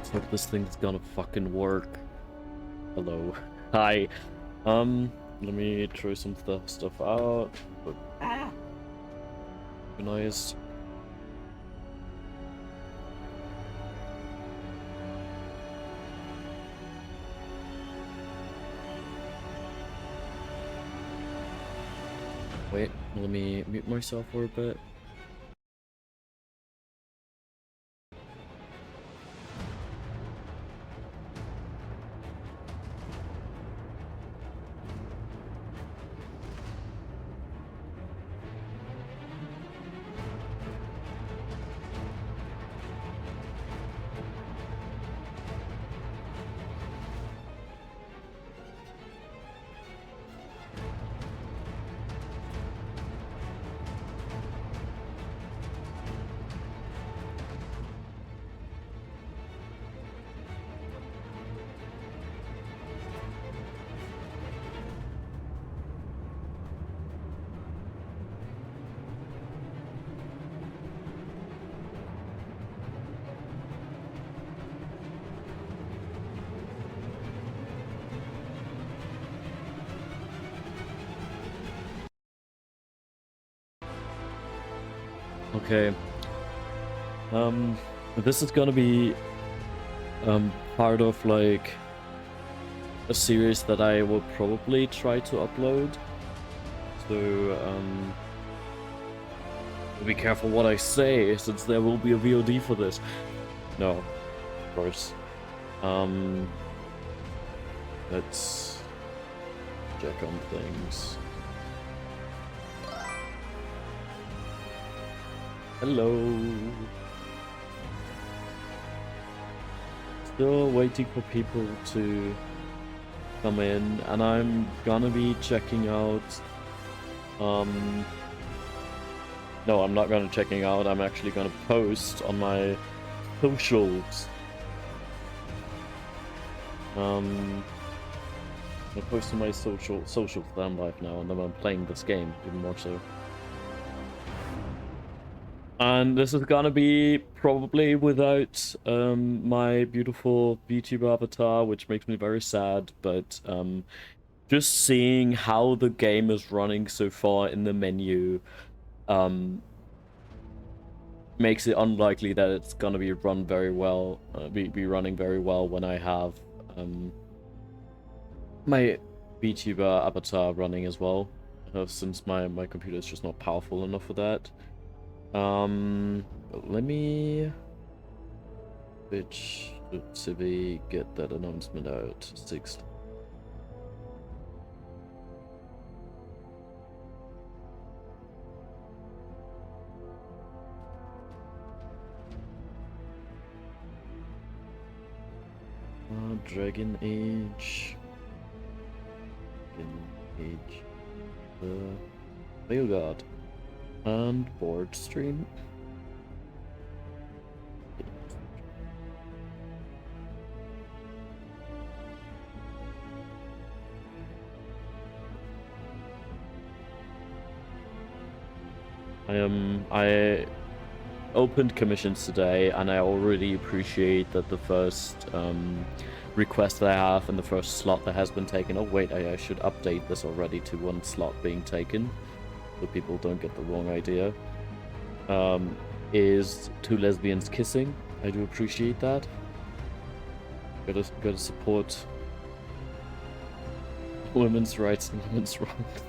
let's hope this thing's gonna fucking work. Hello. Hi. Let me throw some stuff out. Nice. Wait, let me mute myself for a bit. Okay. This is gonna be part of like a series that I will probably try to upload. So be careful what I say, since there will be a VOD for this. No, of course. Let's check on things. Hello. Still waiting for people to come in, and I'm gonna be checking out. No, I'm not gonna checking out. I'm actually gonna post on my socials. I'm gonna post on my social stand live now, and then I'm playing this game even more so. And this is gonna be probably without my beautiful VTuber avatar, which makes me very sad, but just seeing how the game is running so far in the menu makes it unlikely that it's gonna be run very well, be running very well when I have my VTuber avatar running as well, since my computer is just not powerful enough for that. Let me bitch Civi get that announcement out. 6. Dragon Age. Veilguard. And board stream. I opened commissions today, and I already appreciate that the first request that I have and the first slot that has been taken. Oh wait, I should update this already to 1 slot being taken, so people don't get the wrong idea. Is 2 lesbians kissing. I do appreciate that. Gotta support women's rights and women's wrongs.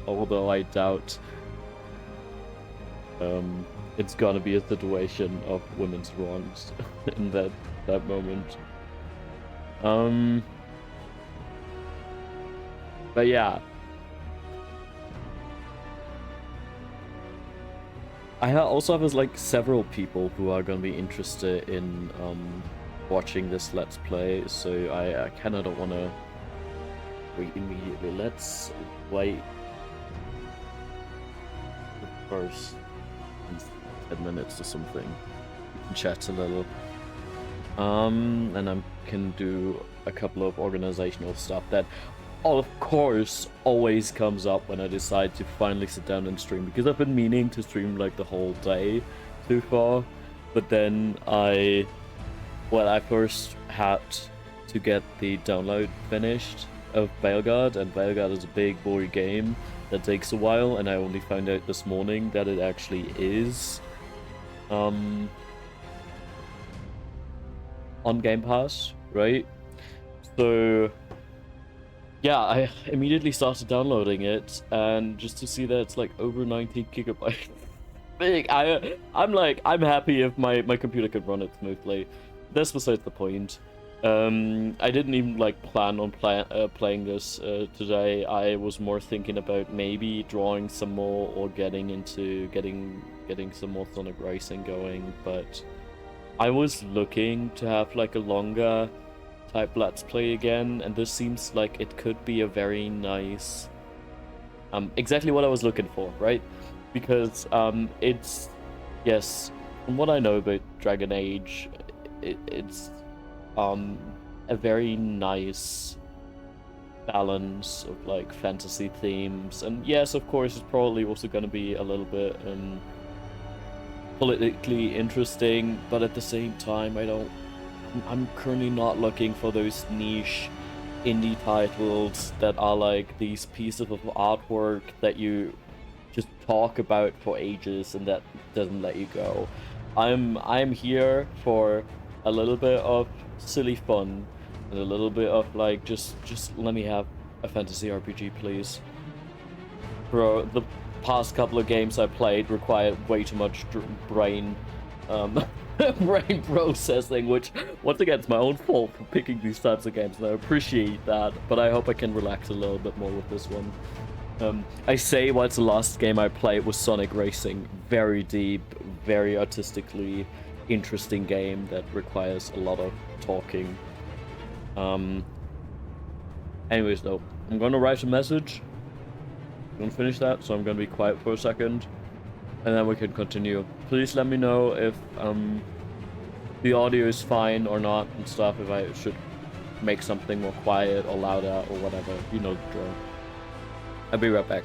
Although I doubt it's gonna be a situation of women's wrongs in that moment. But yeah. I also have like several people who are gonna be interested in watching this Let's Play, so I kinda don't wanna wait immediately. Let's wait the first 10 minutes or something. We can chat a little. And I can do a couple of organizational stuff that, of course, always comes up when I decide to finally sit down and stream, because I've been meaning to stream like the whole day so far, but then I well, I first had to get the download finished of Veilguard, and Veilguard is a big boy game that takes a while, and I only found out this morning that it actually is on Game Pass, right? So yeah, I immediately started downloading it, and just to see that it's like over 90 gigabytes big, I'm happy if my computer could run it smoothly. That's besides the point. I didn't even like plan on playing this today. I was more thinking about maybe drawing some more or getting some more Sonic Racing going, but I was looking to have like a longer type Let's Play again, and this seems like it could be a very nice, exactly what I was looking for, right? Because it's, yes, from what I know about Dragon Age, it's a very nice balance of like fantasy themes, and yes, of course, it's probably also going to be a little bit politically interesting, but at the same time, I'm currently not looking for those niche indie titles that are like these pieces of artwork that you just talk about for ages and that doesn't let you go. I'm here for a little bit of silly fun and a little bit of like just let me have a fantasy RPG, please. Bro, the past couple of games I played required way too much brain brain processing, which once again it's my own fault for picking these types of games, and I appreciate that, but I hope I can relax a little bit more with this one. I say what's the last game I played was Sonic Racing. Very deep, very artistically interesting game that requires a lot of talking. Anyways though, I'm gonna write a message. I'm gonna finish that, so I'm gonna be quiet for a second, and then we can continue. Please let me know if the audio is fine or not and stuff, if I should make something more quiet or louder or whatever. You know the drill. I'll be right back.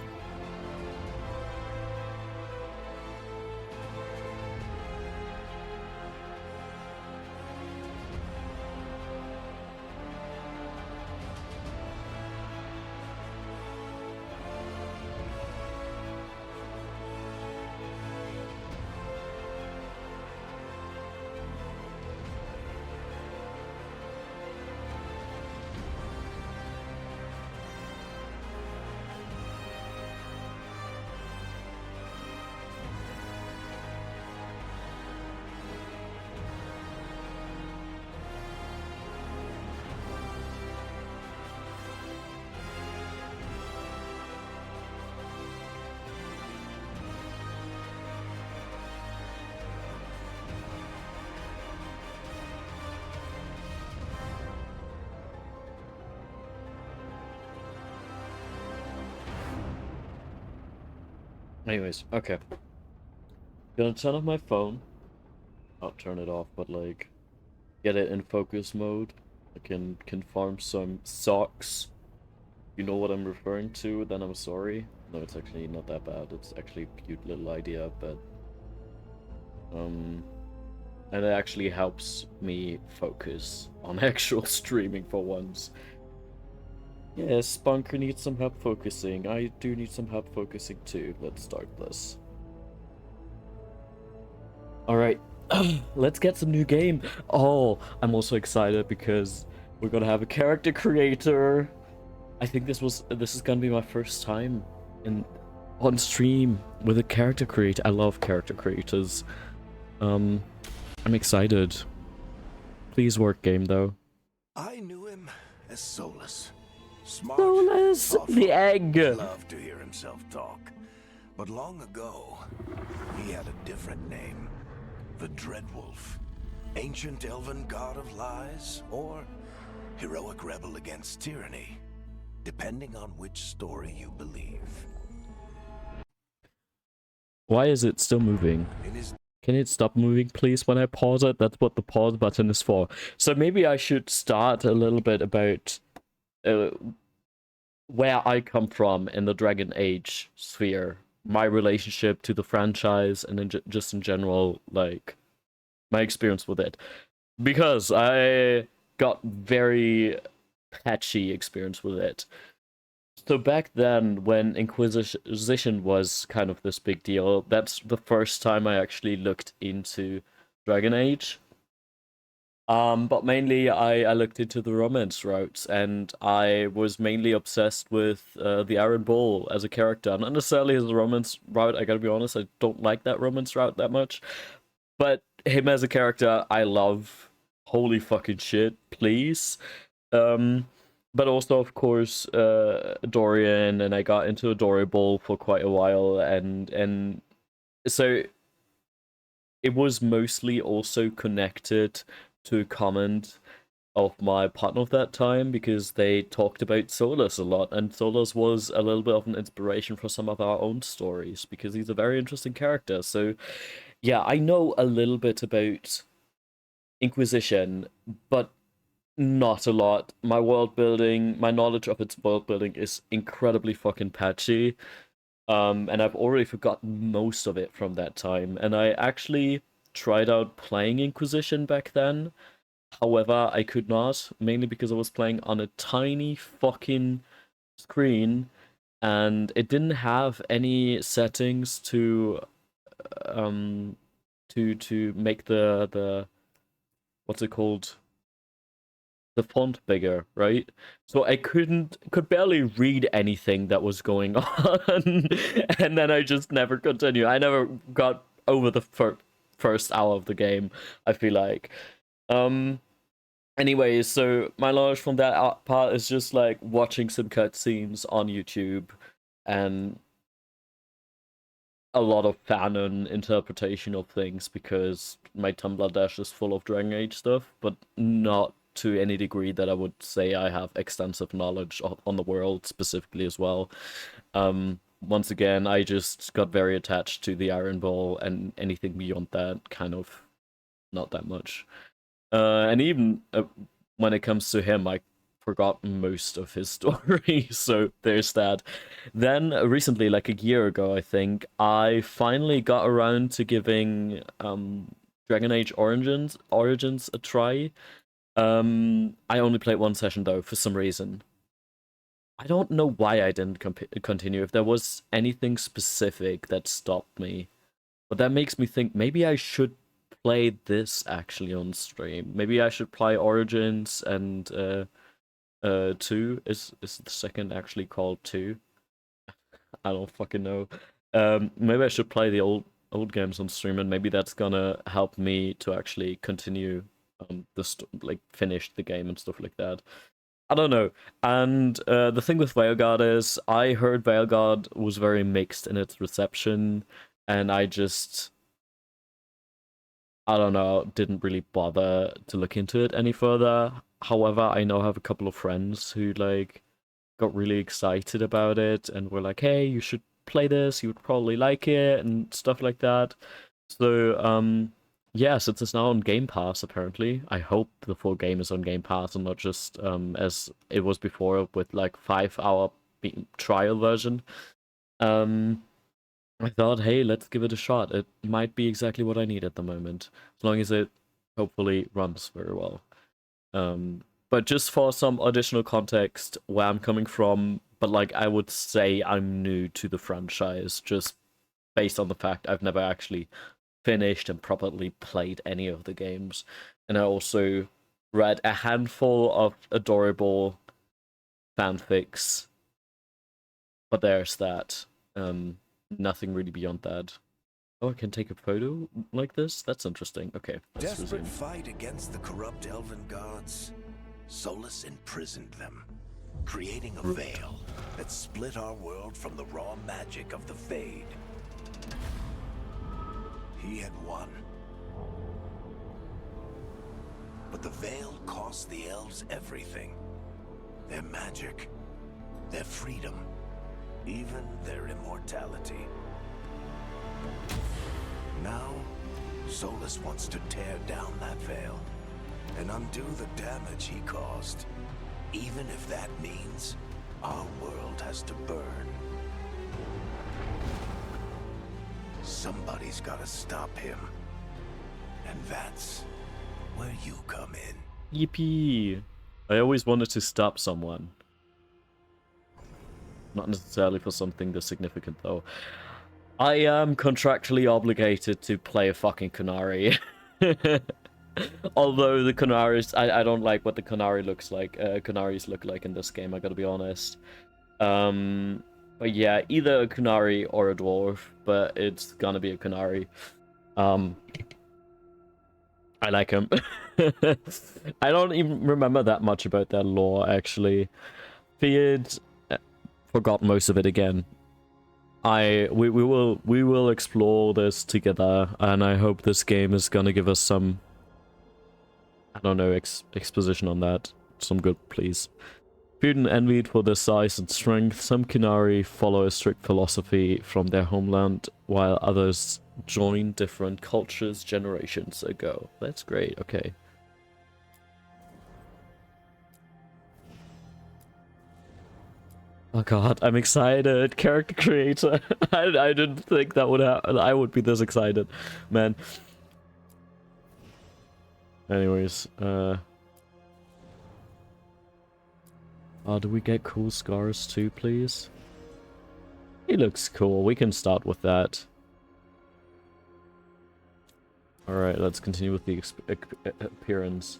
Anyways, okay. Gonna turn off my phone. Not turn it off, but like get it in focus mode. I can farm some socks. You know what I'm referring to, then I'm sorry. No, it's actually not that bad. It's actually a cute little idea, but and it actually helps me focus on actual streaming for once. Yes, Bunker needs some help focusing. I do need some help focusing too. Let's start this. Alright, let's get some new game. Oh, I'm also excited because we're gonna have a character creator. I think this is gonna be my first time on stream with a character creator. I love character creators. I'm excited. Please work, game though. I knew him as Solus. Smart, Solus, thoughtful, the egg. loved to hear himself talk. But long ago, he had a different name. The Dreadwolf. Ancient elven god of lies, or heroic rebel against tyranny, depending on which story you believe. Why is it still moving? Can it stop moving, please, when I pause it? That's what the pause button is for. So maybe I should start a little bit about where I come from in the Dragon Age sphere. My relationship to the franchise, and just in general, like, my experience with it. because I got very patchy experience with it. So back then, when Inquisition was kind of this big deal, that's the first time I actually looked into Dragon Age. But mainly I looked into the romance routes, and I was mainly obsessed with the Aaron Ball as a character. Not necessarily as a romance route, I gotta be honest, I don't like that romance route that much. But him as a character, I love. Holy fucking shit, please. Um, but also, of course, Dorian, and I got into Adorable for quite a while, and so it was mostly also connected to a comment of my partner of that time because they talked about Solus a lot, and Solus was a little bit of an inspiration for some of our own stories because he's a very interesting character. So, yeah, I know a little bit about Inquisition, but not a lot. My world building, my knowledge of its world building is incredibly fucking patchy. And I've already forgotten most of it from that time. And I actually tried out playing Inquisition back then. However, I could not, mainly because I was playing on a tiny fucking screen and it didn't have any settings um to make the what's it called? The font bigger, right? So I could barely read anything that was going on, and then I just never continued. I never got over the first hour of the game. I feel like. Um. Anyways, so my knowledge from that part is just like watching some cutscenes on YouTube, and a lot of fanon interpretation of things because my Tumblr dash is full of Dragon Age stuff, but not to any degree that I would say I have extensive knowledge on the world specifically as well. Once again, I just got very attached to the Iron Ball, and anything beyond that, kind of not that much. And even when it comes to him, I forgot most of his story, so there's that. Then recently, like a year ago, I think, I finally got around to giving Dragon Age Origins a try. I only played one session though, for some reason. I don't know why I didn't continue. If there was anything specific that stopped me, but that makes me think maybe I should play this actually on stream. Maybe I should play Origins and 2 is the second actually called 2. I don't fucking know. Maybe I should play the old games on stream, and maybe that's gonna help me to actually continue like finish the game and stuff like that. I don't know. And the thing with Veilguard is, I heard Veilguard was very mixed in its reception, and I don't know, didn't really bother to look into it any further. However, I know I have a couple of friends who like got really excited about it and were like, "Hey, you should play this. You would probably like it," and stuff like that. So, yeah, since it's now on Game Pass, apparently, I hope the full game is on Game Pass and not just as it was before with like 5 hour trial version. I thought, hey, let's give it a shot. It might be exactly what I need at the moment, as long as it hopefully runs very well. But just for some additional context, where I'm coming from, but like I would say I'm new to the franchise, just based on the fact I've never actually finished and properly played any of the games. And I also read a handful of adorable fanfics, but there's that. Nothing really beyond that. Oh, I can take a photo like this? That's interesting. Okay. Desperate fight against the corrupt elven gods, Solus imprisoned them, creating a veil that split our world from the raw magic of the Fade. He had won. But the veil cost the elves everything. Their magic, their freedom, even their immortality. Now, Solus wants to tear down that veil and undo the damage he caused, even if that means our world has to burn. Somebody's gotta stop him, and that's where you come in. Yippee! I always wanted to stab someone. Not necessarily for something this significant, though. I am contractually obligated to play a fucking Kunari. Although the Kunaris, I don't like what the Kunari looks like. Kunaris look like in this game, I gotta be honest. But yeah, either a Kunari or a dwarf, but it's gonna be a Kunari. I like him. I don't even remember that much about their lore, actually. Feared, forgot most of it again. We will explore this together, and I hope this game is gonna give us some, I don't know, exposition on that. Some good, please. Feared and envied for their size and strength, some Kunari follow a strict philosophy from their homeland, while others joined different cultures generations ago. That's great, okay. Oh god, I'm excited. Character creator. I didn't think that would happen. I would be this excited, man. Anyways, oh, do we get cool scars too, please? He looks cool. We can start with that. Alright, let's continue with the appearance.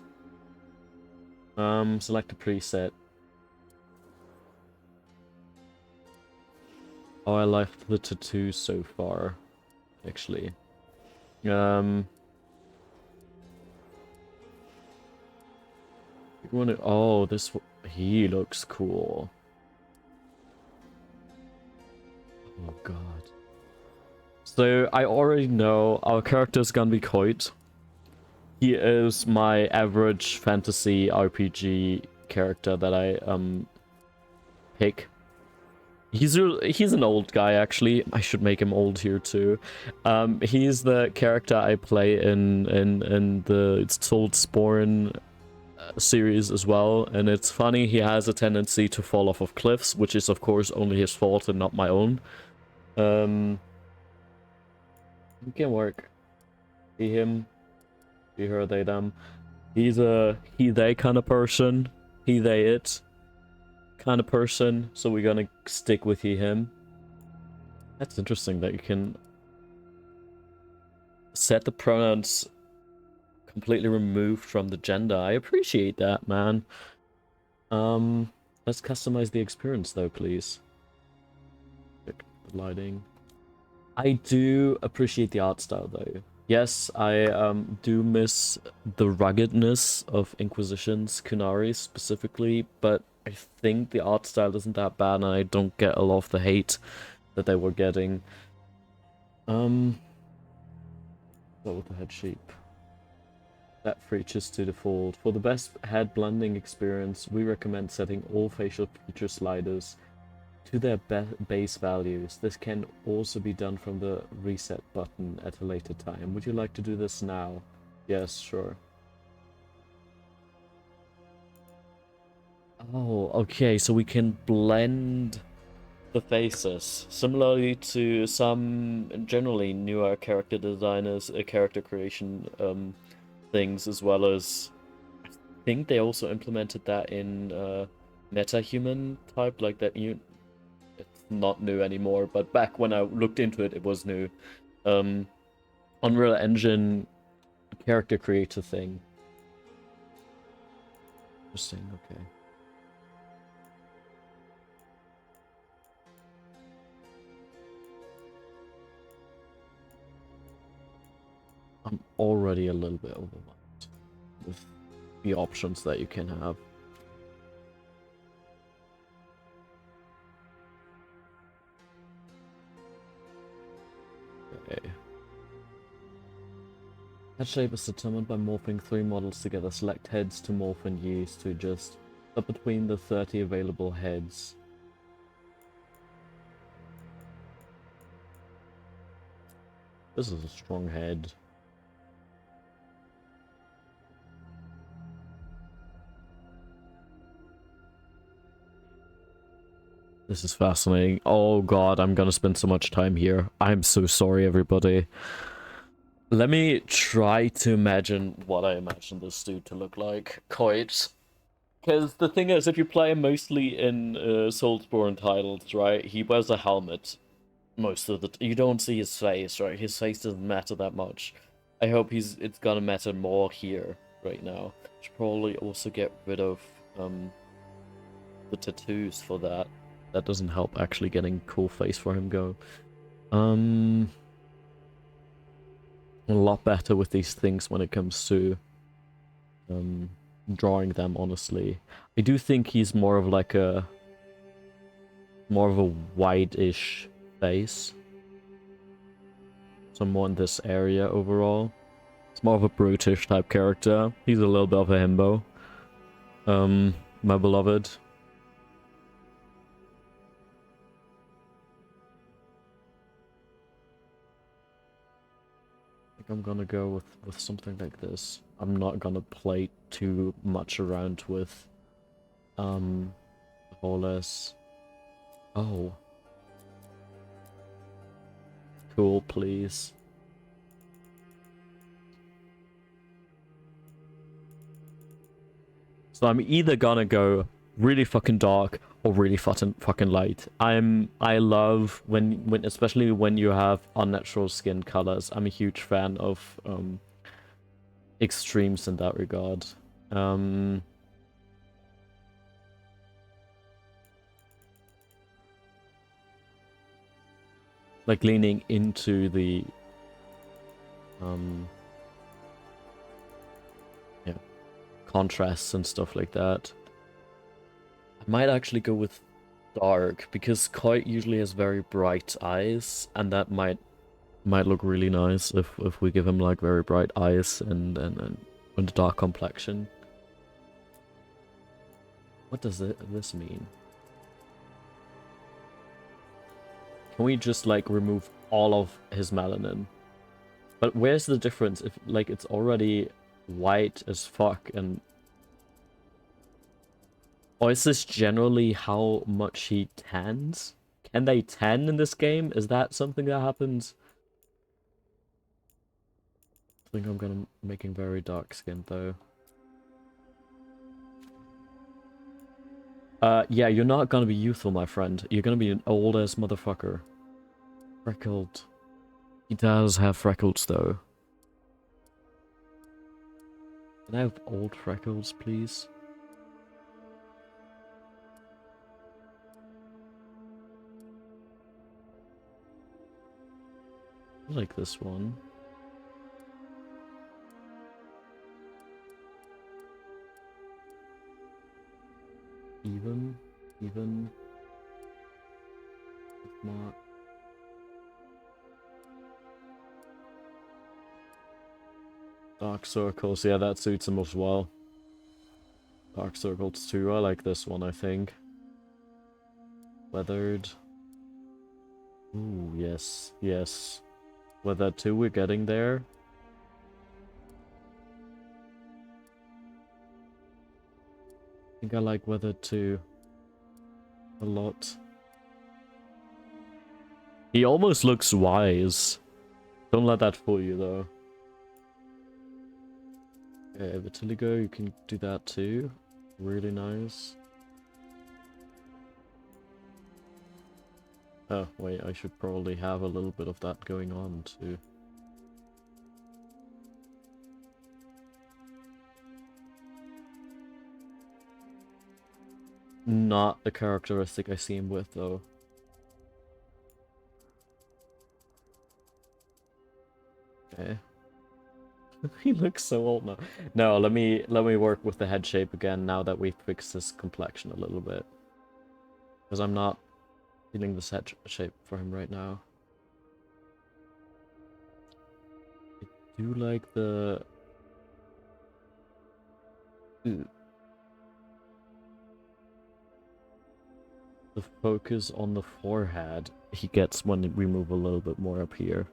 Select a preset. Oh, I like the tattoo so far, actually. Oh, he looks cool. Oh god. So I already know our character is gonna be Coit. He is my average fantasy RPG character that I pick. He's an old guy, actually. I should make him old here too. He's the character I play in the It's Told Sporn series as well, and it's funny, he has a tendency to fall off of cliffs, which is of course only his fault and not my own. It can work. He, him, he, her, they, them. He's a he, they kind of person. He, they, it kind of person, so we're gonna stick with he, him. That's interesting that you can set the pronouns completely removed from the gender. I appreciate that, man. Let's customize the experience though, please. Pick the lighting. I do appreciate the art style though. Yes, I do miss the ruggedness of Inquisition's Kunari specifically, but I think the art style isn't that bad, and I don't get a lot of the hate that they were getting. Go with the head shape. That features to default. For the best head blending experience, we recommend setting all facial feature sliders to their base values. This can also be done from the reset button at a later time. Would you like to do this now? Yes, sure. Oh, okay, so we can blend the faces. Similarly to some generally newer character designers, character creation things, as well as I think they also implemented that in meta-human type, like that new. It's not new anymore, but back when I looked into it, it was new. Unreal Engine character creator thing. Interesting, okay. I'm already a little bit overwhelmed with the options that you can have. Okay. Head shape is determined by morphing 3 models together. Select heads to morph and use to adjust up between the 30 available heads. This is a strong head. This is fascinating. Oh god, I'm gonna spend so much time here. I'm so sorry, everybody. Let me try to imagine what I imagine this dude to look like. Quite. Because the thing is, if you play him mostly in Soulsborne titles, right, he wears a helmet most of the you don't see his face, right? His face doesn't matter that much. I hope it's gonna matter more here right now. Should probably also get rid of the tattoos for that. That doesn't help actually getting cool face for him go. A lot better with these things when it comes to drawing them, honestly. I do think he's more of like a wide-ish face. So more in this area overall. It's more of a brutish type character. He's a little bit of a himbo. My beloved. I think I'm gonna go with something like this. I'm not gonna play too much around with the whole S. Oh. Cool, please. So I'm either gonna go really fucking dark or really fucking light. I love when especially when you have unnatural skin colors. I'm a huge fan of extremes in that regard. Like leaning into the yeah, contrasts and stuff like that. I might actually go with dark because Kite usually has very bright eyes, and that might look really nice if we give him like very bright eyes and a dark complexion. What does this mean? Can we just like remove all of his melanin? But where's the difference if like it's already white as fuck and... Or is this generally how much he tans? Can they tan in this game? Is that something that happens? I think I'm gonna make him very dark skinned though. Yeah, you're not gonna be youthful, my friend. You're gonna be an old-ass motherfucker. Freckled. He does have freckles, though. Can I have old freckles, please? I like this one. Even. Not. Dark circles, yeah, that suits him as well. Dark circles too, I like this one, I think. Weathered. Ooh, yes. Weathered too, we're getting there. I think I like weathered too. A lot. He almost looks wise. Don't let that fool you, though. Okay, Vitiligo, you can do that too. Really nice. Oh, wait, I should probably have a little bit of that going on too. Not the characteristic I see him with, though. Okay. He looks so old now. No, let me work with the head shape again now that we've fixed his complexion a little bit. Because I'm not feeling this head shape for him right now. I do like the... Ooh. The focus on the forehead he gets when we move a little bit more up here.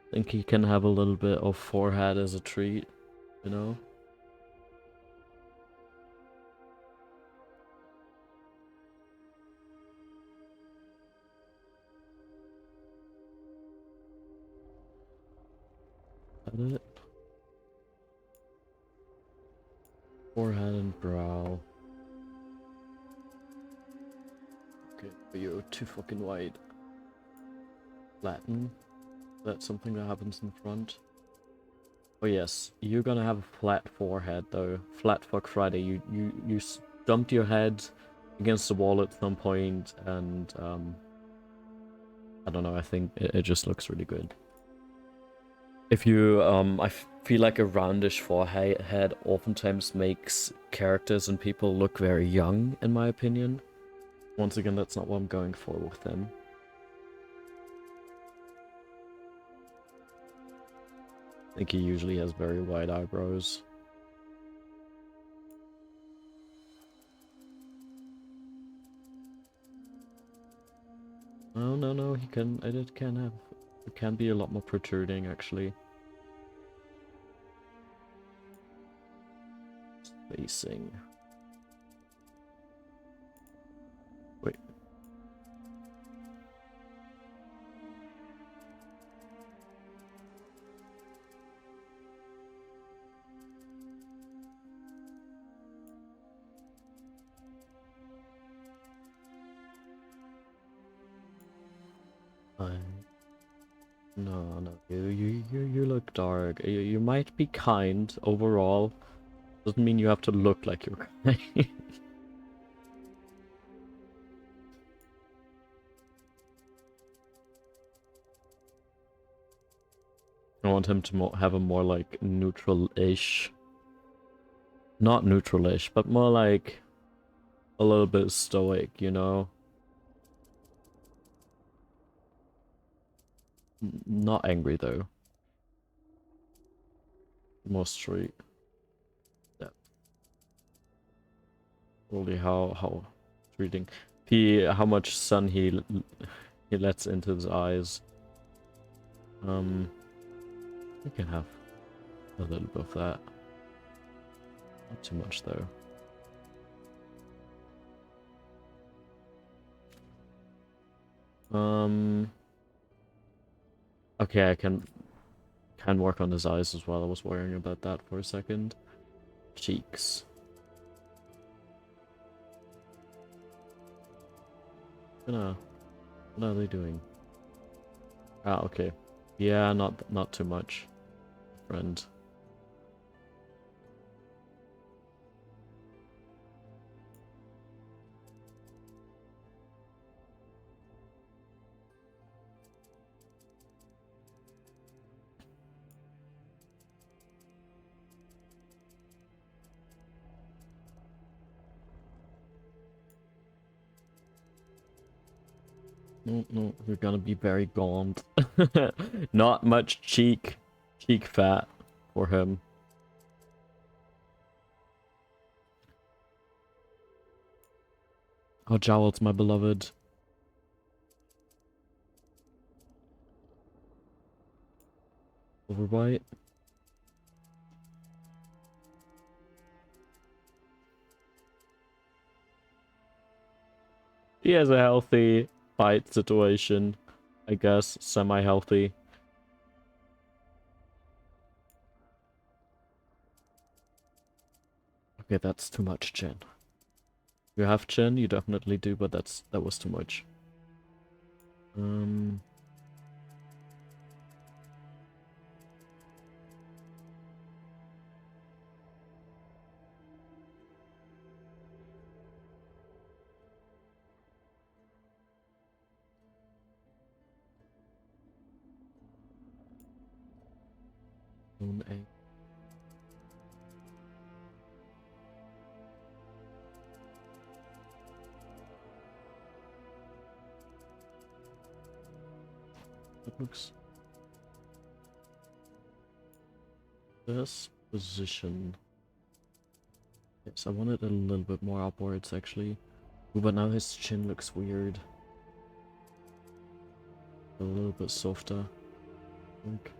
I think he can have a little bit of forehead as a treat, you know? that it? Forehead and brow. Okay, but you're too fucking wide. Flatten. That's something that happens in front. Oh yes, you're gonna have a flat forehead though. Flat fuck Friday. You stumped your head against the wall at some point, and I don't know. I think it just looks really good. If you I feel like a roundish forehead oftentimes makes characters and people look very young, in my opinion. Once again, that's not what I'm going for with them. I think he usually has very wide eyebrows. Oh no, he can. It can have. It can be a lot more protruding actually. Spacing. Wait. No, you look dark. You might be kind overall. Doesn't mean you have to look like you're kind. I want him to have a more like neutral-ish, not neutral-ish, but more like a little bit stoic, you know? Not angry though. More straight. Yeah. Only how treating how much sun he lets into his eyes. You can have a little bit of that. Not too much though. Okay, I can work on his eyes as well. I was worrying about that for a second. Cheeks. What are they doing? Ah, okay. Yeah, not too much, friend. No, you're gonna be very gaunt. Not much cheek fat for him. Oh, Jowl's my beloved. Overbite. He has a healthy fight situation, I guess, semi-healthy. Okay, that's too much chin. You have chin, you definitely do, but that was too much. Moon egg. That looks. This position. Yes, I want it a little bit more upwards actually. Ooh, but now his chin looks weird. A little bit softer. I think.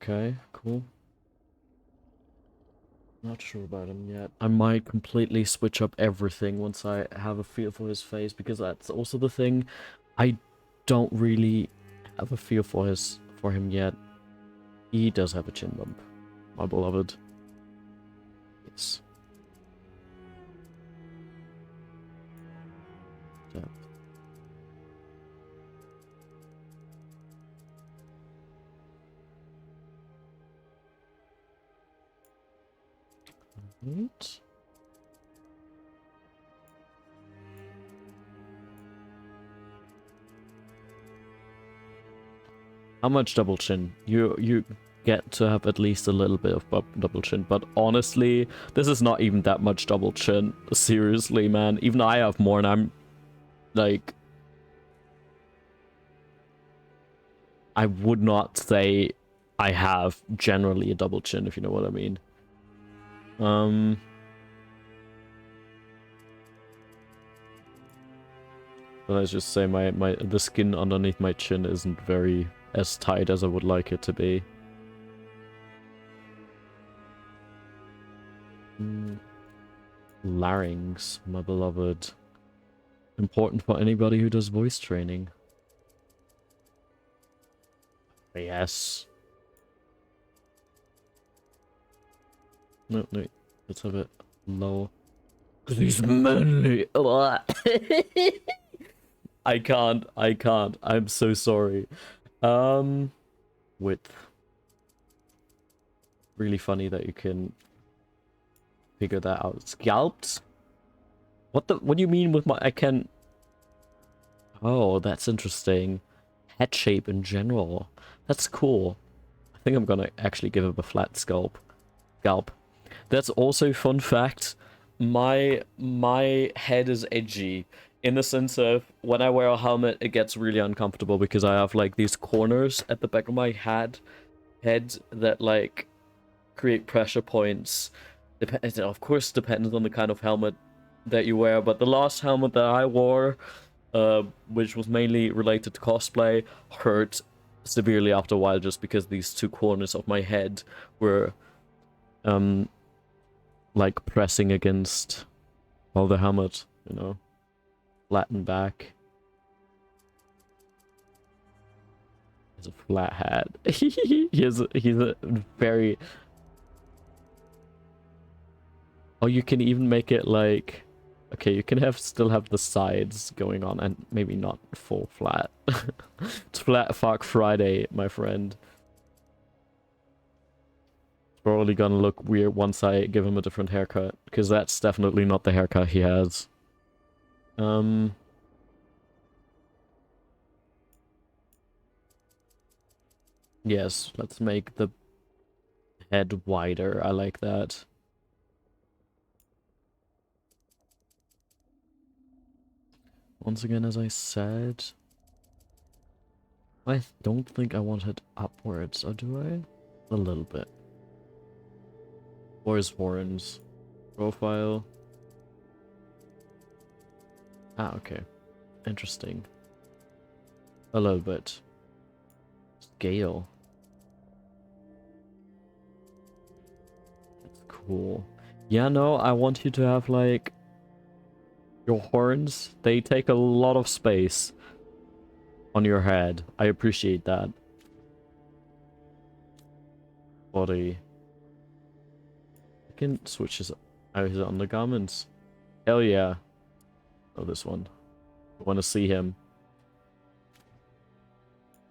Okay, cool. Not sure about him yet. I might completely switch up everything once I have a feel for his face, because that's also the thing. I don't really have a feel for him yet. He does have a chin bump, my beloved. Yes. Depth. Right. How much double chin? You get to have at least a little bit of double chin, but honestly, this is not even that much double chin. Seriously, man. Even I have more, and I'm like, I would not say I have generally a double chin, if you know what I mean. But let's just say the skin underneath my chin isn't very as tight as I would like it to be. Larynx, my beloved. Important for anybody who does voice training. Yes. No, let's have it low. Because he's manly. I can't. I'm so sorry. Width. Really funny that you can figure that out. Scalped? What do you mean with I can... Oh, that's interesting. Head shape in general. That's cool. I think I'm gonna actually give him a flat scalp. That's also fun fact. My head is edgy. In the sense of, when I wear a helmet, it gets really uncomfortable because I have, like, these corners at the back of my head that, like, create pressure points. Of course, depends on the kind of helmet that you wear, but the last helmet that I wore, which was mainly related to cosplay, hurt severely after a while just because these two corners of my head were, like, pressing against, well, the helmet, you know. Flatten back. He's a flat hat. he's a very... Oh, you can even make it like... Okay, you can still have the sides going on and maybe not full flat. It's flat fuck Friday, my friend. It's probably gonna look weird once I give him a different haircut, because that's definitely not the haircut he has. Yes, let's make the head wider. I like that. Once again, as I said, I don't think I want it upwards, or do I? A little bit. Or his horns. Profile. Ah, okay. Interesting. A little bit. Scale. That's cool. Yeah, no, I want you to have, like, your horns. They take a lot of space on your head. I appreciate that. Body. I can switch his undergarments. Hell yeah. Oh, this one. I want to see him.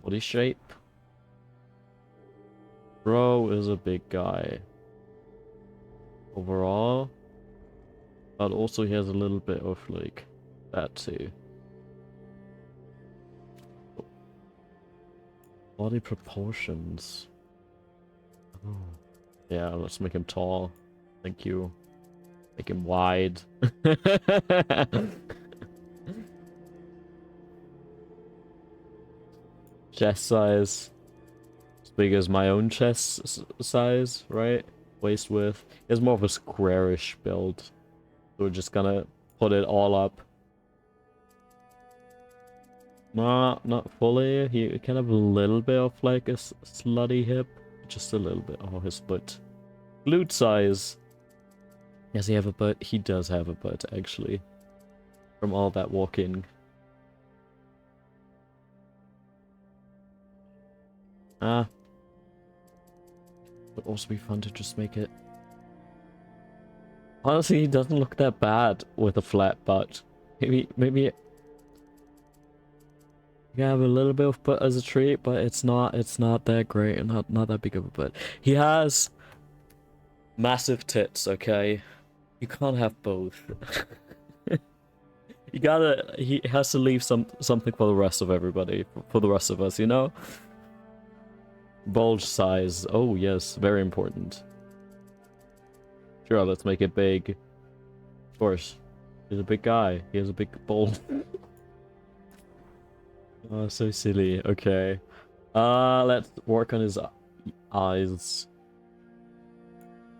Body shape. Bro is a big guy. Overall. But also he has a little bit of, like, that too. Body proportions. Oh. Yeah, let's make him tall. Thank you. Make him wide. Chest size. As big as my own chest size, right? Waist width. He has more of a squarish build. So we're just gonna put it all up. Nah, not fully. He can have a little bit of, like, a slutty hip. Just a little bit. Oh, his split. Glute size. Does he have a butt? He does have a butt, actually. From all that walking. Ah. Would also be fun to just make it. Honestly, he doesn't look that bad with a flat butt. Maybe you can have a little bit of butt as a treat, but it's not that great and not that big of a butt. He has massive tits, okay? You can't have both. He has to leave something for the rest of everybody, for the rest of us, you know? Bulge size. Oh, yes, very important. Sure, let's make it big. Of course. He's a big guy. He has a big bulge. Oh, so silly. Okay. Let's work on his eyes.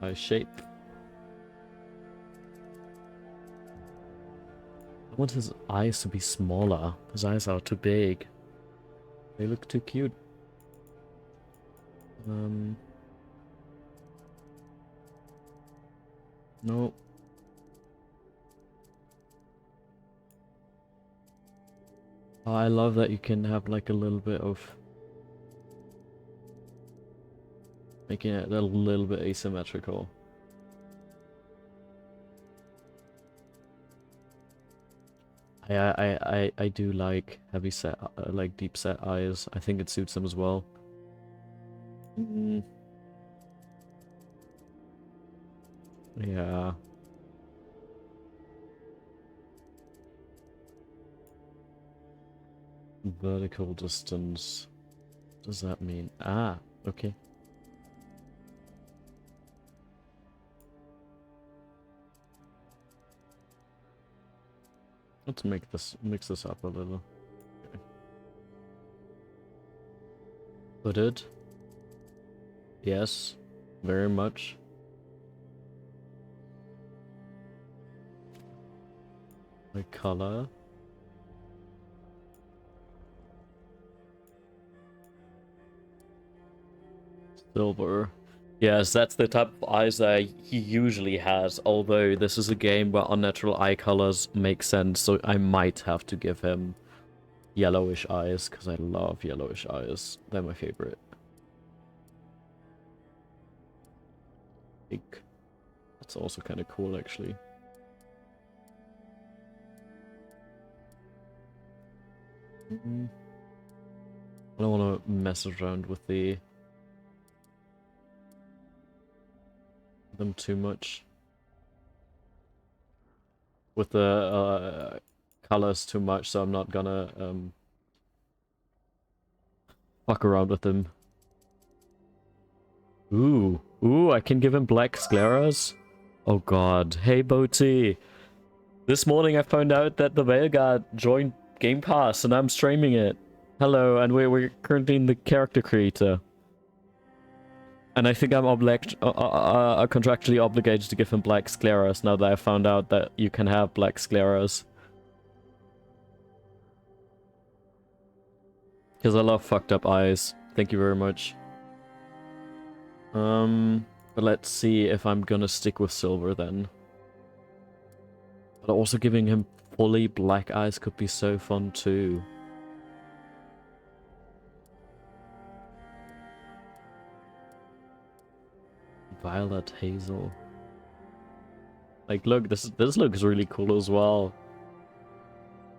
Eye shape. I want his eyes to be smaller. His eyes are too big. They look too cute. No. Oh, I love that you can have like a little bit of making it a little bit asymmetrical. I do like heavy set, like deep set eyes. I think it suits him as well. Yeah. Vertical distance. What does that mean? Ah, okay. Let's mix this up a little. Okay. Hooded. Yes, very much. The color. Silver. Yes, that's the type of eyes that he usually has, although this is a game where unnatural eye colors make sense, so I might have to give him yellowish eyes, because I love yellowish eyes. They're my favorite. Pink. That's also kind of cool, actually. I don't want to mess around with them too much. With the colors too much, so I'm not gonna fuck around with them. Ooh, I can give him black scleras? Oh god. Hey, Boti. This morning I found out that the Veilguard joined Game Pass and I'm streaming it. Hello, and we're currently in the character creator. And I think I'm contractually obligated to give him black scleras now that I found out that you can have black scleras. Because I love fucked up eyes. Thank you very much. But let's see if I'm gonna stick with silver then. But also giving him fully black eyes could be so fun too. Violet hazel. Like, look, this looks really cool as well.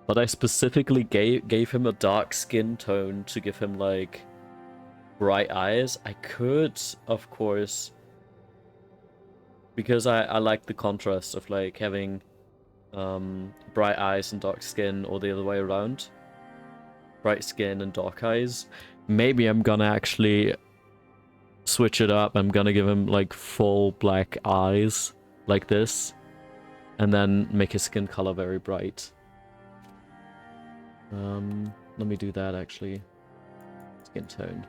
But I specifically gave him a dark skin tone to give him like bright eyes. I could, of course, because I like the contrast of like having bright eyes and dark skin, or the other way around. Bright skin and dark eyes. Maybe I'm gonna actually switch it up. I'm gonna give him like full black eyes like this, and then make his skin color very bright. Let me do that actually. Skin tone.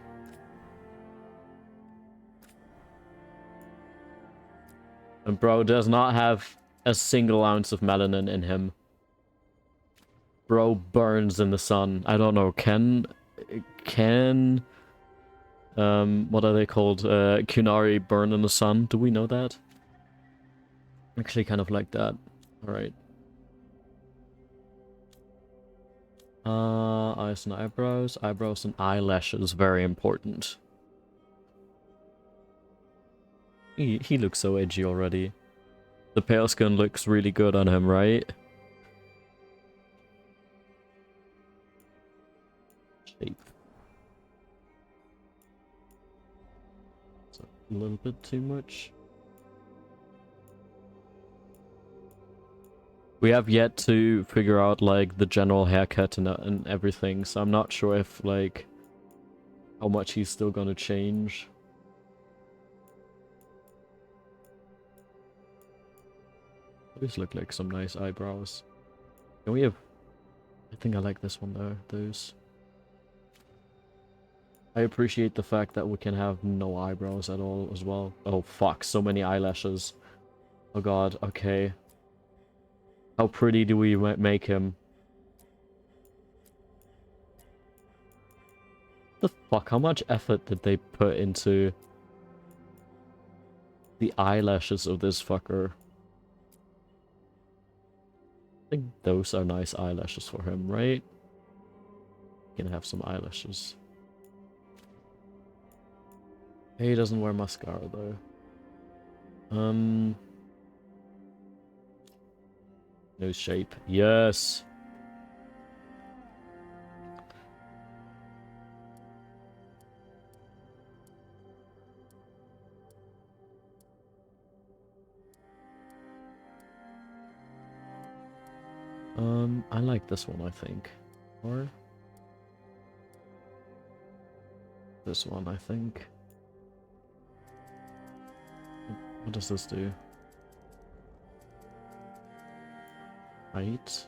And bro does not have a single ounce of melanin in him. Bro burns in the sun. I don't know, what are they called? Kunari burn in the sun? Do we know that? Actually kind of like that. Alright. Eyes and eyebrows. Eyebrows and eyelashes, very important. He looks so edgy already. The pale skin looks really good on him, right? Shape. It's a little bit too much. We have yet to figure out, like, the general haircut and everything, so I'm not sure if, like, how much he's still gonna change. These look like some nice eyebrows. Can we have... I think I like this one, though. Those. I appreciate the fact that we can have no eyebrows at all, as well. Oh, fuck. So many eyelashes. Oh, God. Okay. How pretty do we make him? The fuck? How much effort did they put into the eyelashes of this fucker? I think those are nice eyelashes for him, right? He can have some eyelashes. He doesn't wear mascara, though. Nose shape. Yes! I like this one, I think. Or... this one, I think. What does this do? Height?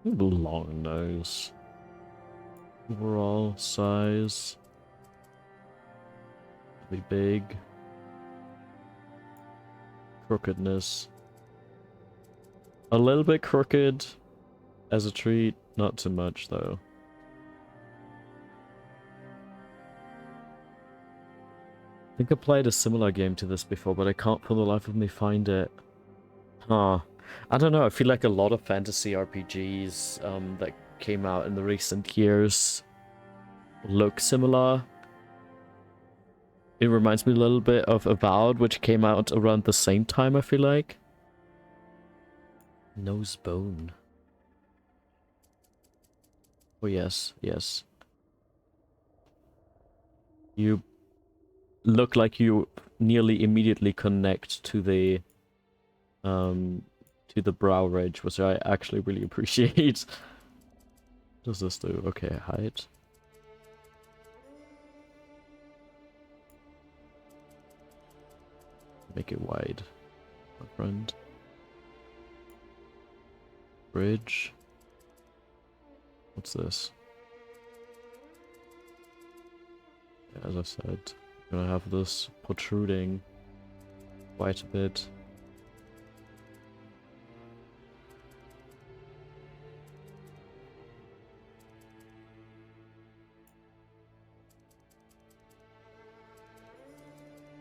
Long nose. Overall size. Be big. Crookedness. A little bit crooked as a treat. Not too much, though. I think I played a similar game to this before, but I can't for the life of me find it. Huh. I don't know, I feel like a lot of fantasy RPGs that came out in the recent years look similar. It reminds me a little bit of Avowed, which came out around the same time, I feel like. Nose bone. Oh yes, yes. You look like you nearly immediately connect to the brow ridge, which I actually really appreciate. What does this do? Okay, height. Make it wide, my friend. Bridge. What's this? Yeah, as I said, I'm gonna have this protruding quite a bit.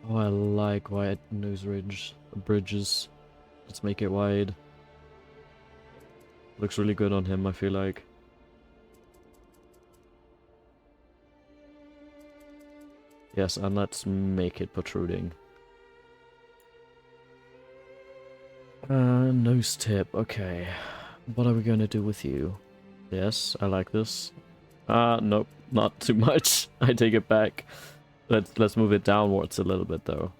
Oh, I like wide nose ridge bridges. Let's make it wide. Looks really good on him, I feel like. Yes, and let's make it protruding. Nose tip, okay. What are we gonna do with you? Yes, I like this. Nope, not too much. I take it back. Let's move it downwards a little bit, though.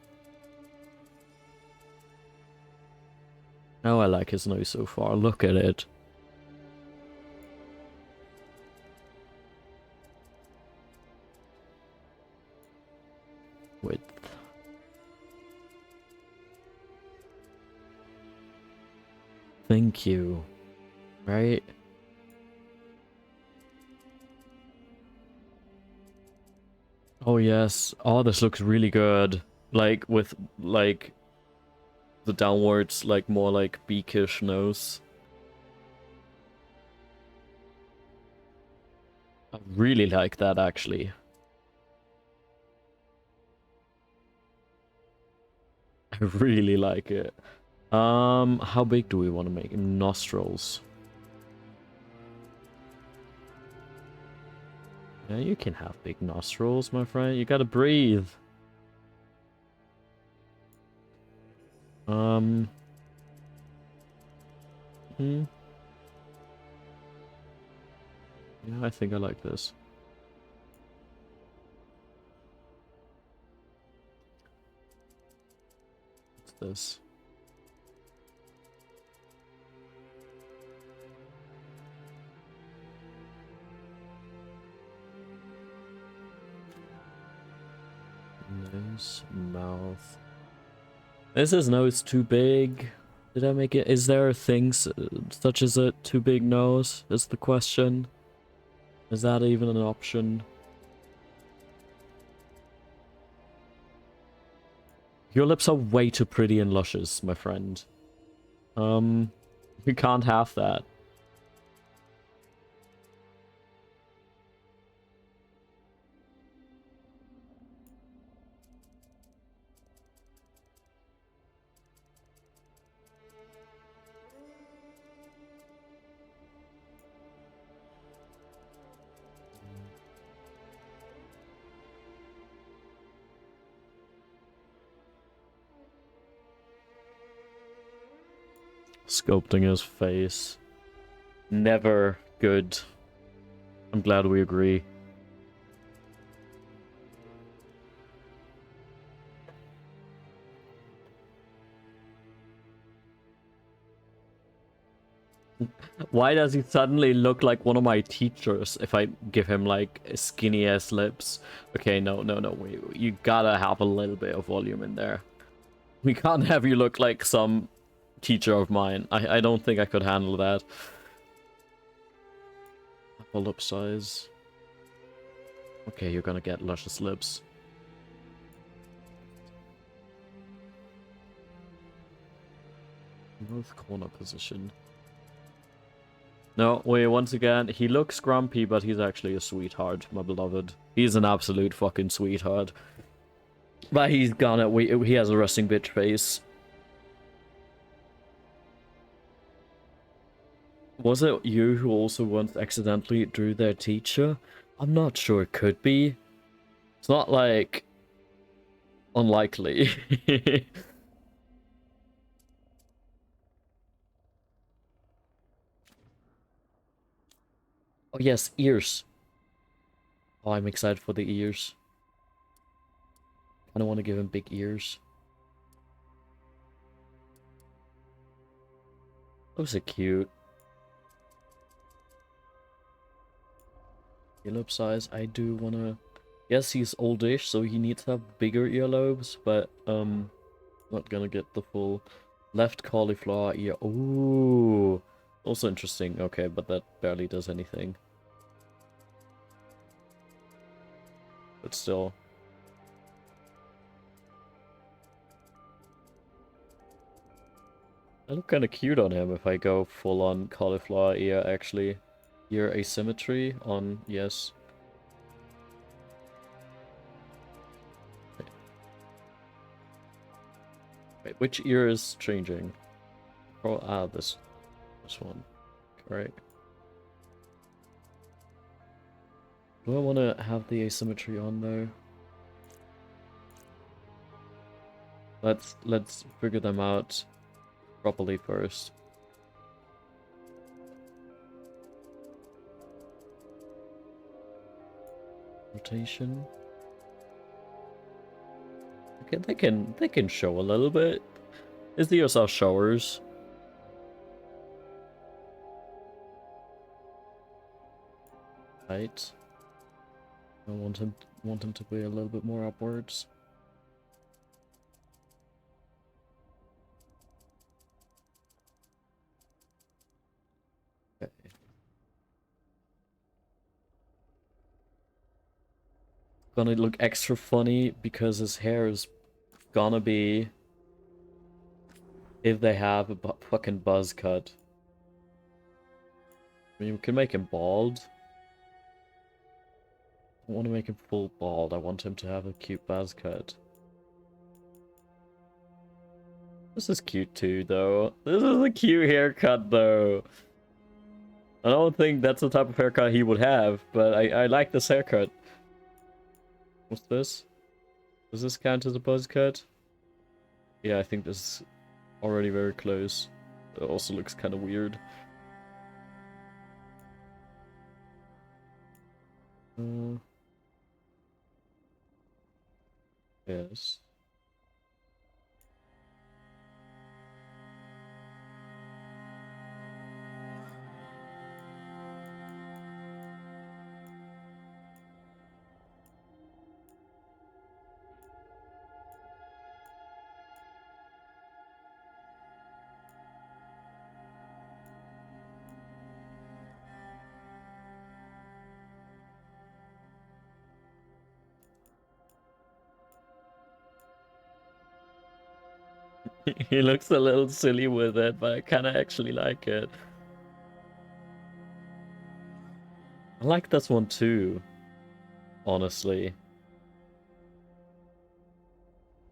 Oh, I like his nose so far. Look at it. Width. Thank you. Right? Oh yes. Oh, this looks really good. Like with like the downwards, like more like beakish nose. I really like that, actually. I really like it. How big do we want to make him? Nostrils. Yeah, you can have big nostrils, my friend. You gotta breathe. Hmm. Yeah, I think I like this. What's this? Nose, mouth. This is nose too big. Did I make it? Is there things such as a too big nose? Is the question. Is that even an option? Your lips are way too pretty and luscious, my friend. You can't have that. Sculpting his face. Never good. I'm glad we agree. Why does he suddenly look like one of my teachers if I give him like skinny ass lips? Okay, no. You gotta have a little bit of volume in there. We can't have you look like some teacher of mine. I don't think I could handle that. Upper lip size. Okay, you're gonna get luscious lips. Mouth corner position. No, wait, once again, he looks grumpy, but he's actually a sweetheart, my beloved. He's an absolute fucking sweetheart. But he's gonna, he has a resting bitch face. Was it you who also once accidentally drew their teacher? I'm not sure, it could be. It's not, like, unlikely. Oh yes, ears. Oh, I'm excited for the ears. I don't want to give him big ears. Those are cute. Earlobe size, I do want to... Yes, he's oldish, so he needs to have bigger earlobes, but, not gonna get the full left cauliflower ear. Ooh, also interesting. Okay, but that barely does anything. But still. I look kind of cute on him if I go full on cauliflower ear, actually. Ear asymmetry on, yes. Wait, which ear is changing? Oh, this one. Correct. Do I want to have the asymmetry on though? Let's figure them out properly first. Rotation. Okay, they can show a little bit. His ears are showers. Right. I want him to be a little bit more upwards. Okay. Gonna look extra funny because his hair is gonna be, if they have a fucking buzz cut. I mean, we can make him bald. I don't want to make him full bald. I want him to have a cute buzz cut. This is cute too, though. This is a cute haircut, though. I don't think that's the type of haircut he would have, but I like this haircut. What's this? Does this count as a buzz cut? Yeah, I think this is already very close. It also looks kind of weird. Yes. He looks a little silly with it, but I kind of actually like it. I like this one too, honestly.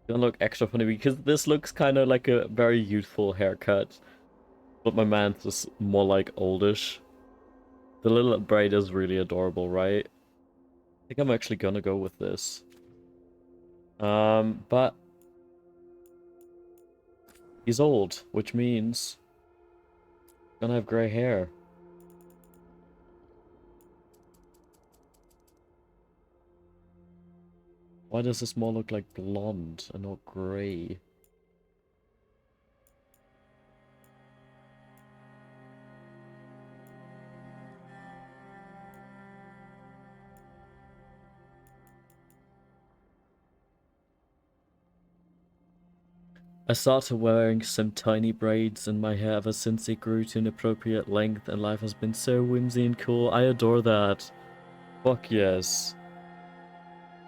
Gonna look extra funny because this looks kind of like a very youthful haircut, but my man's is more like oldish. The little braid is really adorable, right? I think I'm actually gonna go with this. But he's old, which means he's gonna have gray hair. Why does this more look like blonde and not gray? I started wearing some tiny braids in my hair ever since it grew to an appropriate length, and life has been so whimsy and cool. I adore that. Fuck yes.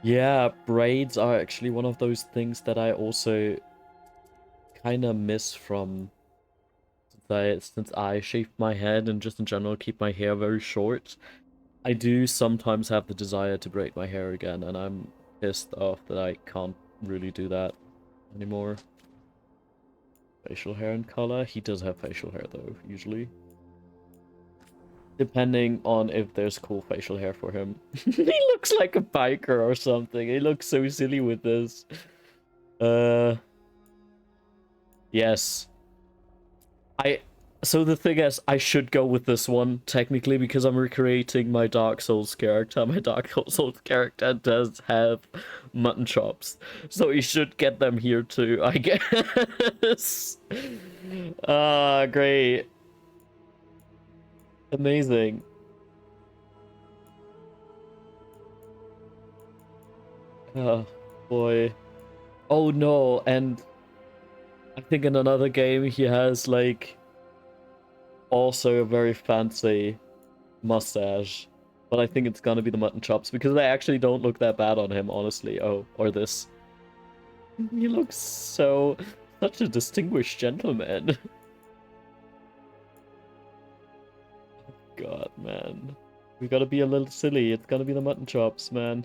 Yeah, braids are actually one of those things that I also kind of miss from since I shaved my head and just in general keep my hair very short. I do sometimes have the desire to braid my hair again, and I'm pissed off that I can't really do that anymore. Facial hair and color? He does have facial hair though, usually. Depending on if there's cool facial hair for him. He looks like a biker or something. He looks so silly with this. Yes. So the thing is, I should go with this one, technically, because I'm recreating my Dark Souls character. My Dark Souls character does have mutton chops. So he should get them here too, I guess. Ah, great. Amazing. Oh, boy. Oh no, and I think in another game he has, like, also a very fancy mustache. But I think it's gonna be the mutton chops, because they actually don't look that bad on him, honestly. Oh, or this. He looks such a distinguished gentleman. God, man. We gotta be a little silly. It's gonna be the mutton chops, man.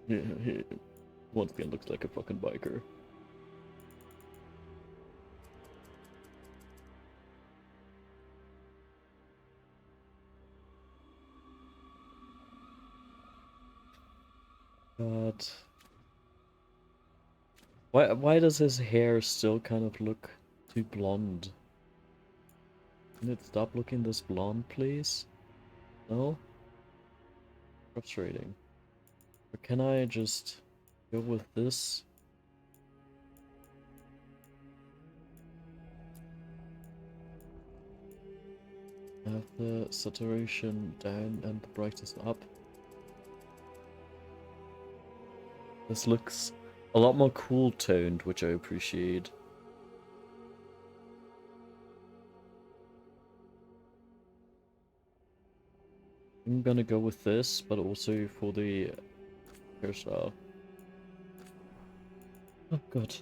He once again looks like a fucking biker. God. Why does his hair still kind of look too blonde? Can it stop looking this blonde, please? No? Frustrating. Or can I just go with this? Have the saturation down and the brightness up. This looks a lot more cool toned, which I appreciate. I'm gonna go with this, but also for the hairstyle. Oh god.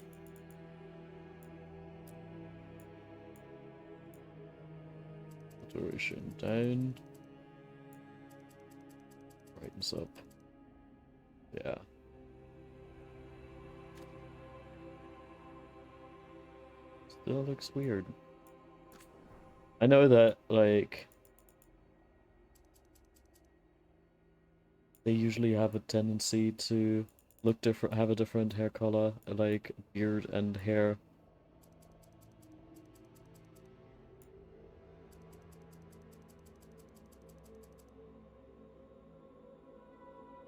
Saturation down. Brightness up. Yeah. looks weird. I know that, like, they usually have a tendency to look different, have a different hair color, like beard and hair.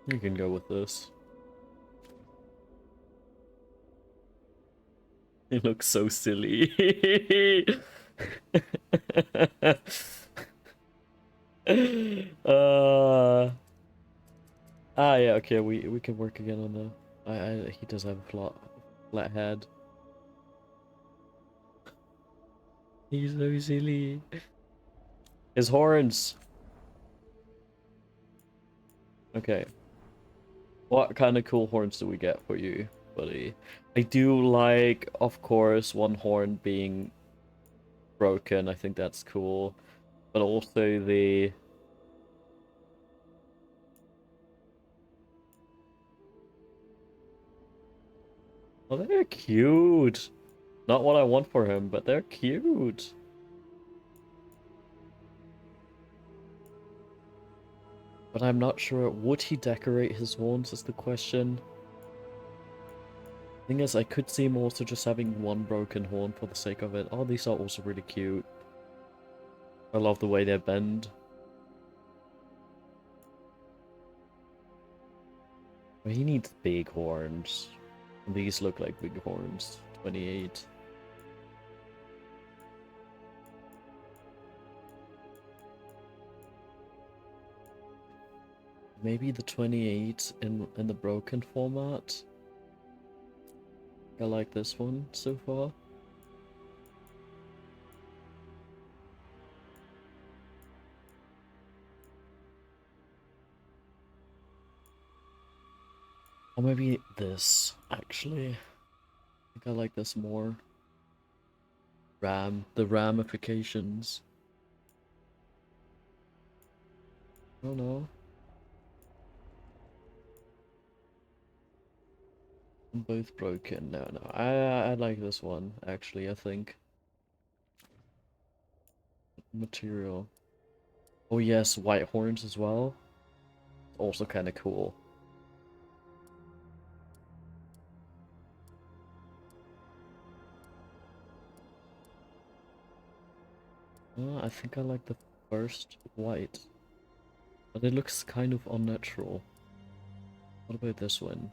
You can go with this. It looks so silly. Yeah, okay, we can work again on the. He does have a flat head. He's so silly. His horns. Okay. What kind of cool horns do we get for you, buddy? I do like, of course, one horn being broken. I think that's cool. But also the... Oh, they're cute. Not what I want for him, but they're cute. But I'm not sure, would he decorate his horns is the question. Thing is, I could see him also just having one broken horn for the sake of it. Oh, these are also really cute. I love the way they bend. But he needs big horns. These look like big horns. 28. Maybe the 28 in the broken format. I like this one so far. Or maybe this, actually. I think I like this more. The ramifications. Oh no. Both broken. No, no. I like this one, actually, I think. Material. Oh yes, white horns as well. Also kind of cool. I think I like the first white. But it looks kind of unnatural. What about this one?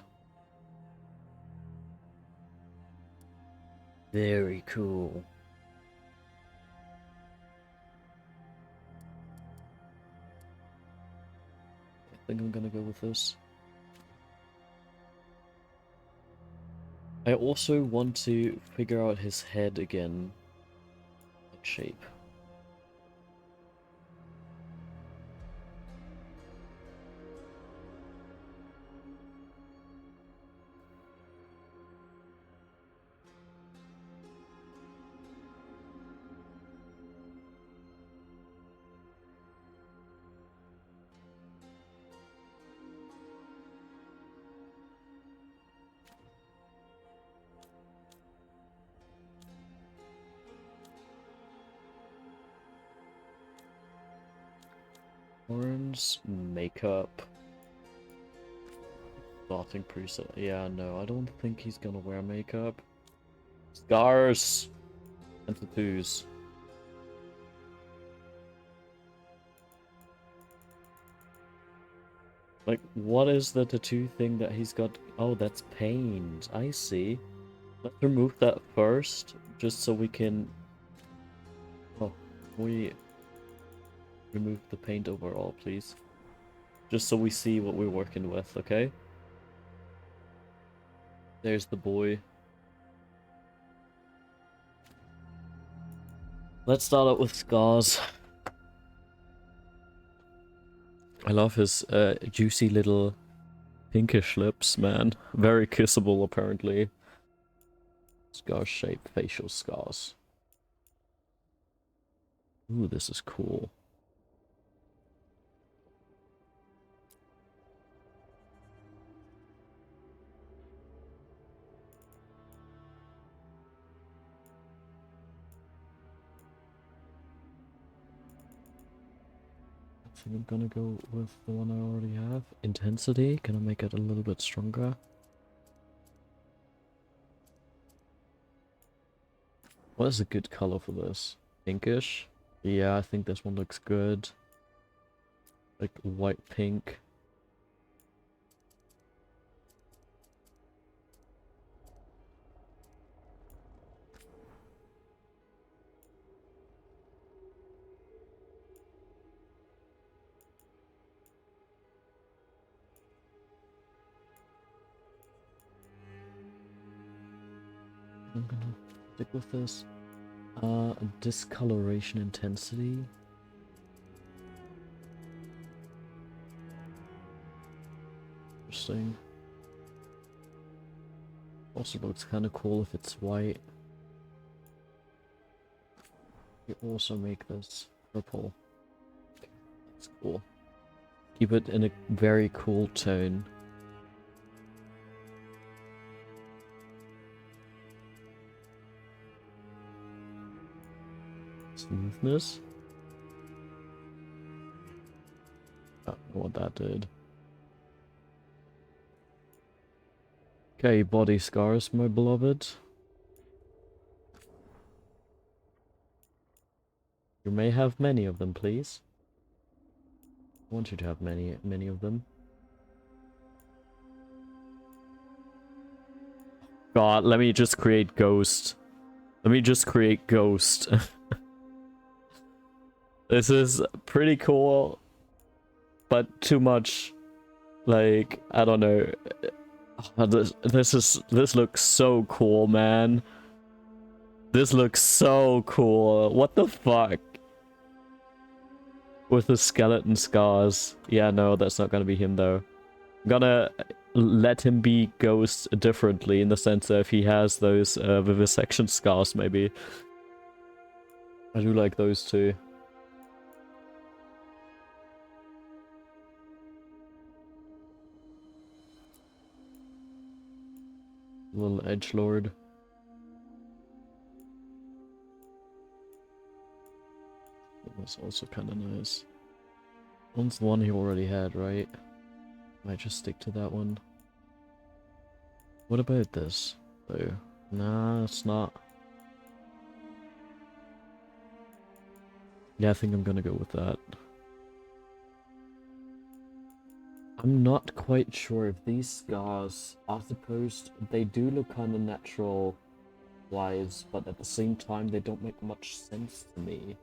Very cool. I think I'm gonna go with this. I also want to figure out his head again. That shape. Horns, makeup. Starting preset. Yeah, no, I don't think he's gonna wear makeup. Scars and tattoos. Like, what is the tattoo thing that he's got? Oh, that's paint. I see. Let's remove that first, just so we can... Oh, we remove the paint overall, please. Just so we see what we're working with, okay? There's the boy. Let's start out with scars. I love his juicy little pinkish lips, man. Very kissable, apparently. Scar-shaped facial scars. Ooh, this is cool. think I'm gonna go with the one I already have. Intensity, can I make it a little bit stronger? What is a good color for this? Pinkish? Yeah, I think this one looks good. Like white pink. I'm gonna stick with this. Discoloration intensity. Interesting. Also looks kind of cool if it's white. You also make this purple. Okay, that's cool. Keep it in a very cool tone. Smoothness. I don't know what that did. Okay, body scars, my beloved. You may have many of them, please. I want you to have many of them. God, let me just create Ghost. Let me just create Ghost. This is pretty cool, but too much, like, I don't know. This looks so cool, man. This looks so cool. What the fuck? With the skeleton scars. Yeah, no, that's not gonna be him though. I'm gonna let him be Ghost differently, in the sense that if he has those vivisection scars, maybe. I do like those too. Little edgelord. That's also kind of nice. One's the one he already had, right? Might just stick to that one. What about this, though? Nah, it's not. Yeah, I think I'm gonna go with that. I'm not quite sure if these scars are supposed... They do look kind of natural-wise, but at the same time, they don't make much sense to me.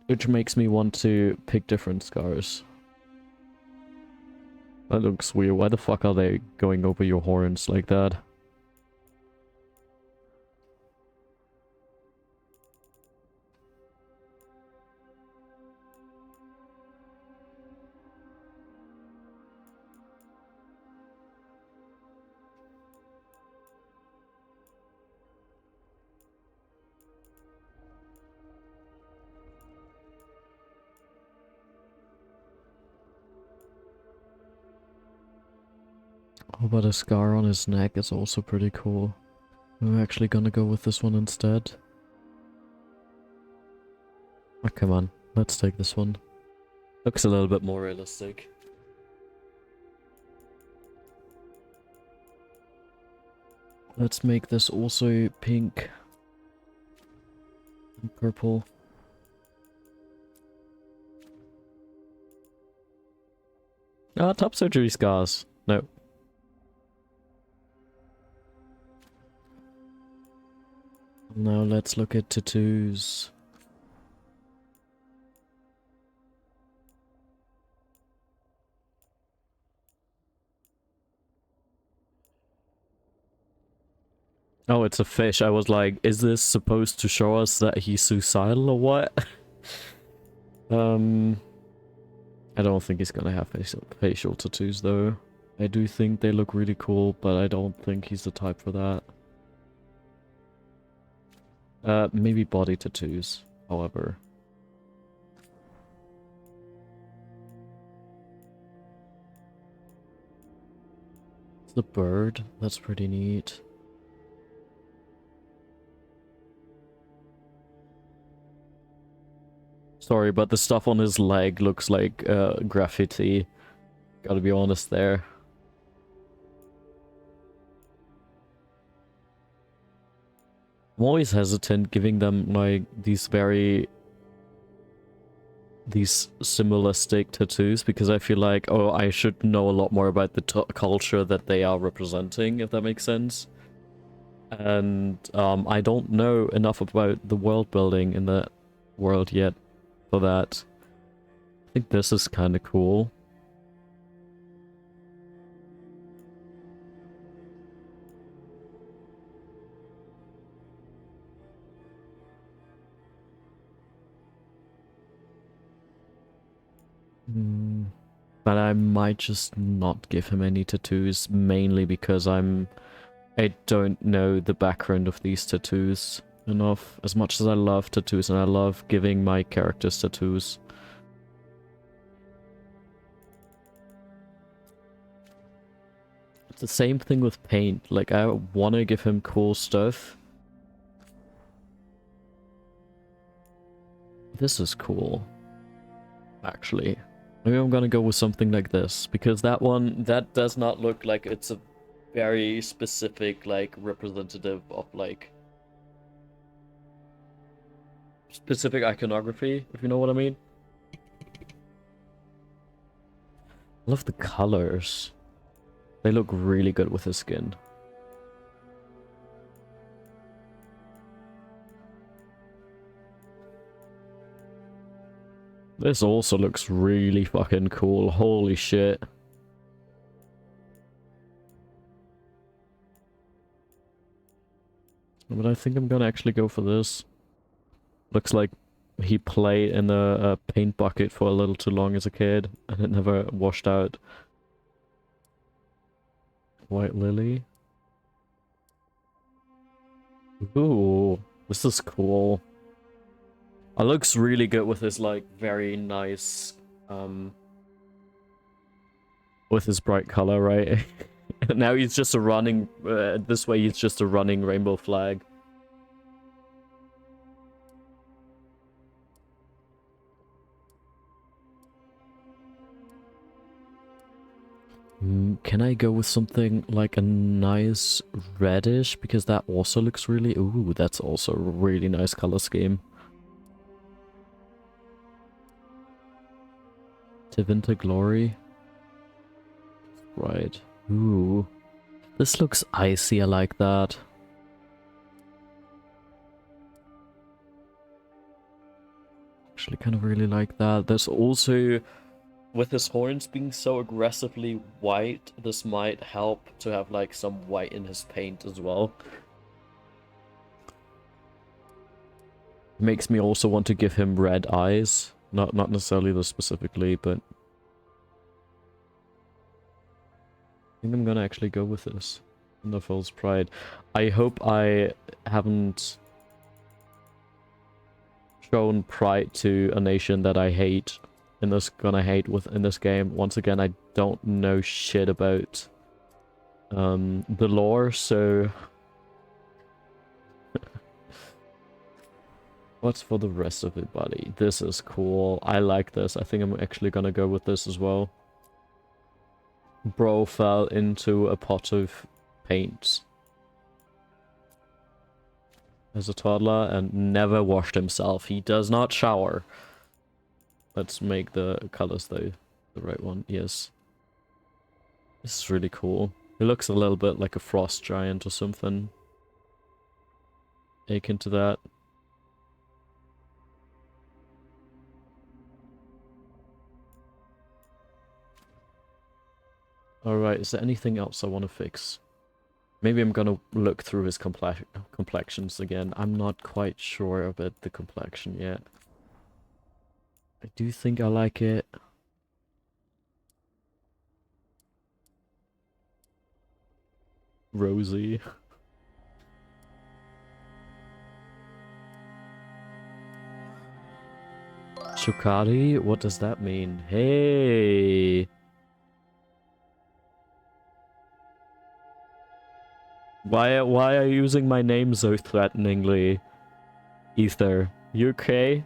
Which makes me want to pick different scars. That looks weird. Why the fuck are they going over your horns like that? Oh, but a scar on his neck is also pretty cool. I'm actually gonna go with this one instead. Oh, come on. Let's take this one. Looks a little bit more realistic. Let's make this also pink and purple. Ah, top surgery scars. No. Now let's look at tattoos. Oh, it's a fish. I was like, is this supposed to show us that he's suicidal or what? I don't think he's gonna have facial tattoos though. I do think they look really cool, but I don't think he's the type for that. Maybe body tattoos, however. It's the bird. That's pretty neat. Sorry, but the stuff on his leg looks like graffiti. Gotta be honest there. I'm always hesitant giving them like these symbolistic tattoos because I feel like, oh, I should know a lot more about the culture that they are representing, if that makes sense. And I don't know enough about the world building in that world yet for that. I think this is kind of cool. But I might just not give him any tattoos, mainly because I don't know the background of these tattoos enough. As much as I love tattoos and I love giving my characters tattoos. It's the same thing with paint. Like, I want to give him cool stuff. This is cool, actually. Maybe I'm gonna go with something like this, because that does not look like it's a very specific, like, representative of, like, specific iconography, if you know what I mean. I love the colors. They look really good with his skin. This also looks really fucking cool. Holy shit. But I think I'm gonna actually go for this. Looks like he played in a paint bucket for a little too long as a kid, and it never washed out. White lily. Ooh, this is cool. It looks really good with his, like, very nice, with his bright color, right? Now he's just a running, this way he's just a running rainbow flag. Can I go with something like a nice reddish? Because that also looks really... Ooh, that's also a really nice color scheme. Tevinter Glory. Right. Ooh. This looks icy, I like that. Actually kind of really like that. There's also... With his horns being so aggressively white, this might help to have, like, some white in his paint as well. Makes me also want to give him red eyes. Not necessarily this specifically, but... I think I'm gonna actually go with this. Thunderfall's Pride. I hope I haven't shown pride to a nation that I hate. In this game. Once again, I don't know shit about the lore, so what's for the rest of it, buddy? This is cool. I like this. I think I'm actually gonna go with this as well. Bro fell into a pot of paint as a toddler and never washed himself. He does not shower. Let's make the colors, though, the right one. Yes. This is really cool. It looks a little bit like a frost giant or something. Akin to that. Alright, is there anything else I want to fix? Maybe I'm gonna look through his complexions again. I'm not quite sure about the complexion yet. I do think I like it. Rosy. Shukari? What does that mean? Hey! Why are you using my name so threateningly? Ether, you okay?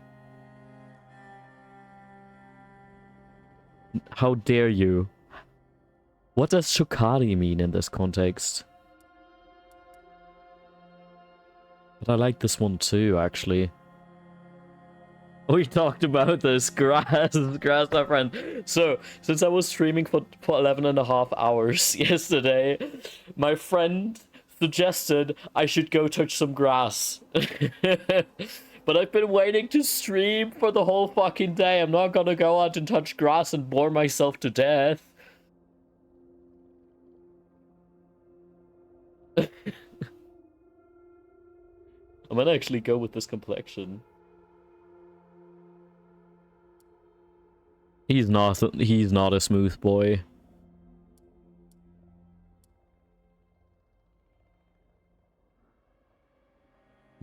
How dare you? What does Shokari mean in this context? But I like this one too, actually. We talked about this grass, my friend. So, since I was streaming for 11.5 hours yesterday, my friend suggested I should go touch some grass. But I've been waiting to stream for the whole fucking day. I'm not gonna go out and touch grass and bore myself to death. I might actually go with this complexion. He's not a smooth boy.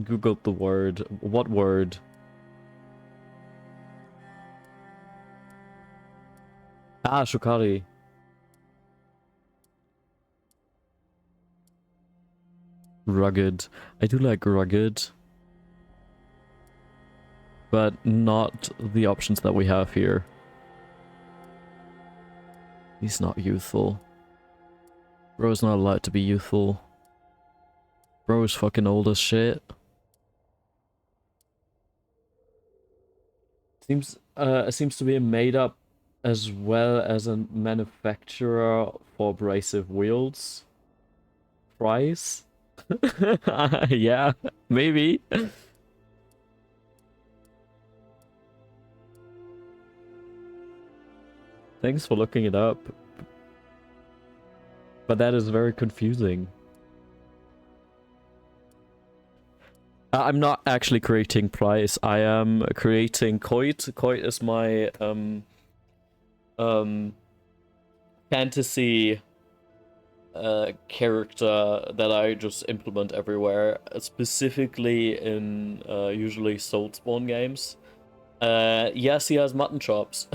Googled the word. What word? Ah, Shokari. Rugged. I do like rugged. But not the options that we have here. He's not youthful. Bro's not allowed to be youthful. Bro's fucking old as shit. Seems to be made up as well as a manufacturer for abrasive wheels. Price? Yeah, maybe. Thanks for looking it up. But that is very confusing. I'm not actually creating Price. I am creating Coit. Coit is my fantasy character that I just implement everywhere, specifically in usually Soulspawn games. Yes, he has mutton chops.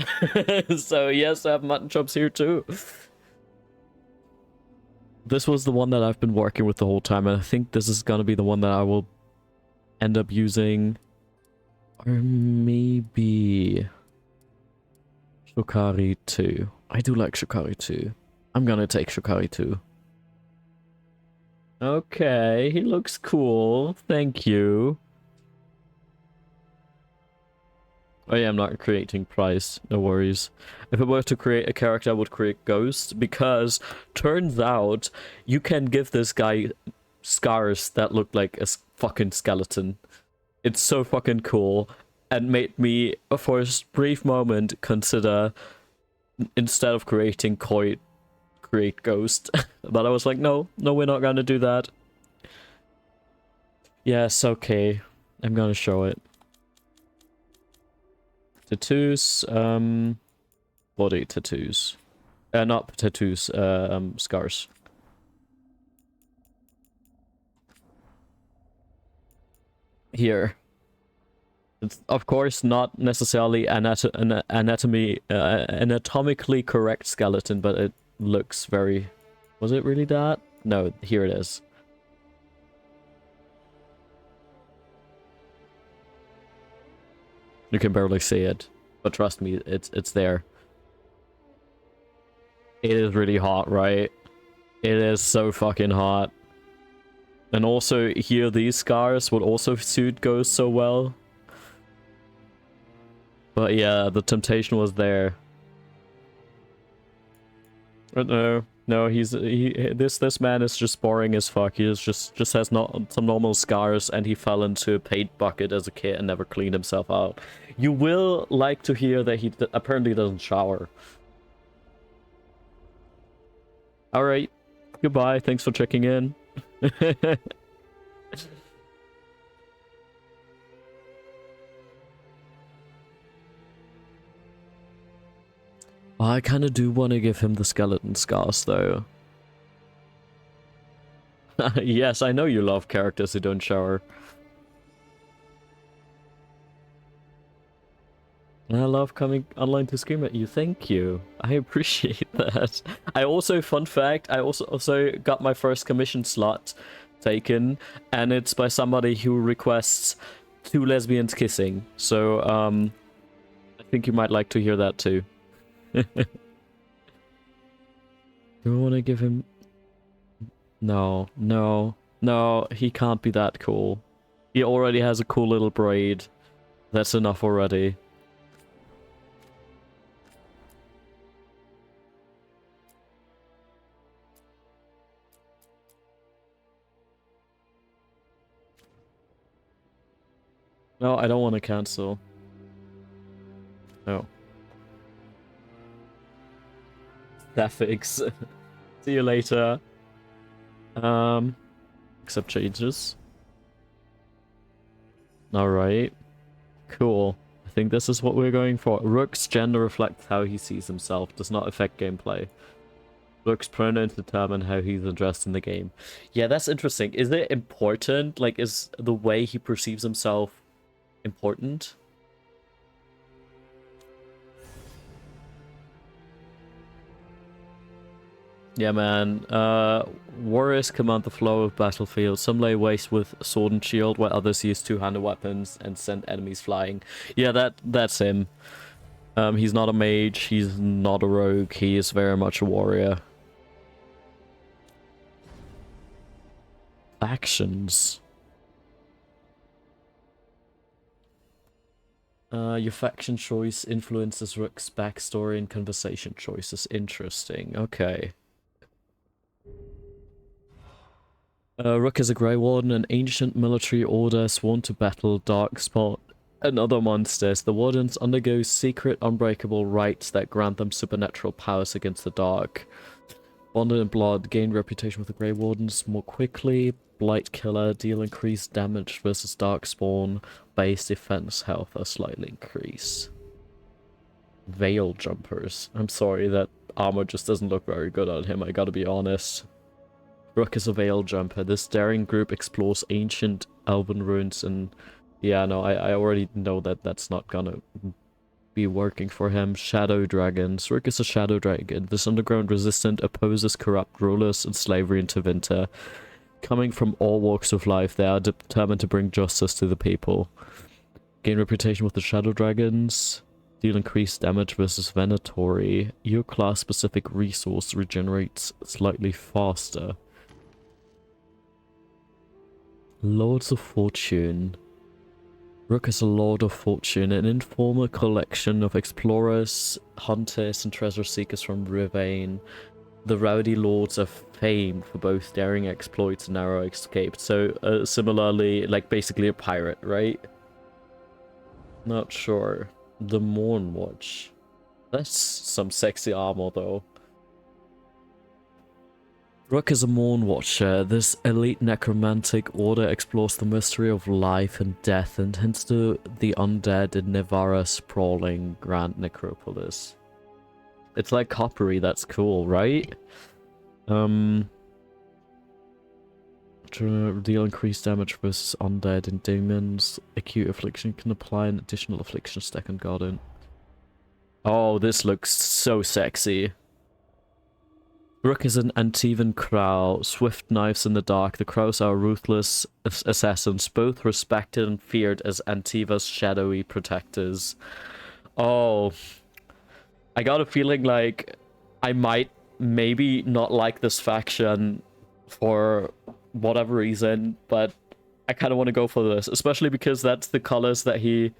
So yes, I have mutton chops here too. This was the one that I've been working with the whole time, and I think this is gonna be the one that I will end up using. Or maybe Shokari 2. I do like Shokari 2. I'm gonna take Shokari 2. Okay, he looks cool. Thank you. Oh yeah, I'm not creating Price. No worries. If I were to create a character, I would create Ghost, because turns out you can give this guy scars that look like a fucking skeleton. It's so fucking cool, and made me, for a brief moment, consider, instead of creating Coit, create Ghost. But I was like, no, we're not gonna do that. Yes, okay. I'm gonna show it. Tattoos, body tattoos. Not tattoos, scars. Here. It's of course not necessarily anatomically correct skeleton, but it looks very... Was it really that? No, here it is. You can barely see it, but trust me, it's there. It is really hot, right? It is so fucking hot. And also, here these scars would also suit Ghost so well. But yeah, the temptation was there. But no, this man is just boring as fuck. He is just has some normal scars, and he fell into a paint bucket as a kid and never cleaned himself out. You will like to hear that he apparently doesn't shower. Alright, goodbye, thanks for checking in. I kind of do want to give him the skeleton scars, though. Yes, I know you love characters who don't shower. I love coming online to scream at you. Thank you. I appreciate that. I also, fun fact, I also got my first commission slot taken, and it's by somebody who requests 2 lesbians kissing. So, I think you might like to hear that too. Do we want to give him... No, no, no, he can't be that cool. He already has a cool little braid. That's enough already. No, I don't want to cancel. No. Ethics. See you later. Accept changes. Alright. Cool. I think this is what we're going for. Rook's gender reflects how he sees himself, does not affect gameplay. Rook's pronouns determine how he's addressed in the game. Yeah, that's interesting. Is it important? Like, is the way he perceives himself important? Yeah, man. Warriors command the flow of battlefield. Some lay waste with sword and shield, while others use two-handed weapons and send enemies flying. Yeah, that's him. He's not a mage. He's not a rogue. He is very much a warrior. Factions. Your faction choice influences Rook's backstory and conversation choices. Interesting. Okay. Rook is a Grey Warden, an ancient military order sworn to battle Darkspawn and other monsters. The Wardens undergo secret, unbreakable rites that grant them supernatural powers against the dark. Bonded in blood, gain reputation with the Grey Wardens more quickly. Blight Killer, deal increased damage versus Darkspawn. Base defense health are slightly increase. Veil Jumpers. I'm sorry, that armor just doesn't look very good on him, I gotta be honest. Rook is a Veil Jumper. This daring group explores ancient elven ruins and... Yeah, no, I already know that that's not gonna be working for him. Shadow Dragons. Rook is a Shadow Dragon. This underground resistant opposes corrupt rulers and slavery in Tevinter. Coming from all walks of life, they are determined to bring justice to the people. Gain reputation with the Shadow Dragons. Deal increased damage versus Venatori. Your class-specific resource regenerates slightly faster. Lords of Fortune. Rook is a Lord of Fortune, an informal collection of explorers, hunters, and treasure seekers from Rivain. The rowdy lords are famed for both daring exploits and narrow escapes. So, similarly, like basically a pirate, right? Not sure. The Morn Watch. That's some sexy armor, though. Rook is a Morn Watcher. This elite necromantic order explores the mystery of life and death and hints to the undead in Nevara's sprawling Grand Necropolis. It's like coppery, that's cool, right? To deal increased damage versus undead and demons. Acute affliction can apply an additional affliction stack on Guardian. Oh, this looks so sexy. Rook is an Antivan Crow, swift knives in the dark. The Crows are ruthless assassins, both respected and feared as Antiva's shadowy protectors. Oh, I got a feeling like I might maybe not like this faction for whatever reason, but I kind of want to go for this, especially because that's the colors that he...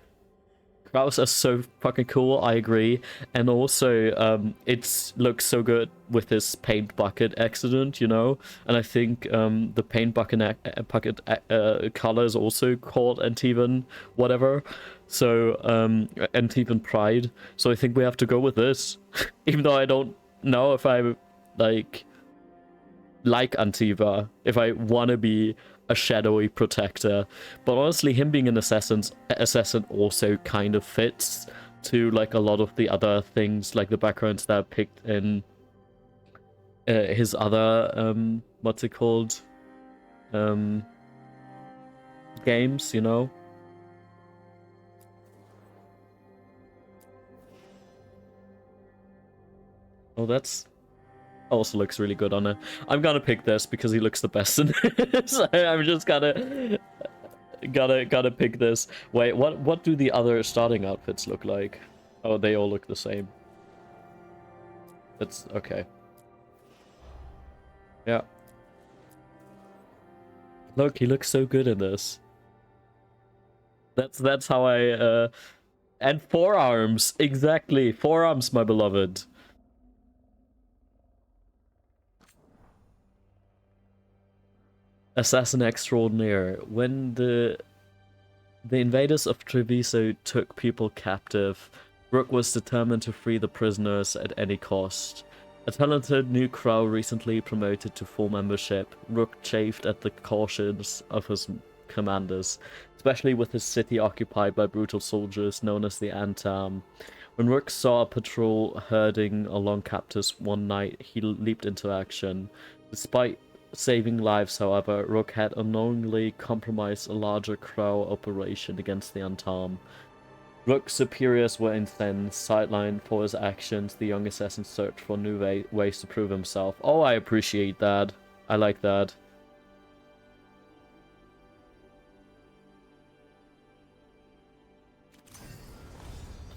Crows are so fucking cool, I agree. And also, it looks so good with this paint bucket accident, you know? And I think the paint bucket color is also called Antivan whatever. So, Antivan Pride. So I think we have to go with this. Even though I don't know if I, like Antiva, if I want to be a shadowy protector. But honestly, him being an assassin also kind of fits to like a lot of the other things, like the backgrounds that are picked in his other what's it called, games, you know. Oh, that's also looks really good on it. I'm gonna pick this because he looks the best in this. I'm just gotta pick this. Wait, what do the other starting outfits look like? Oh, they all look the same. That's okay. Yeah. Look, he looks so good in this. That's how I and forearms, exactly. Forearms, my beloved. Assassin extraordinaire. When the invaders of Treviso took people captive, Rook was determined to free the prisoners at any cost. A talented new crow recently promoted to full membership, Rook chafed at the cautions of his commanders, especially with his city occupied by brutal soldiers known as the Antam. When Rook saw a patrol herding along captives one night, he leaped into action. Despite saving lives, however, Rook had unknowingly compromised a larger crow operation against the Antam. Rook's superiors were incensed, sidelined for his actions. The young assassin searched for new ways to prove himself. Oh, I appreciate that. I like that.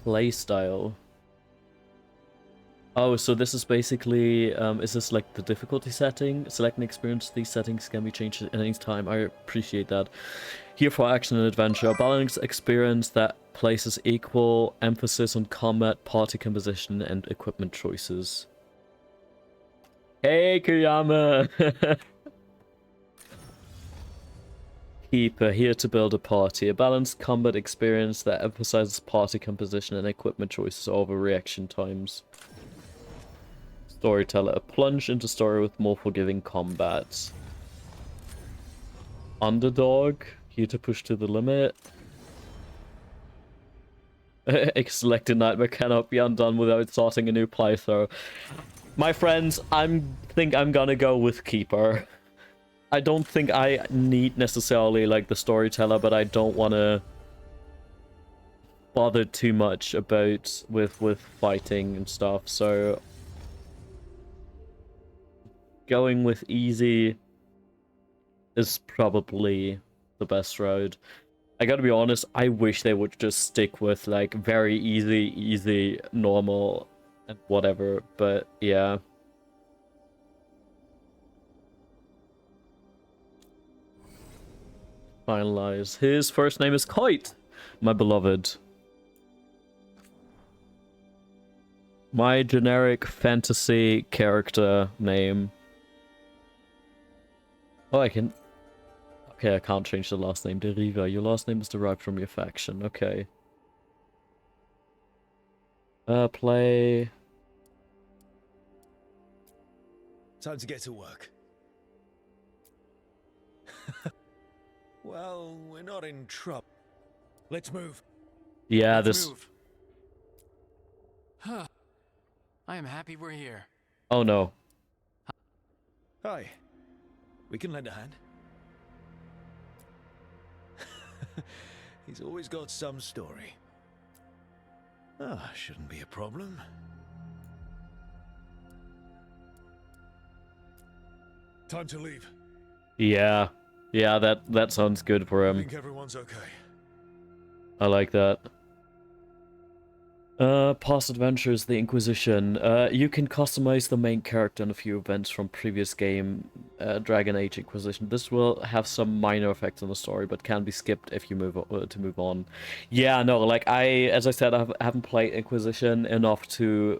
Playstyle. Oh, so this is basically, is this like the difficulty setting? Select an experience. These settings can be changed at any time. I appreciate that. Here for action and adventure. A balanced experience that places equal emphasis on combat, party composition, and equipment choices. Hey, Kuyama! Keeper, here to build a party. A balanced combat experience that emphasizes party composition and equipment choices over reaction times. Storyteller, a plunge into story with more forgiving combat. Underdog, here to push to the limit. A selected nightmare cannot be undone without starting a new playthrough. My friends, think I'm gonna go with Keeper. I don't think I need necessarily like the storyteller, but I don't want to bother too much about with fighting and stuff, so going with easy is probably the best road. I gotta be honest, I wish they would just stick with like very easy, normal, and whatever, but yeah. Finalize. His first name is Kite, my beloved. My generic fantasy character name. Oh, I can... Okay, I can't change the last name. Deriva, your last name is derived from your faction. Okay. Play... Time to get to work. Well, we're not in trouble. Let's move. Yeah, Let's move. Huh. I am happy we're here. Oh no. Hi. We can lend a hand. He's always got some story. Ah, shouldn't be a problem. Time to leave. Yeah. Yeah, that sounds good for I him. think everyone's okay. I like that. Past adventures, the Inquisition. You can customize the main character and a few events from previous game, Dragon Age Inquisition. This will have some minor effects on the story, but can be skipped if you move on. Yeah, no, like as I said, I haven't played Inquisition enough to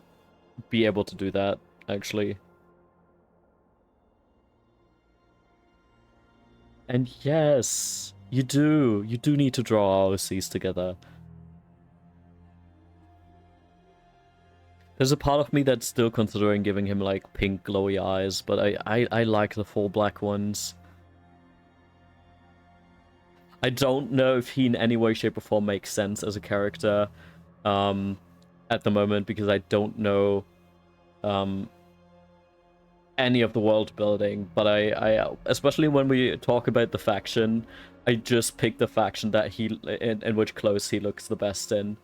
be able to do that, actually. And yes, you do need to draw ROCs together. There's a part of me that's still considering giving him like pink glowy eyes, but I like the full black ones. I don't know if he in any way, shape, or form makes sense as a character at the moment, because I don't know any of the world building, but I especially when we talk about the faction, I just pick the faction that he in which clothes he looks the best in.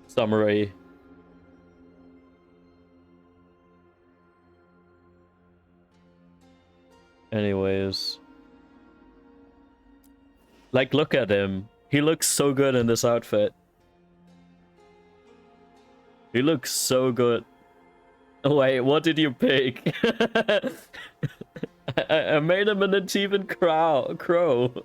Summary. Anyways, like, look at him. He looks so good in this outfit. He looks so good. Wait, what did you pick? I made him an achievement crow.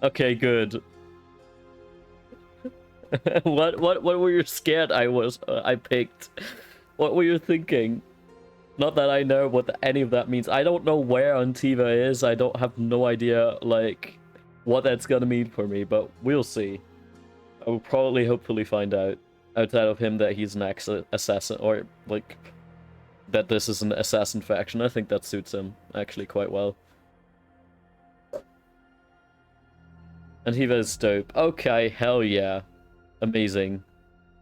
Okay, good. What were you scared I picked? What were you thinking? Not that I know what any of that means. I don't know where Antiva is. I don't have no idea, like, what that's gonna mean for me, but we'll see. I will probably, hopefully find out, outside of him, that he's an assassin, or, like, that this is an assassin faction. I think that suits him, actually, quite well. Antiva is dope. Okay, hell yeah. Amazing.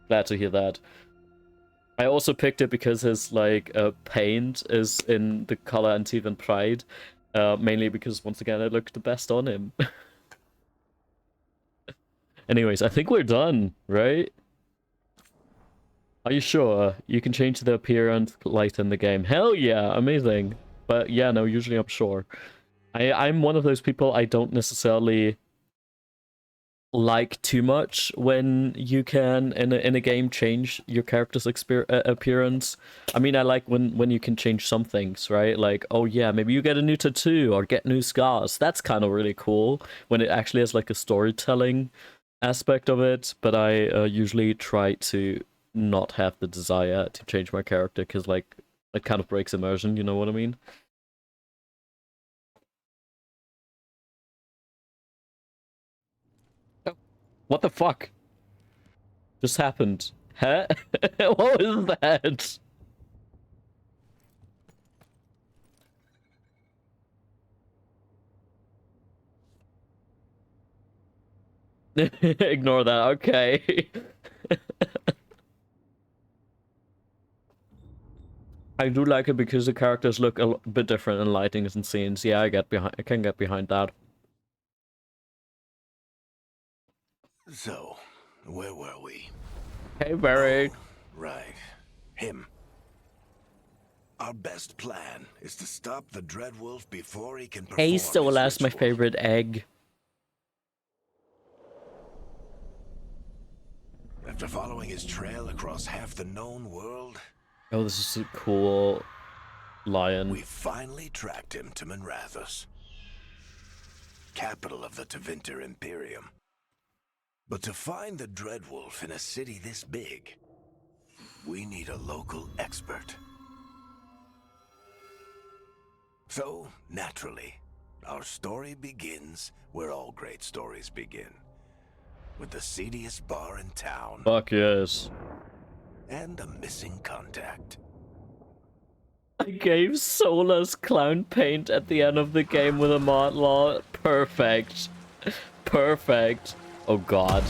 Glad to hear that. I also picked it because his, like, paint is in the color Antivan Pride. Mainly because, once again, it looked the best on him. Anyways, I think we're done, right? Are you sure? You can change the appearance light in the game. Hell yeah, amazing. But yeah, no, usually I'm sure. I'm one of those people, I don't necessarily like too much when you can in a game change your character's appearance. I mean, I like when you can change some things, right? Like, oh yeah, maybe you get a new tattoo or get new scars. That's kind of really cool when it actually has like a storytelling aspect of it. But I usually try to not have the desire to change my character because, like, it kind of breaks immersion, you know what I mean? What the fuck just happened? Huh? What was that? Ignore that, okay. I do like it because the characters look a bit different in lightings and scenes. Yeah, I can get behind that. So, where were we? Hey, Barry. Right. Him. Our best plan is to stop the Dreadwolf before he can perform Hey, his Solas, my ritual. favorite egg. After following his trail across half the known world, Oh, this is a cool lion. we finally tracked him to Minrathous, capital of the Tevinter Imperium. But to find the Dreadwolf in a city this big, we need a local expert. So, naturally, our story begins where all great stories begin. With the seediest bar in town. Fuck yes. And a missing contact. I gave Solas clown paint at the end of the game with a mod law. Perfect. Perfect. Oh god.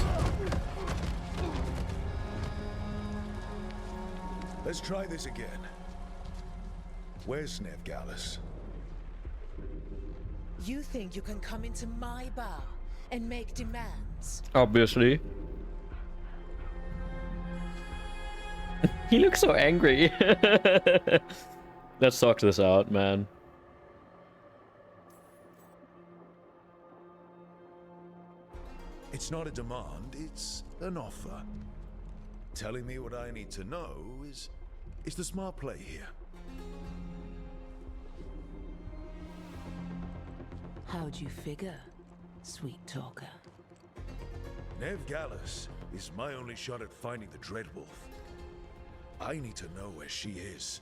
Let's try this again. Where's Veilguard? You think you can come into my bar and make demands? Obviously. He looks so angry. Let's talk this out, man. It's not a demand, it's an offer. Telling me what I need to know is the smart play here. How'd you figure, sweet talker? Veilguard is my only shot at finding the Dreadwolf. I need to know where she is.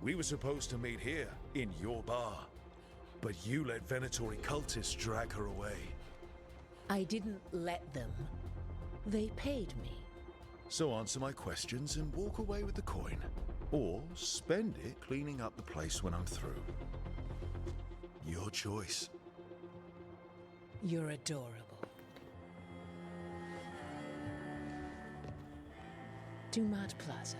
We were supposed to meet here, in your bar. But you let Venatori cultists drag her away. I didn't let them. They paid me. So answer my questions and walk away with the coin. Or spend it cleaning up the place when I'm through. Your choice. You're adorable. Dumat Plaza.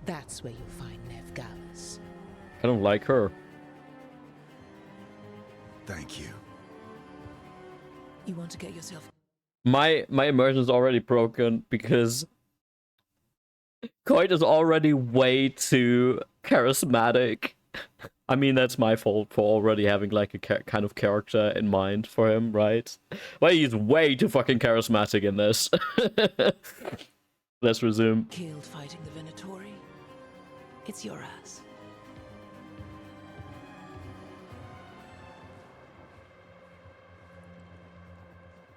That's where you'll find Veilguard. I don't like her. Thank you. You want to get yourself... My immersion is already broken because Coit is already way too charismatic I mean, that's my fault for already having like a kind of character in mind for him, right? But he's way too fucking charismatic in this. Let's resume. Killed fighting the Venatori. It's your ass.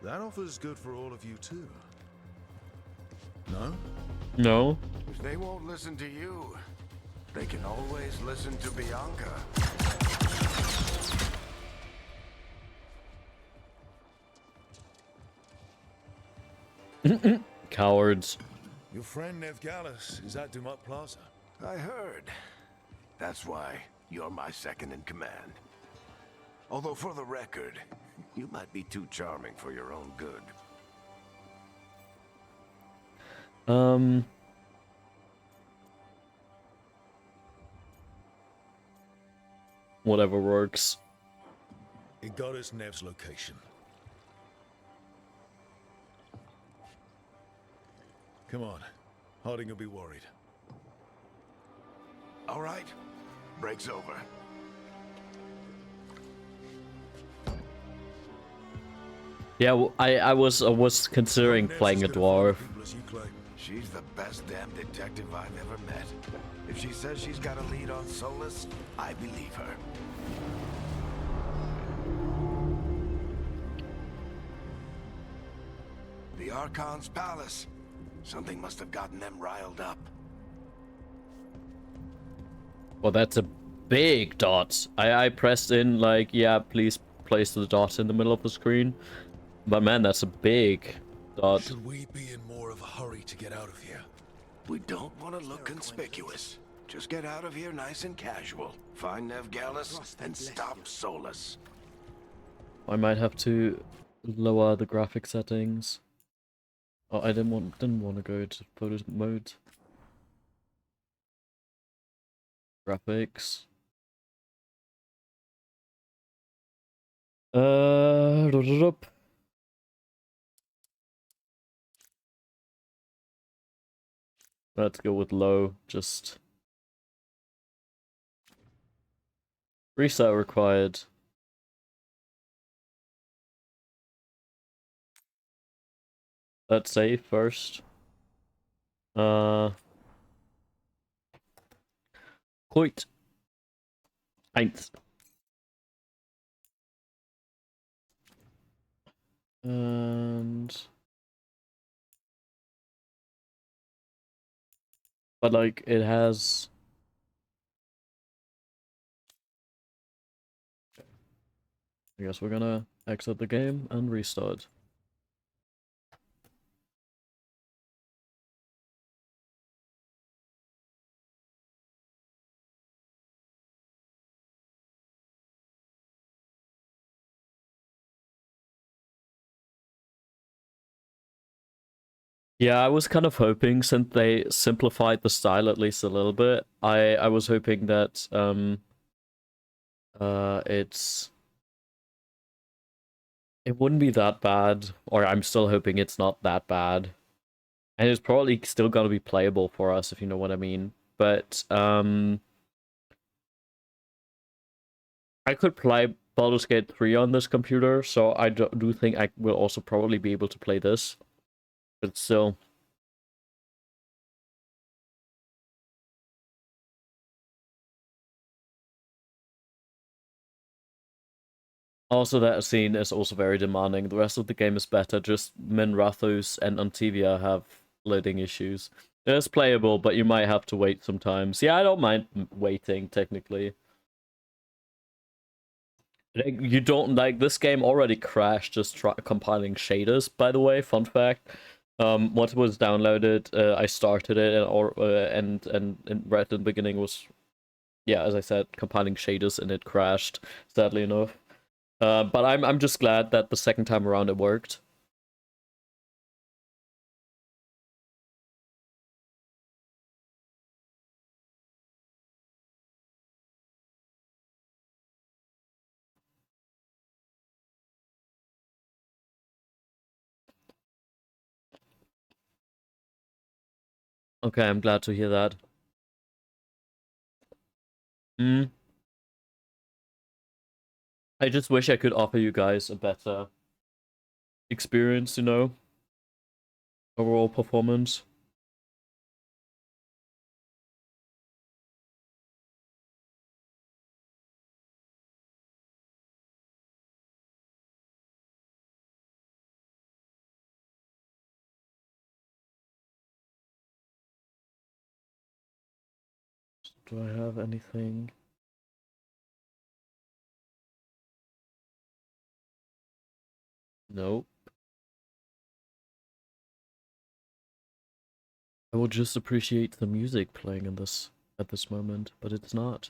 That offer's good for all of you too. No? No? If they won't listen to you, they can always listen to Bianca. Cowards. Your friend Nev Gallus is at Dumat Plaza. I heard. That's why you're my second in command. Although for the record, you might be too charming for your own good. Whatever works. It got us Nev's location. Come on. Harding will be worried. All right. Break's over. Yeah, I was considering Nev's playing a as good for dwarf. people as you claim. She's the best damn detective I've ever met. If she says she's got a lead on Solus, I believe her. The Archon's palace. Something must have gotten them riled up. Well, that's a big dot. I pressed in like, yeah, please place the dot in the middle of the screen. But man, that's a big dot. Should we be in more of a hurry to get out of here? We don't want to look conspicuous. Just get out of here nice and casual. Find Nev Gallus and stop Solus. I might have to lower the graphic settings. Oh, I didn't want to go to photo mode. Graphics. Let's go with low. Just reset required. Let's save first. Quite. Eins. And but like it has I guess we're gonna exit the game and restart. Yeah, I was kind of hoping, since they simplified the style at least a little bit, I was hoping that it wouldn't be that bad, or I'm still hoping it's not that bad. And it's probably still gonna be playable for us, if you know what I mean. But I could play Baldur's Gate 3 on this computer, so I do think I will also probably be able to play this. But still. Also, that scene is also very demanding. The rest of the game is better, just Minrathous and Antivia have loading issues. It's playable, but you might have to wait sometimes. Yeah, I don't mind waiting, technically. Like, you don't, like, this game already crashed just compiling shaders, by the way, fun fact. Once it was downloaded, I started it, and right at the beginning was, yeah, as I said, compiling shaders, and it crashed, sadly enough. But I'm just glad that the second time around it worked. Okay, I'm glad to hear that. Hmm. I just wish I could offer you guys a better experience, you know, overall performance. Do I have anything? Nope. I will just appreciate the music playing in this at this moment, but it's not.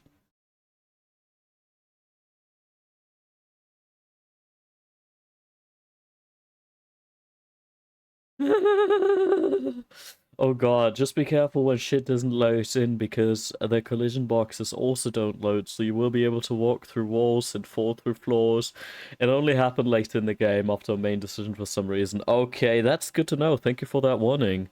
Oh god, just be careful when shit doesn't load in, because the collision boxes also don't load, so you will be able to walk through walls and fall through floors. It only happened later in the game after a main decision for some reason. Okay, that's good to know. Thank you for that warning.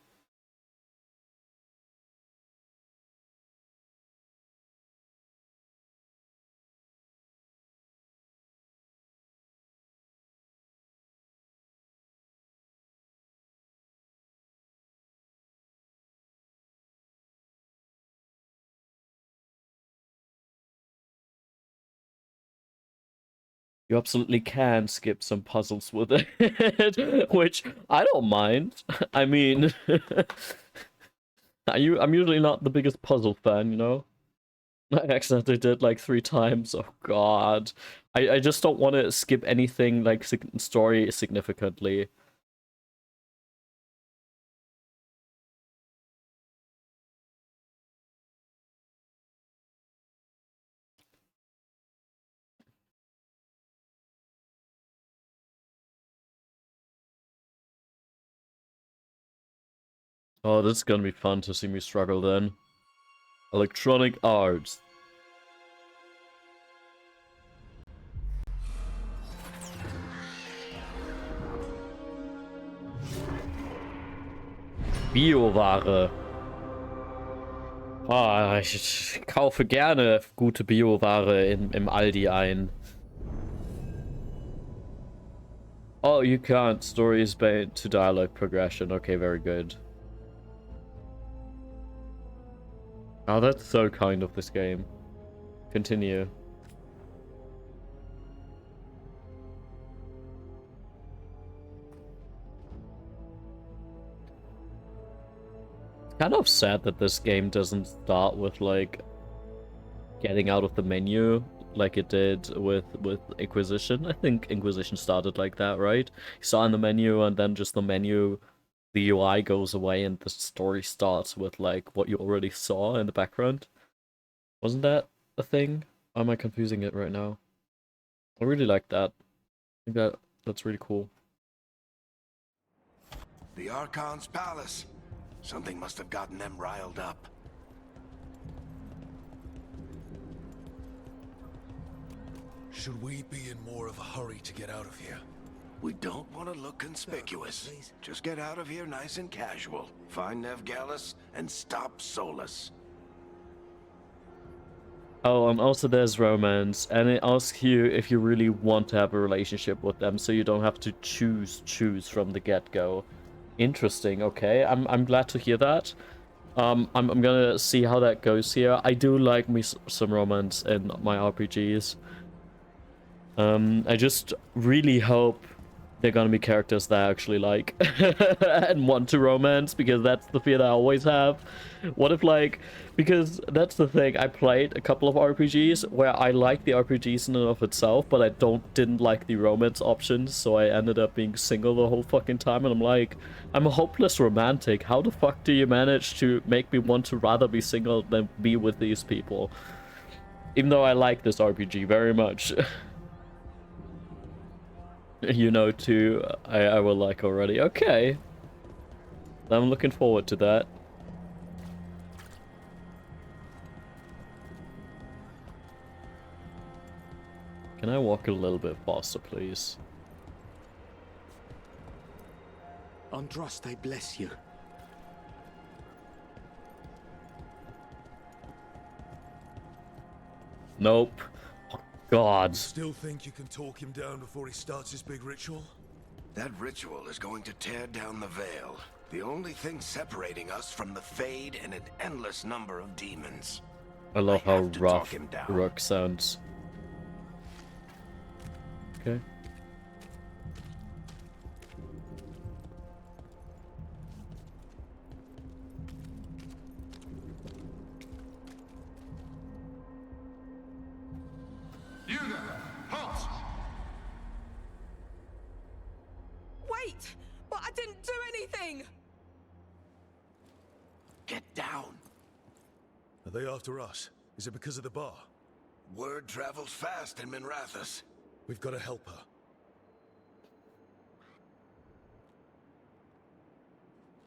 You absolutely can skip some puzzles with it, which I don't mind. I mean, I'm usually not the biggest puzzle fan, you know? I accidentally did like 3 times. Oh god. I just don't want to skip anything like story significantly. Oh, this is gonna be fun to see me struggle then. Electronic arts. Bioware. Ah, ich kaufe gerne gute Bioware im Aldi ein. Oh, you can't. Story is based to dialogue progression. Okay, very good. Oh, that's so kind of this game. Continue. Kind of sad that this game doesn't start with like getting out of the menu like it did with Inquisition. I think Inquisition started like that, right? You start in the menu and then just the menu, the UI goes away and the story starts with like what you already saw in the background. Wasn't that a thing? Or am I confusing it right now? I really like that. I think that's really cool. The Archon's palace. Something must have gotten them riled up. Should we be in more of a hurry to get out of here? We don't want to look conspicuous. Just get out of here nice and casual. Find Nev Gallus and stop Solus. Oh, and also there's romance, and it asks you if you really want to have a relationship with them, so you don't have to choose from the get-go. Interesting. Okay, I'm glad to hear that. I'm gonna see how that goes here. I do like me some romance in my RPGs. I just really hope they're gonna be characters that I actually like and want to romance, because that's the fear that I always have. What if, like, because that's the thing, I played a couple of RPGs where I like the RPGs in and of itself, but I didn't like the romance options, so I ended up being single the whole fucking time, and I'm like, I'm a hopeless romantic. How the fuck do you manage to make me want to rather be single than be with these people? Even though I like this RPG very much. You know, too, I will like already. Okay. I'm looking forward to that. Can I walk a little bit faster, please? Androst, I bless you. Nope. God. Still think you can talk him down before he starts his big ritual? That ritual is going to tear down the Veil. The only thing separating us from the Fade and an endless number of demons. I love I how have to rough talk him down. Rook sounds. Okay. You there! Halt! Wait! But I didn't do anything! Get down! Are they after us? Is it because of the bar? Word travels fast in Minrathous. We've got to help her.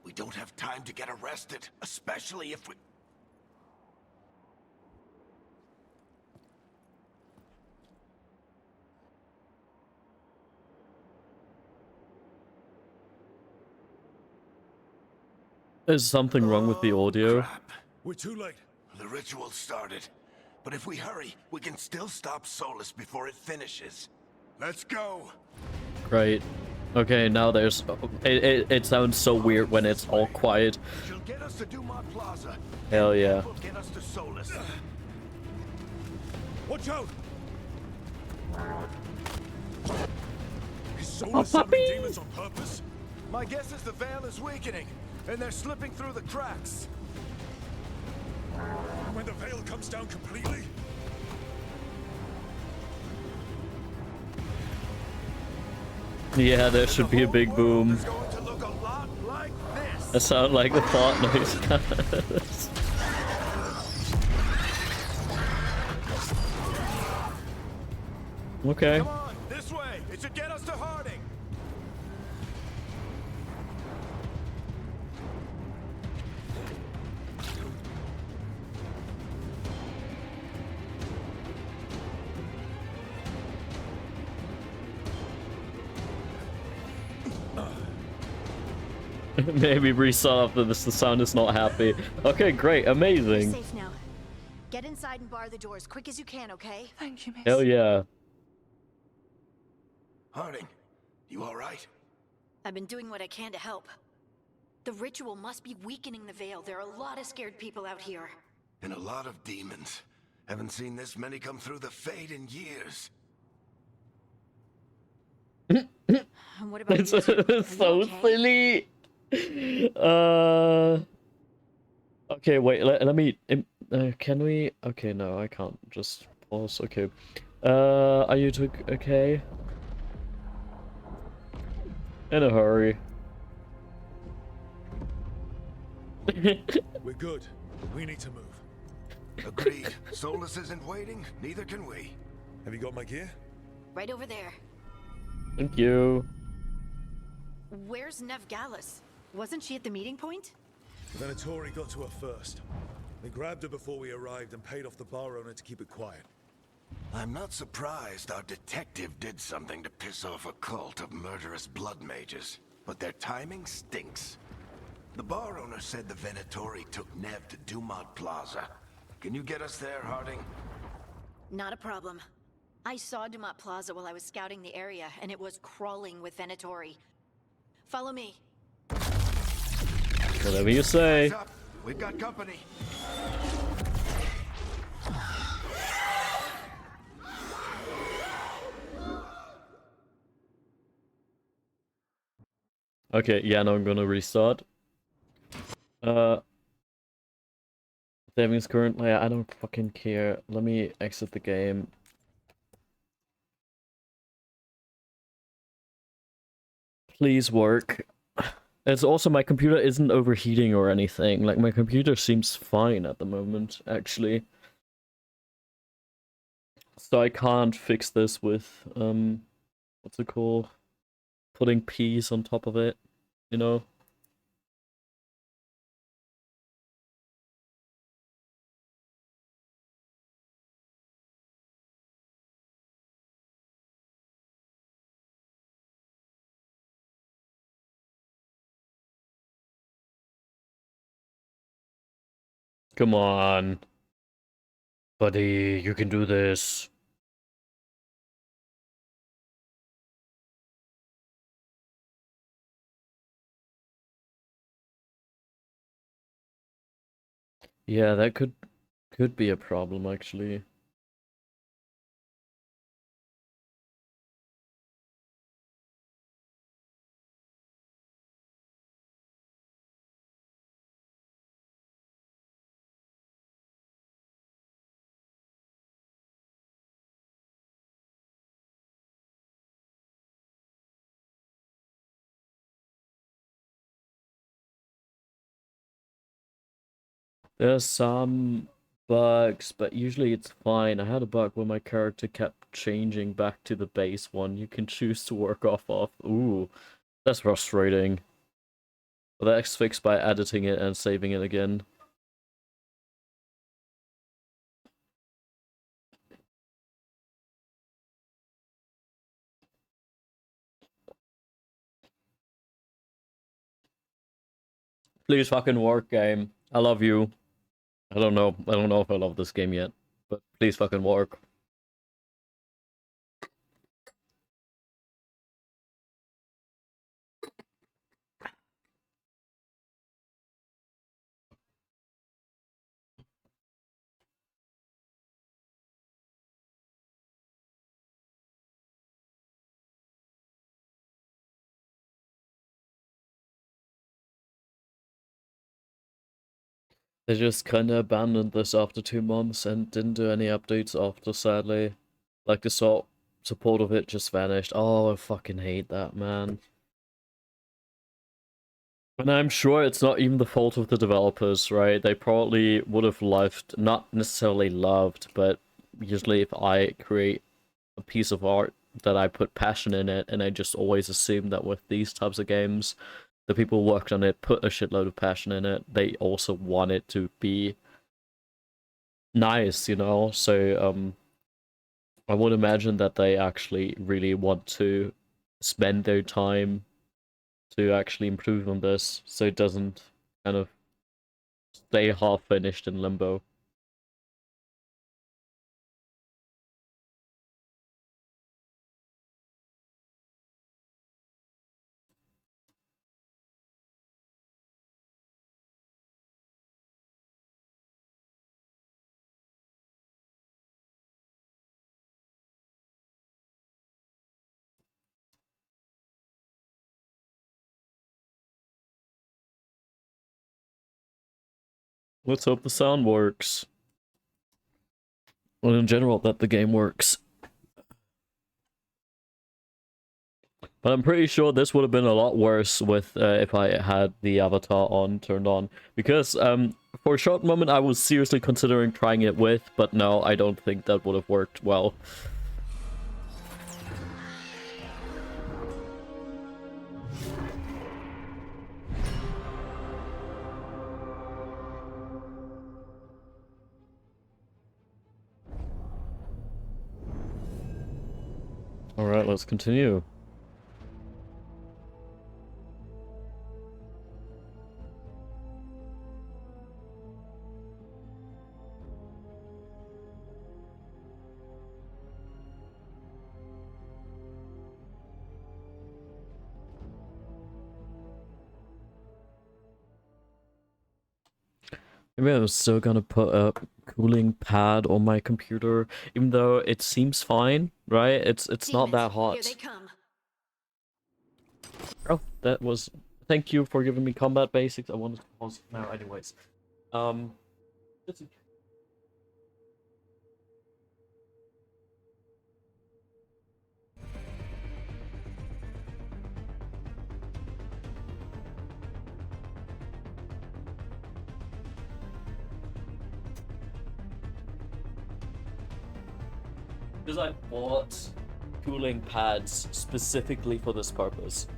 We don't have time to get arrested, especially if we... There's something wrong with the audio. Crap. We're too late. The ritual started. But if we hurry, we can still stop Solus before it finishes. Let's go! Great. Okay, now there's... It sounds so weird when it's all quiet. She'll get us to Dumont Plaza. Hell yeah. We'll get us to Solus. Watch out! Is Oh, Solus summoning puppy! demons on purpose? My guess is the Veil is weakening, and they're slipping through the cracks. When the Veil comes down completely? Yeah, there should be a big boom. It's going to look a lot like this. That sound like the fart noise. Okay. Come on, this way. It should get us to Harding. Maybe restart after this. The sound is not happy. Okay, great, You're amazing. safe now. Get inside and bar the door as quick as you can, okay? Thank you, miss. Hell yeah. Harding, you all right? I've been doing what I can to help. The ritual must be weakening the Veil. There are a lot of scared people out here. And a lot of demons. Haven't seen this many come through the Fade in years. And what about It's you two? Are you so okay? silly. Okay, wait. Let me. Can we? Okay, no, I can't. Just pause. Okay. Are you two okay? In a hurry. We're good. We need to move. Agreed. Solus isn't waiting, neither can we. Have you got my gear? Right over there. Thank you. Where's Nev Gallus? Wasn't she at the meeting point? Venatori got to her first. They grabbed her before we arrived and paid off the bar owner to keep it quiet. I'm not surprised our detective did something to piss off a cult of murderous blood mages, but their timing stinks. The bar owner said the Venatori took Nev to Dumont Plaza. Can you get us there, Harding? Not a problem. I saw Dumont Plaza while I was scouting the area, and it was crawling with Venatori. Follow me. Whatever you say. Eyes up. We've got company. Okay, yeah, now I'm gonna restart. Savings currently, I don't fucking care. Let me exit the game. Please work. It's also my computer isn't overheating or anything. Like my computer seems fine at the moment, actually. So I can't fix this with what's it called? Putting peas on top of it, you know? Come on. Buddy, you can do this. Yeah, that could be a problem actually. There's some bugs, but usually it's fine. I had a bug where my character kept changing back to the base one you can choose to work off of. Ooh, that's frustrating. But that's fixed by editing it and saving it again. Please fucking work, game. I love you. I don't know. I don't know if I love this game yet, but please fucking work. They just kinda abandoned this after 2 months and didn't do any updates after, sadly. Like, the support of it just vanished. Oh, I fucking hate that, man. And I'm sure it's not even the fault of the developers, right? They probably would have loved, not necessarily loved, but usually if I create a piece of art that I put passion in it, and I just always assume that with these types of games, the people who worked on it put a shitload of passion in it. They also want it to be nice, you know? So, I would imagine that they actually really want to spend their time to actually improve on this, so it doesn't kind of stay half finished in limbo. Let's hope the sound works. Well, in general, that the game works. But I'm pretty sure this would have been a lot worse with if I had the avatar turned on. Because for a short moment I was seriously considering trying it with, but no, I don't think that would have worked well. Alright, let's continue. Maybe I'm still gonna put a cooling pad on my computer, even though it seems fine, right? It's not that hot. Here they come. Oh, that was... Thank you for giving me combat basics. I wanted to pause now anyways. Just because I bought cooling pads specifically for this purpose,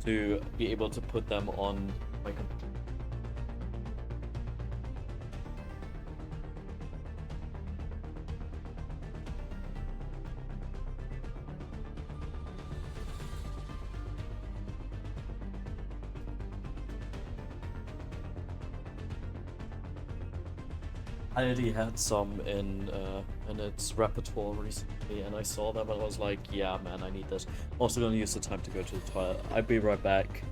to be able to put them on my computer. I already had some in its repertoire recently, and I saw them and I was like, yeah, man, I need this. Also gonna use the time to go to the toilet. I'll be right back.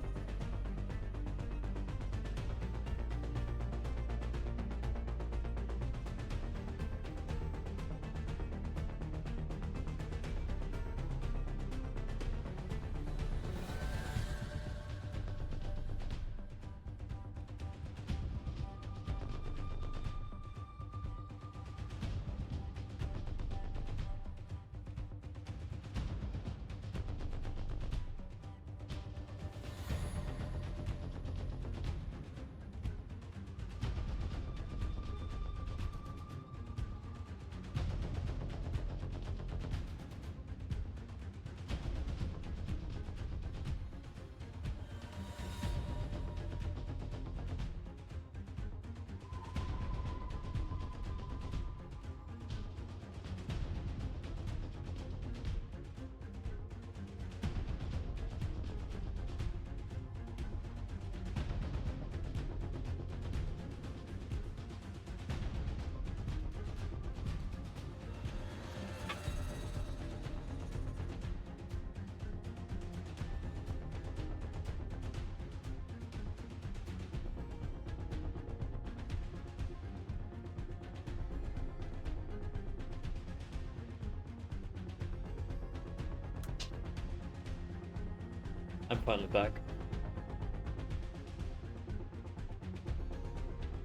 I'm finally back.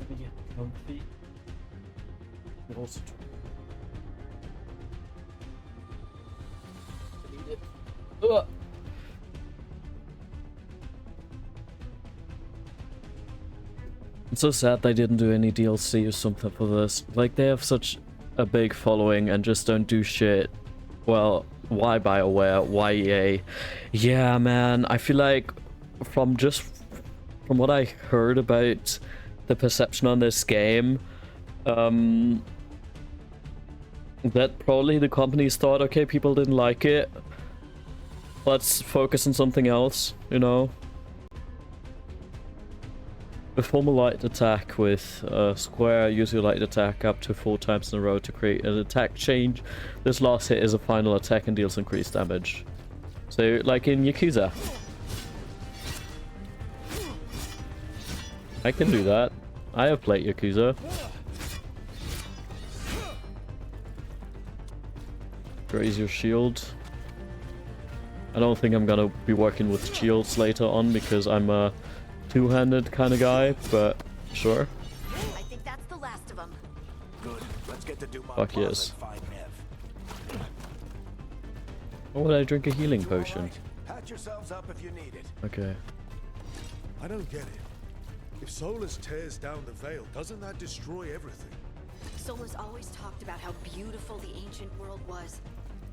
Let me get comfy. And also delete it. Ugh. It's so sad they didn't do any DLC or something for this. Like, they have such a big following and just don't do shit. Well, why BioWare? Why EA? Yeah, man, I feel like from what I heard about the perception on this game, that probably the companies thought, okay, people didn't like it. Let's focus on something else, you know? Perform a light attack with square, use your light attack up to 4 times in a row to create an attack change. This last hit is a final attack and deals increased damage. So, like in Yakuza. I can do that. I have played Yakuza. Raise your shield. I don't think I'm gonna be working with shields later on because I'm a two-handed kind of guy, but sure. I think that's the last of them. Good. Let's get to Dumont Fuck Plaza yes. and find Nev. Or would I drink a healing potion? Right. Patch yourselves up if you need it. Okay. I don't get it. If Solus tears down the veil, doesn't that destroy everything? Solus always talked about how beautiful the ancient world was,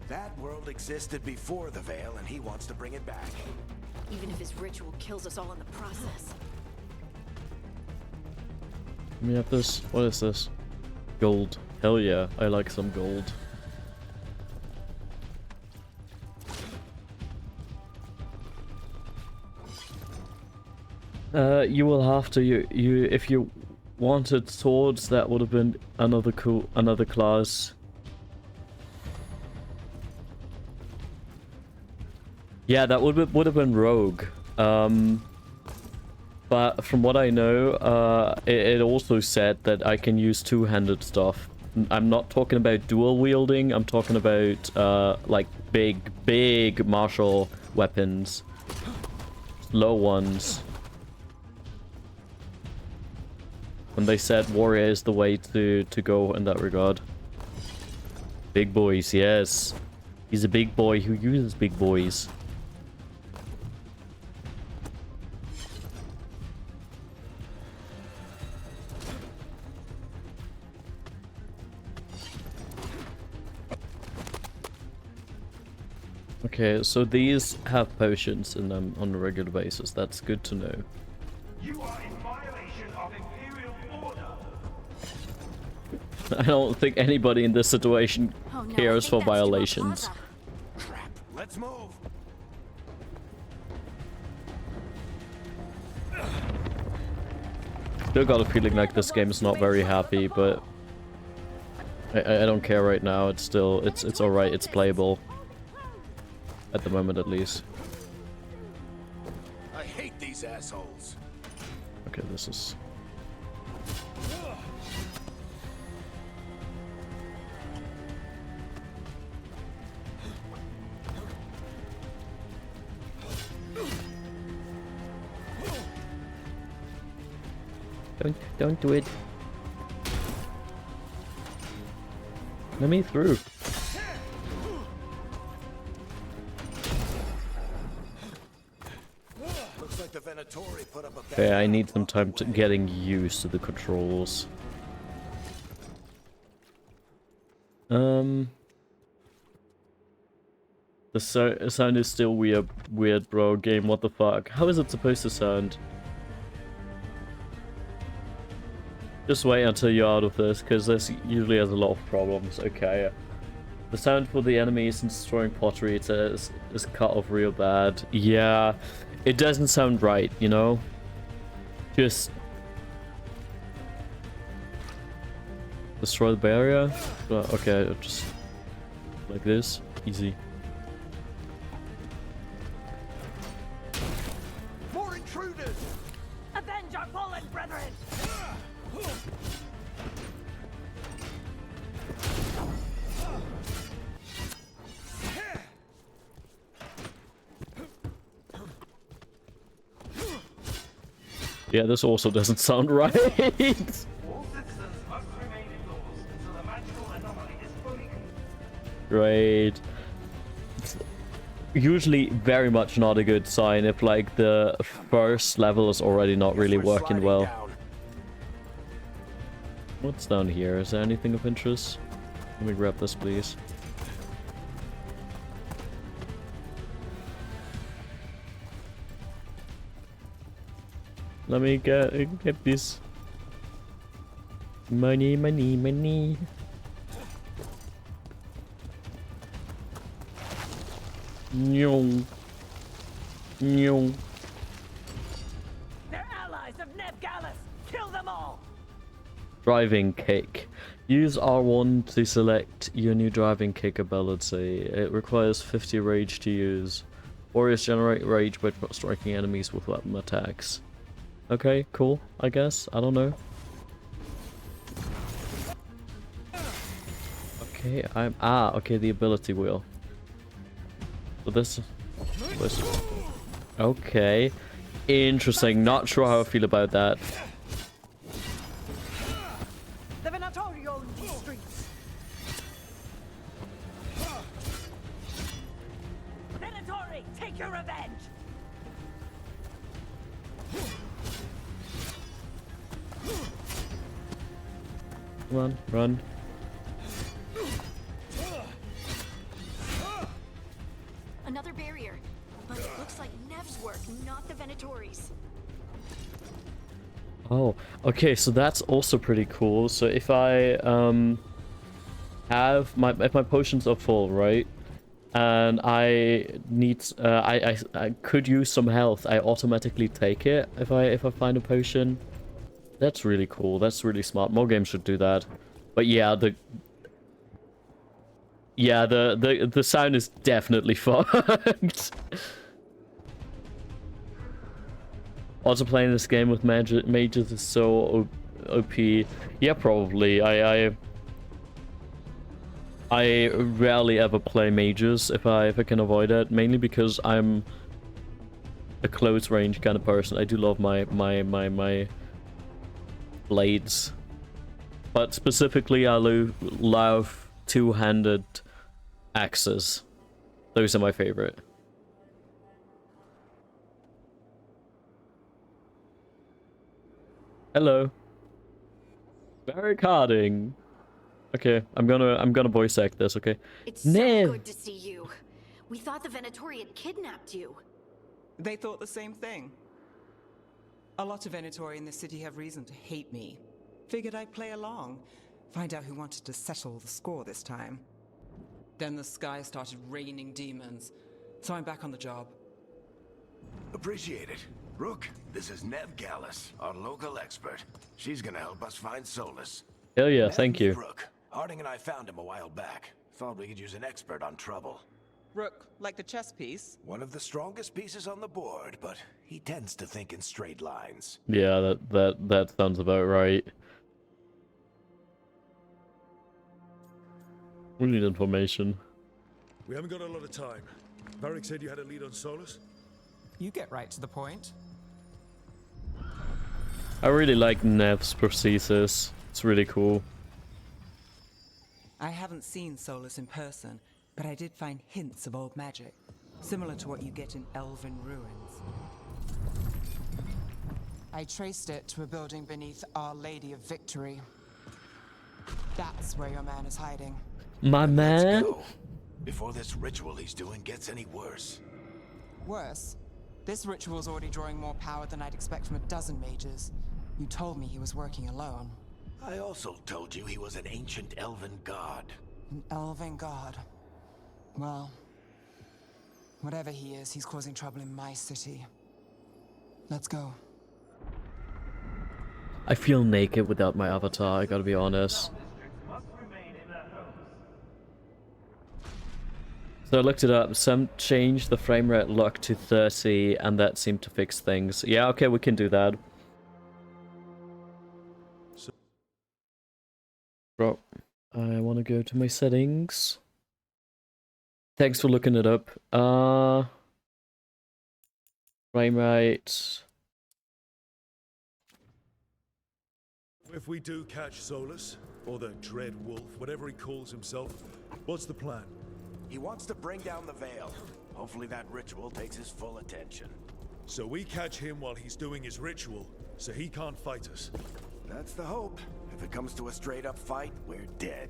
That world existed before the veil, and he wants to bring it back. even if his ritual kills us all in the process. Let me have this. What is this? Gold. Hell yeah, I like some gold. You will have to. You if you wanted swords, that would have been another class. Yeah, that would have been rogue. But from what I know, it also said that I can use two-handed stuff. I'm not talking about dual wielding. I'm talking about like big martial weapons, low ones. And they said warrior is the way to go in that regard. Big boys, yes. He's a big boy who uses big boys. Okay, so these have potions in them on a regular basis. That's good to know. You are in violation of Imperial order. I don't think anybody in this situation Oh no, cares I for think that's Dumont violations. Plaza. Crap. Let's move. Still got a feeling like this game is not very happy, but I don't care right now. It's still it's alright. It's playable at the moment, at least. I hate these assholes. Okay, this is. Don't do it. Let me through. Looks like the Venatori put up a Okay, I bad need some time block to away. getting used to the controls. The sound is still weird, bro. Game, what the fuck? How is it supposed to sound? Just wait until you're out of this, because this usually has a lot of problems. Okay. The sound for the enemies and destroying pottery, it says, is cut off real bad. Yeah, it doesn't sound right, you know? Just... destroy the barrier? Okay, just... like this. Easy. More intruders! Avenge our fallen brethren! Yeah, this also doesn't sound right. All citizens must remain indoors until the magical anomaly is fully Great. It's usually very much not a good sign if like the first level is already not really working well. What's down here? Is there anything of interest? Let me grab this, please. Let me get this. Money, money, money. Nyong. Nyong. They're allies of Neb Gallus! Kill them all! Driving kick. Use R1 to select your new driving kick ability. It requires 50 rage to use. Warriors generate rage by striking enemies with weapon attacks. Okay, cool, I guess. I don't know. Okay, okay, the ability wheel. So this... Okay. Interesting. Not sure how I feel about that. The Venatorial streets! Venatori, take your revenge! Come on, run. Another barrier. But it looks like Nev's work, not the Venatori's. Oh, okay, so that's also pretty cool. So if I have if my potions are full, right? And I need I could use some health, I automatically take it if I find a potion. That's really cool. That's really smart. More games should do that. But yeah, the sound is definitely fucked. Also, playing this game with mages is so OP. Yeah, probably. I rarely ever play mages if I can avoid it, mainly because I'm a close range kind of person. I do love my blades, but specifically I love two-handed axes. Those are my favorite. Hello. Barricading. Okay, I'm gonna voice act this, okay? It's so Nev. good to see you. We thought the Venatori had kidnapped you. They thought the same thing. A lot of Venatori in the city have reason to hate me. Figured I'd play along, find out who wanted to settle the score this time. Then the sky started raining demons, so I'm back on the job. Appreciate it. Rook, this is Neb Gallus, our local expert. She's gonna help us find Solus. Hell yeah, Neb thank you. Rook. Harding and I found him a while back. Thought we could use an expert on trouble. Rook, like the chess piece? One of the strongest pieces on the board, but he tends to think in straight lines. Yeah, that sounds about right. We need information. We haven't got a lot of time. Varric said you had a lead on Solus? You get right to the point. I really like Nev's prosthesis. It's really cool. I haven't seen Solus in person, but I did find hints of old magic, similar to what you get in elven ruins. I traced it to a building beneath Our Lady of Victory. That's where your man is hiding. My man? Let's go. Before this ritual he's doing gets any worse. Worse, this ritual's already drawing more power than I'd expect from a dozen mages. You told me he was working alone. I also told you he was an ancient elven god. An elven god. Well, whatever he is, he's causing trouble in my city. Let's go. I feel naked without my avatar, I gotta be honest. must remain in their homes. So I looked it up. Some changed the frame rate lock to 30, and that seemed to fix things. Yeah, okay, we can do that. Bro, I want to go to my settings. Thanks for looking it up. Frame rate. If we do catch Solus, or the Dread Wolf, whatever he calls himself, what's the plan? He wants to bring down the Veil. Hopefully that ritual takes his full attention. So we catch him while he's doing his ritual, so he can't fight us. That's the hope. If it comes to a straight-up fight, we're dead.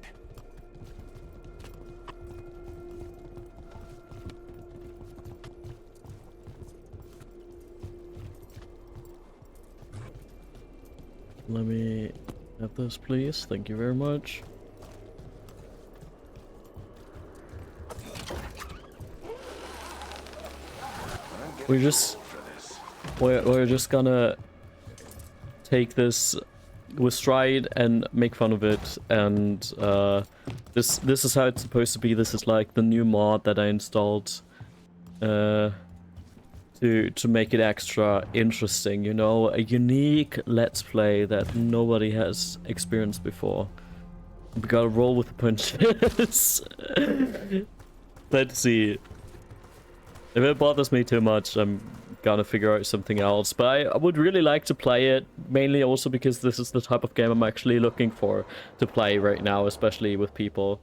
Let me have this, please. Thank you very much. We're just gonna take this with stride and make fun of it, and this is how it's supposed to be. This is like the new mod that I installed to make it extra interesting, you know, a unique let's play that nobody has experienced before. We gotta roll with the punches. Let's see. If it bothers me too much, I'm gonna figure out something else. But I would really like to play it, mainly also because this is the type of game I'm actually looking for to play right now, especially with people.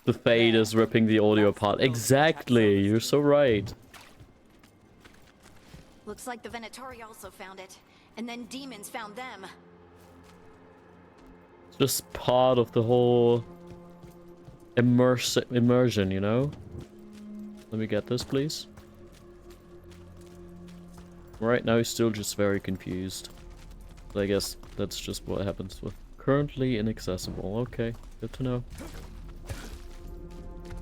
The fade is ripping the audio apart. Exactly, you're so right. Looks like the Venatori also found it, and then demons found them. It's just part of the whole immersion, you know? Let me get this, please. Right now, he's still just very confused. But I guess that's just what happens with currently inaccessible. Okay, good to know.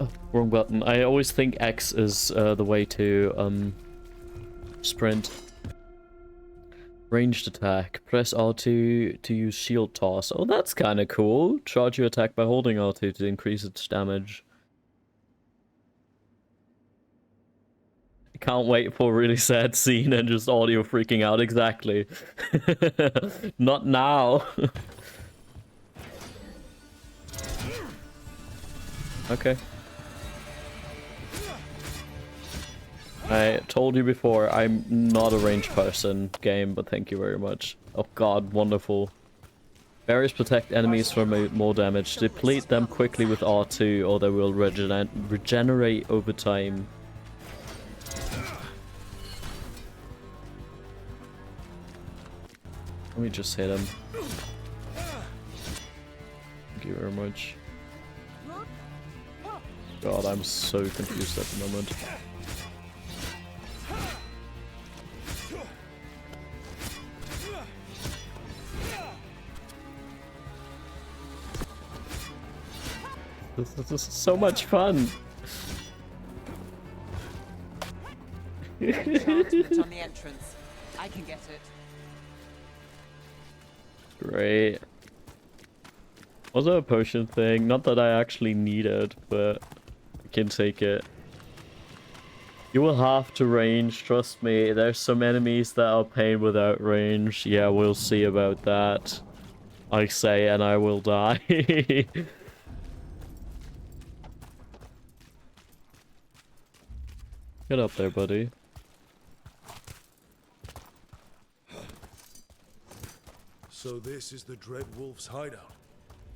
Oh, wrong button. I always think X is the way to sprint. Ranged attack. Press R2 to use shield toss. Oh, that's kind of cool. Charge your attack by holding R2 to increase its damage. I can't wait for a really sad scene and just audio freaking out. Exactly. Not now. Okay. I told you before, I'm not a ranged person game, but thank you very much. Oh god, wonderful. Barriers protect enemies from more damage. Deplete them quickly with R2 or they will regenerate over time. Let me just hit him. Thank you very much. God, I'm so confused at the moment. This is so much fun. Enchantment on the entrance. I can get it. Great. Also a potion thing. Not that I actually need it, but I can take it. You will have to range, trust me. There's some enemies that are pain without range. Yeah, we'll see about that. I say, and I will die. Get up there, buddy. So this is the Dread Wolf's hideout.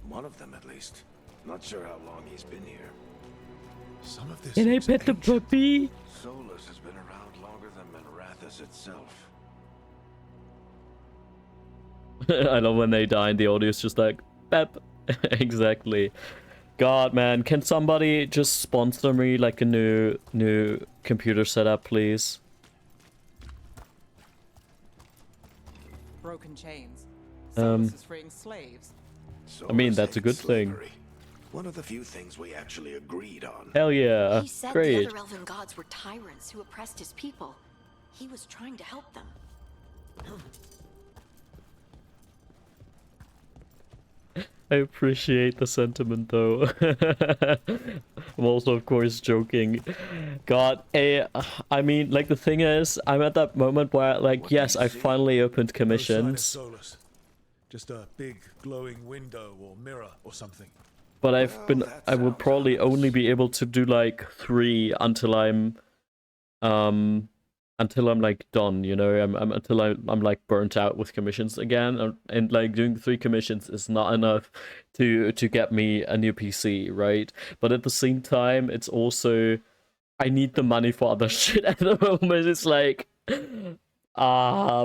One of them, at least. Not sure how long he's been here. Some of this. Can I looks pet the ancient. puppy? Solus has been around longer than Manrathus itself. I love when they die and the audio is just like, Pep. Exactly. God, man, can somebody just sponsor me like a new computer setup, please? Broken chains. Solus is freeing slaves. I mean, Solus that's a good hates thing. slavery. One of the few things we actually agreed on. Hell yeah, He said great. the other elven gods were tyrants who oppressed his people. He was trying to help them. I appreciate the sentiment, though. I'm also, of course, joking. God, I mean, like, the thing is, I'm at that moment where, like, yes, I finally opened No sign of commissions, Solus. Just a big glowing window or mirror or something. but I that would sounds probably harmless. only be able to do, like, 3 until I'm, until I'm like done, you know. Until I'm like burnt out with commissions again, and like doing 3 commissions is not enough to get me a new PC, right? But at the same time, it's also I need the money for other shit at the moment. It's like,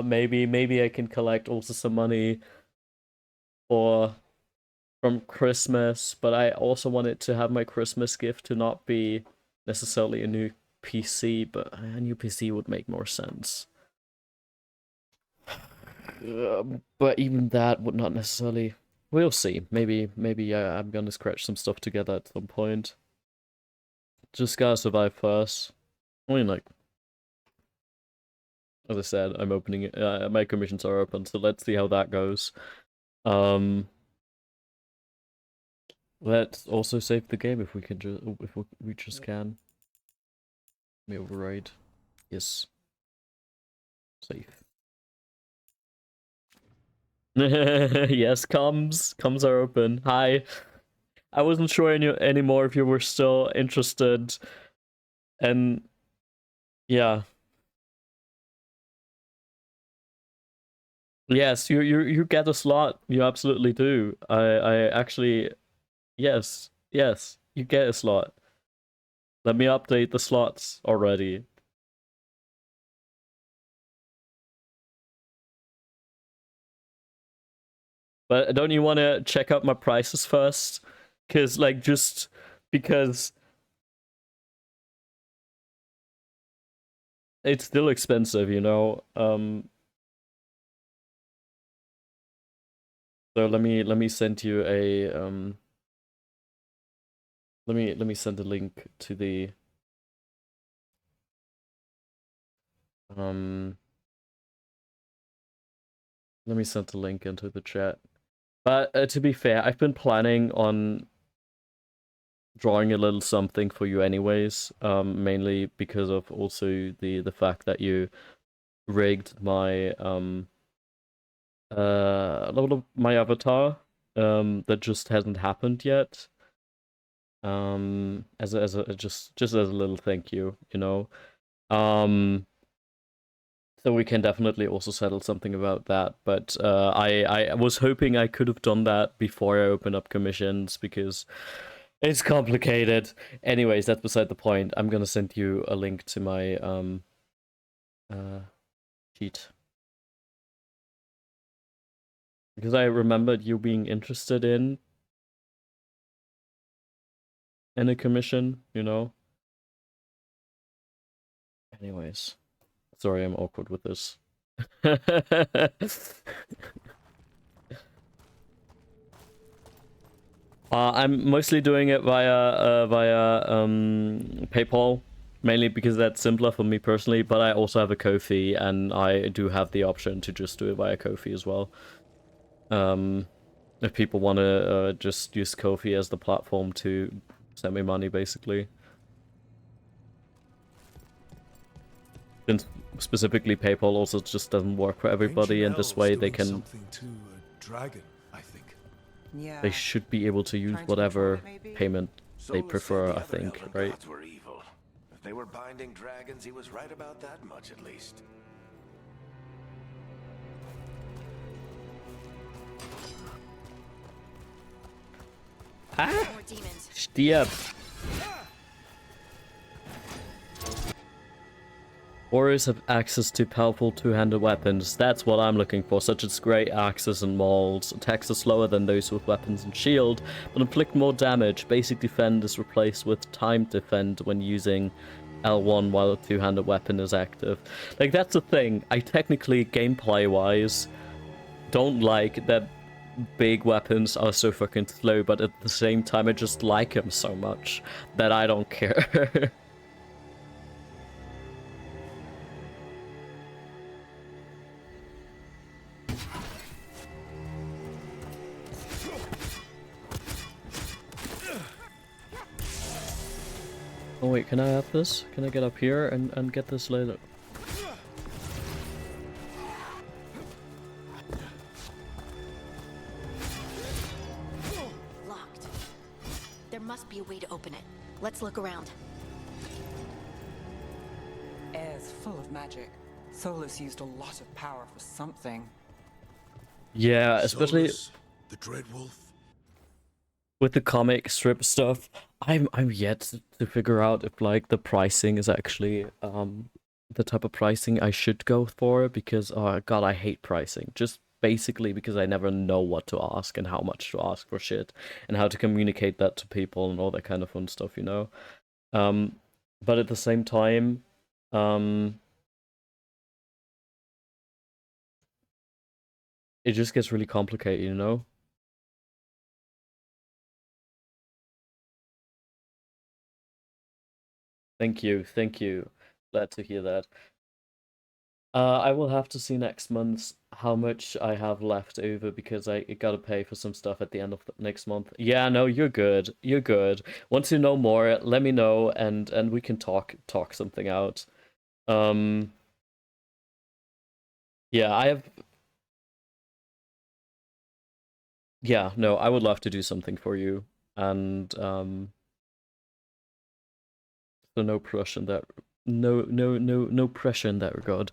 maybe I can collect also some money from Christmas, but I also wanted to have my Christmas gift to not be necessarily a new PC, but a new PC would make more sense. But even that would not necessarily. We'll see. Maybe I'm gonna scratch some stuff together at some point. Just gotta survive first. I mean, like, as I said, I'm opening it. My commissions are open, so let's see how that goes. Let's also save the game if we can. If we just can. Let me override. Yes. Safe. Yes, comms are open. Hi. I wasn't sure anymore if you were still interested. And yeah. Yes, you get a slot. You absolutely do. I actually, yes, you get a slot. Let me update the slots already. But don't you want to check out my prices first? Because, like, just because it's still expensive, you know. So let me send you a let me send a link to the let me send a link into the chat. But to be fair, I've been planning on drawing a little something for you anyways, mainly because of also the fact that you rigged my my avatar that just hasn't happened yet, as a just as a little thank you, you know. So we can definitely also settle something about that, but I was hoping I could have done that before I open up commissions, because it's complicated. Anyways, that's beside the point. I'm gonna send you a link to my sheet. Because I remembered you being interested in a commission, you know? Anyways. Sorry, I'm awkward with this. I'm mostly doing it via PayPal, mainly because that's simpler for me personally, but I also have a Ko-fi, and I do have the option to just do it via Ko-fi as well. If people want to just use Ko-fi as the platform to send me money, basically. Since specifically PayPal also just doesn't work for everybody, and this way they can... Something to a dragon, I think. Yeah. They should be able to use whatever payment they prefer, I think, right? Gods were evil. If they were binding dragons, he was right about that much, at least. Ah! More demons. Stirb! Warriors have access to powerful two-handed weapons. That's what I'm looking for, such as great axes and mauls. Attacks are slower than those with weapons and shield, but inflict more damage. Basic defend is replaced with timed defend when using L1 while a two-handed weapon is active. Like, that's the thing. I technically, gameplay-wise, don't like that big weapons are so fucking slow, but at the same time I just like them so much that I don't care. Oh wait, can I have this? Can I get up here and get this later? Locked. There must be a way to open it. Let's look around. Air's full of magic. Solus used a lot of power for something. Yeah, especially Solus, the Dreadwolf. with the comic strip stuff. I'm yet to figure out if like the pricing is actually the type of pricing I should go for, because oh god, I hate pricing. Just basically because I never know what to ask and how much to ask for shit and how to communicate that to people and all that kind of fun stuff, you know. But at the same time, it just gets really complicated, you know? Thank you, thank you. Glad to hear that. I will have to see next month how much I have left over, because I gotta pay for some stuff at the end of next month. Yeah, no, you're good. You're good. Once you know more, let me know, and we can talk something out. Yeah, I have. Yeah, no, I would love to do something for you, and so no pressure in that. No pressure in that regard.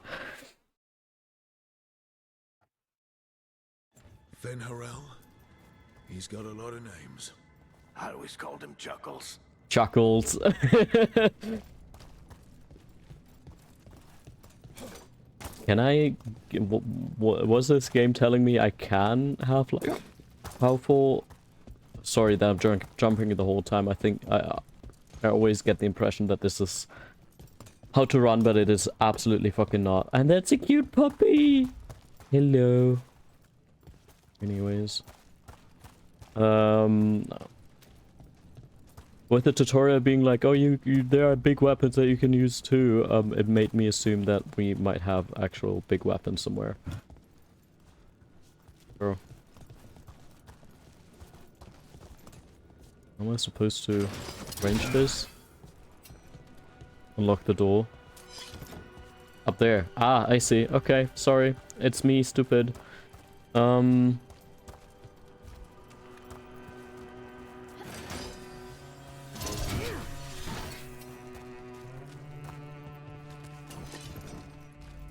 Fen Harel? He's got a lot of names. I always called him Chuckles. Chuckles. Can I? Was this game telling me I can have like powerful? Sorry that I'm jumping the whole time. I think I always get the impression that this is how to run, but it is absolutely fucking not. And that's a cute puppy. Hello. Anyways, with the tutorial being like, oh, there are big weapons that you can use too, it made me assume that we might have actual big weapons somewhere. Bro. How am I supposed to range this? Unlock the door. Up there. Ah, I see. Okay, sorry. It's me, stupid.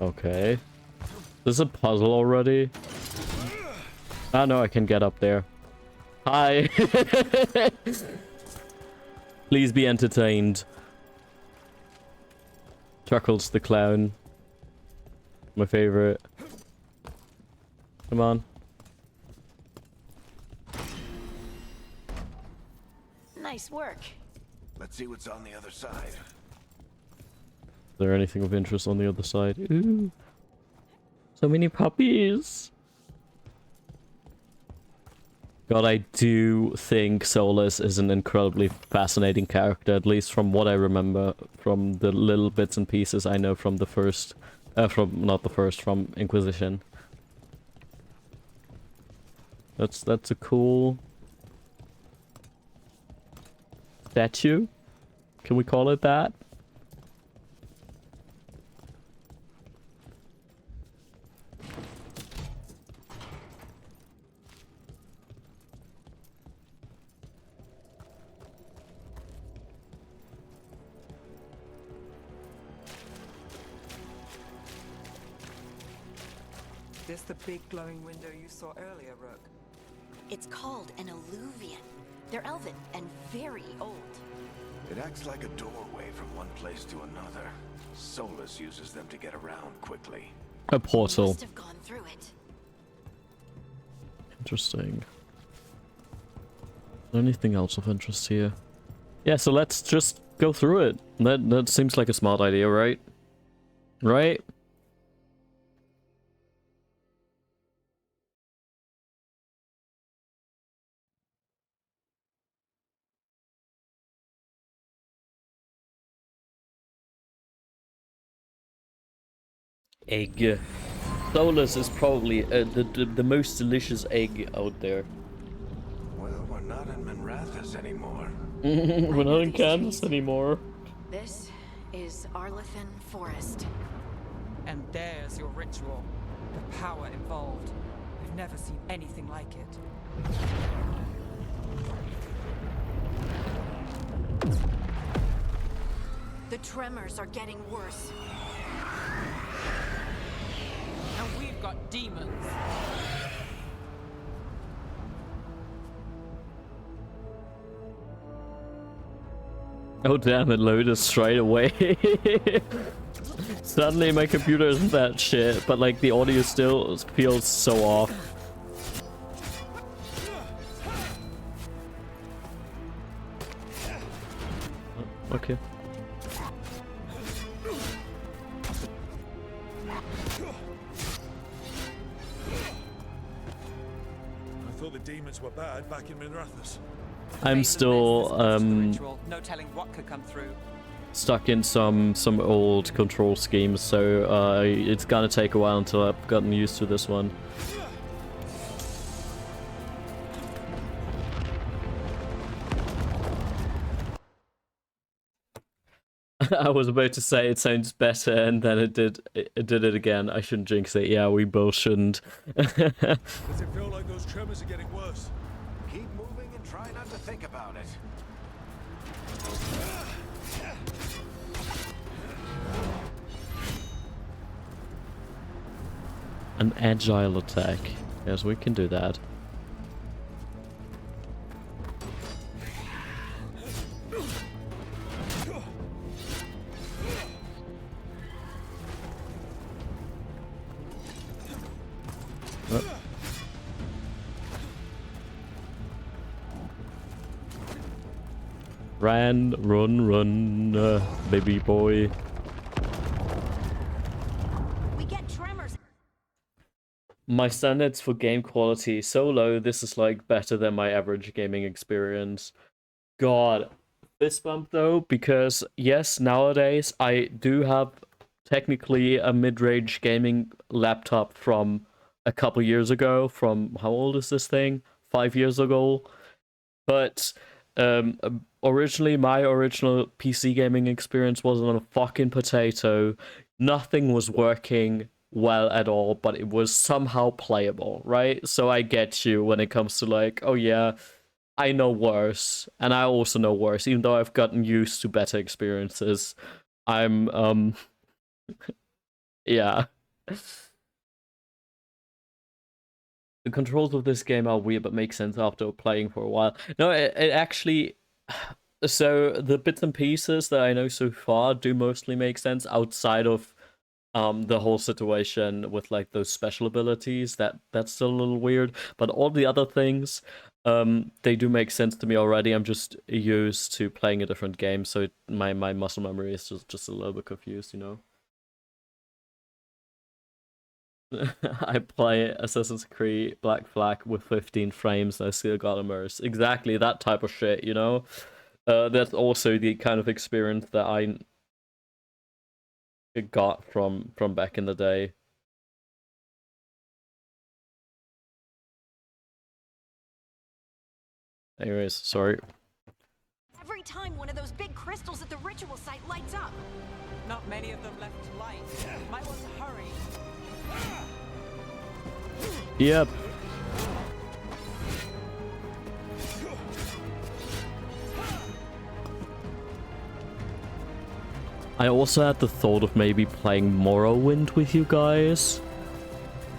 Okay. This is a puzzle already. Ah, no, I can get up there. Hi. Please be entertained. Chuckles the clown. My favorite. Come on. Nice work. Let's see what's on the other side. Is there anything of interest on the other side? Ooh. So many puppies. God, I do think Solus is an incredibly fascinating character, at least from what I remember from the little bits and pieces I know from the first, from Inquisition. That's a cool statue? Can we call it that? This the big glowing window you saw earlier, Rook? It's called an alluvian. They're elven and very old. It acts like a doorway from one place to another. Solus uses them to get around quickly. A portal. Must have gone through it. Interesting. Anything else of interest here? Yeah, so let's just go through it. That seems like a smart idea, right? Right? Egg. Solus is probably the most delicious egg out there. Well, we're not in Manrathus anymore. We're not in Kansas anymore. This is Arlethan Forest. And there's your ritual. The power involved. I've never seen anything like it. The tremors are getting worse. And we've got demons. Oh damn, it loaded straight away. Suddenly my computer isn't that shit, but like the audio still feels so off. Okay. I thought the demons were bad back in Minrathous. I'm still No telling what could come through. stuck in some old control schemes, so it's gonna take a while until I've gotten used to this one. I was about to say it sounds better, and then it did it again. I shouldn't jinx it. Yeah, we both shouldn't. Does it feel like those tremors are getting worse? Keep moving and try not to think about it. An agile attack. Yes, we can do that. Run, baby boy. We get tremors. My standards for game quality so low, this is like better than my average gaming experience. God, fist bump though, because yes, nowadays I do have technically a mid-range gaming laptop from a couple years ago. From how old is this thing? 5 years ago. But originally, my original PC gaming experience was on a fucking potato. Nothing was working well at all, but it was somehow playable, right? So I get you when it comes to like, oh yeah, I know worse, and I also know worse, even though I've gotten used to better experiences. I'm, yeah. The controls of this game are weird, but make sense after playing for a while. No, it actually... So, the bits and pieces that I know so far do mostly make sense outside of the whole situation with, like, those special abilities. That's still a little weird. But all the other things, they do make sense to me already. I'm just used to playing a different game, so my muscle memory is just a little bit confused, you know? I play Assassin's Creed Black Flag with 15 frames and I still got immersed. Exactly that type of shit, you know? That's also the kind of experience that I got from back in the day. Anyways, sorry. Every time one of those big crystals at the ritual site lights up. Not many of them left to light. Might want to hurry. Yep. I also had the thought of maybe playing Morrowind with you guys.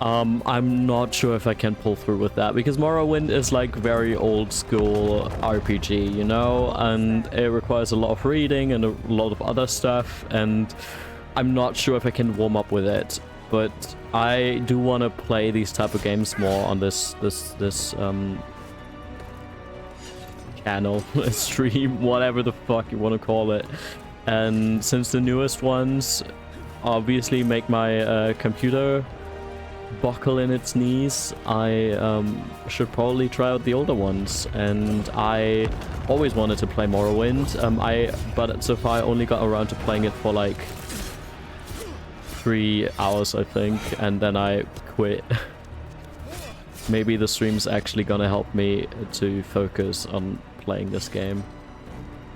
I'm not sure if I can pull through with that, because Morrowind is like very old school RPG, you know, and it requires a lot of reading and a lot of other stuff, and I'm not sure if I can warm up with it. But I do want to play these type of games more on this channel, stream, whatever the fuck you want to call it. And since the newest ones obviously make my computer buckle in its knees, I should probably try out the older ones. And I always wanted to play Morrowind, but so far I only got around to playing it for like 3 hours, I think, and then I quit. Maybe the stream's actually gonna help me to focus on playing this game.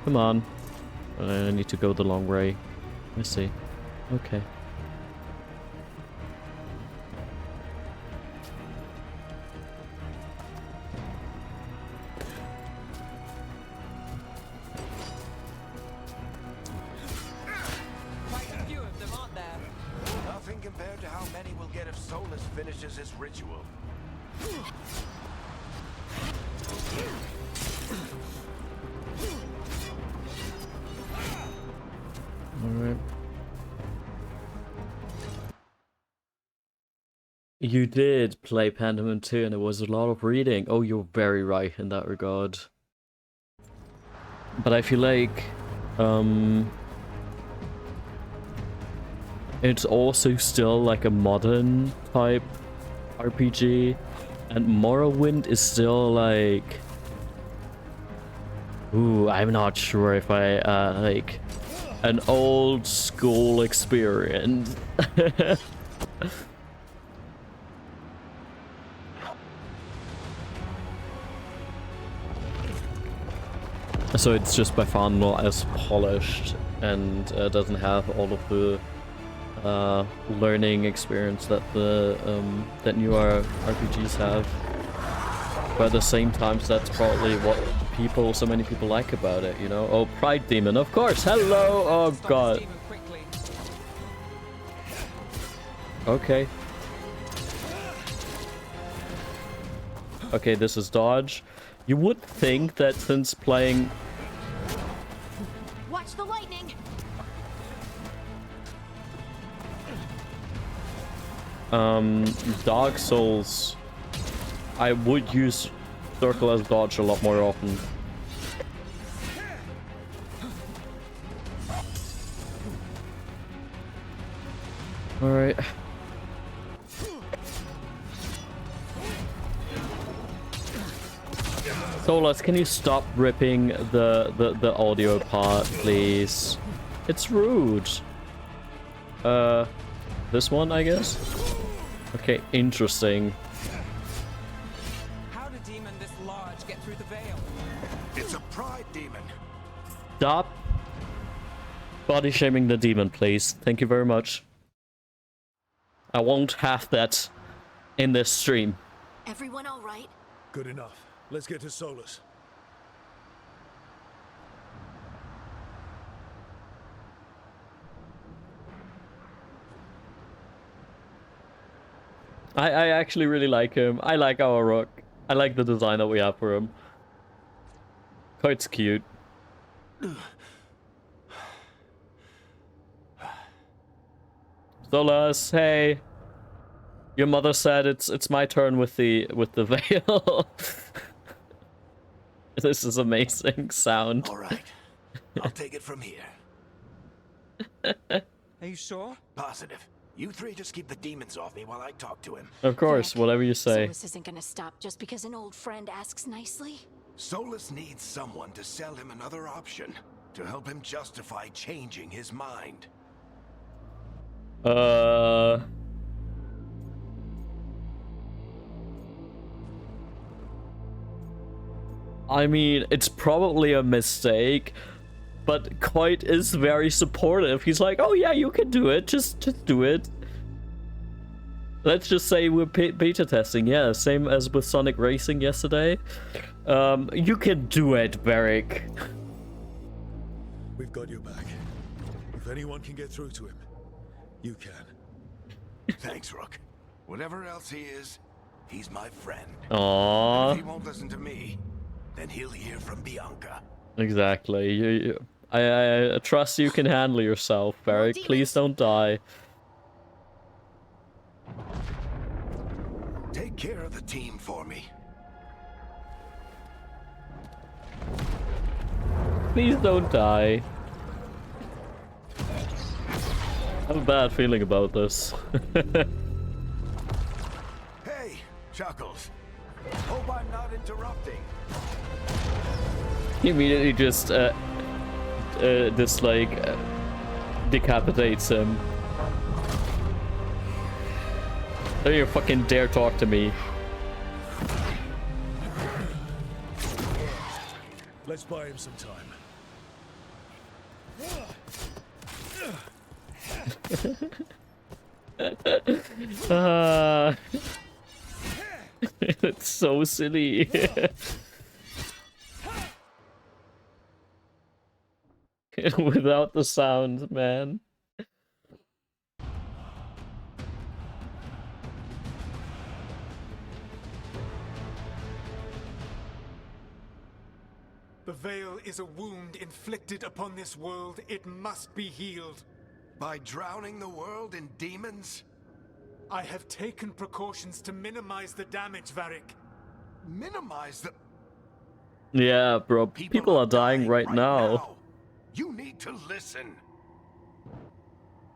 Come on. I need to go the long way. I see. Okay. Nothing can how many we'll get if Solus finishes his ritual. Alright. You did play Pentiment 2 and it was a lot of reading. Oh, you're very right in that regard. But I feel like it's also still like a modern type RPG, and Morrowind is still like, ooh, I'm not sure if I like an old school experience. So it's just by far not as polished and doesn't have all of the learning experience that the that newer RPGs have. But at the same time, that's probably what so many people like about it, you know? Oh, Pride Demon, of course! Hello! Oh god. Okay. Okay, this is dodge. You would think that since playing... Watch the lightning! Dark Souls, I would use circle as dodge a lot more often. Alright. Solas, can you stop ripping the audio part, please? It's rude. This one, I guess? Okay, interesting. How did demon this large get through the veil? It's a pride demon. Stop body shaming the demon, please. Thank you very much. I won't have that in this stream. Everyone all right? Good enough. Let's get to Solus. I actually really like him. I like our rock. I like the design that we have for him. Quite cute. Solas, hey. Your mother said it's my turn with the veil. This is amazing sound. All right. I'll take it from here. Are you sure? Positive. You three just keep the demons off me while I talk to him. Of course, whatever you say. Solus isn't gonna stop just because an old friend asks nicely. Solus needs someone to sell him another option, to help him justify changing his mind. I mean, it's probably a mistake, but Coit is very supportive. He's like, oh yeah, you can do it, just do it. Let's just say we're beta testing, yeah, same as with Sonic Racing yesterday. You can do it, Varric. We've got your back. If anyone can get through to him, you can. Thanks, Rook. Whatever else he is, he's my friend. Aww. If he won't listen to me, then he'll hear from Bianca. Exactly. I trust you can handle yourself, Varric. Please don't die. Take care of the team for me. Please don't die. I have a bad feeling about this. Hey, Chuckles. Hope I'm not interrupting. He immediately just decapitates him. Don't you fucking dare talk to me. Let's buy him some time. It's so silly. Without the sound, man. The veil is a wound inflicted upon this world. It must be healed. By drowning the world in demons? I have taken precautions to minimize the damage, Varric. Minimize the... Yeah, bro. People are dying right now. You need to listen.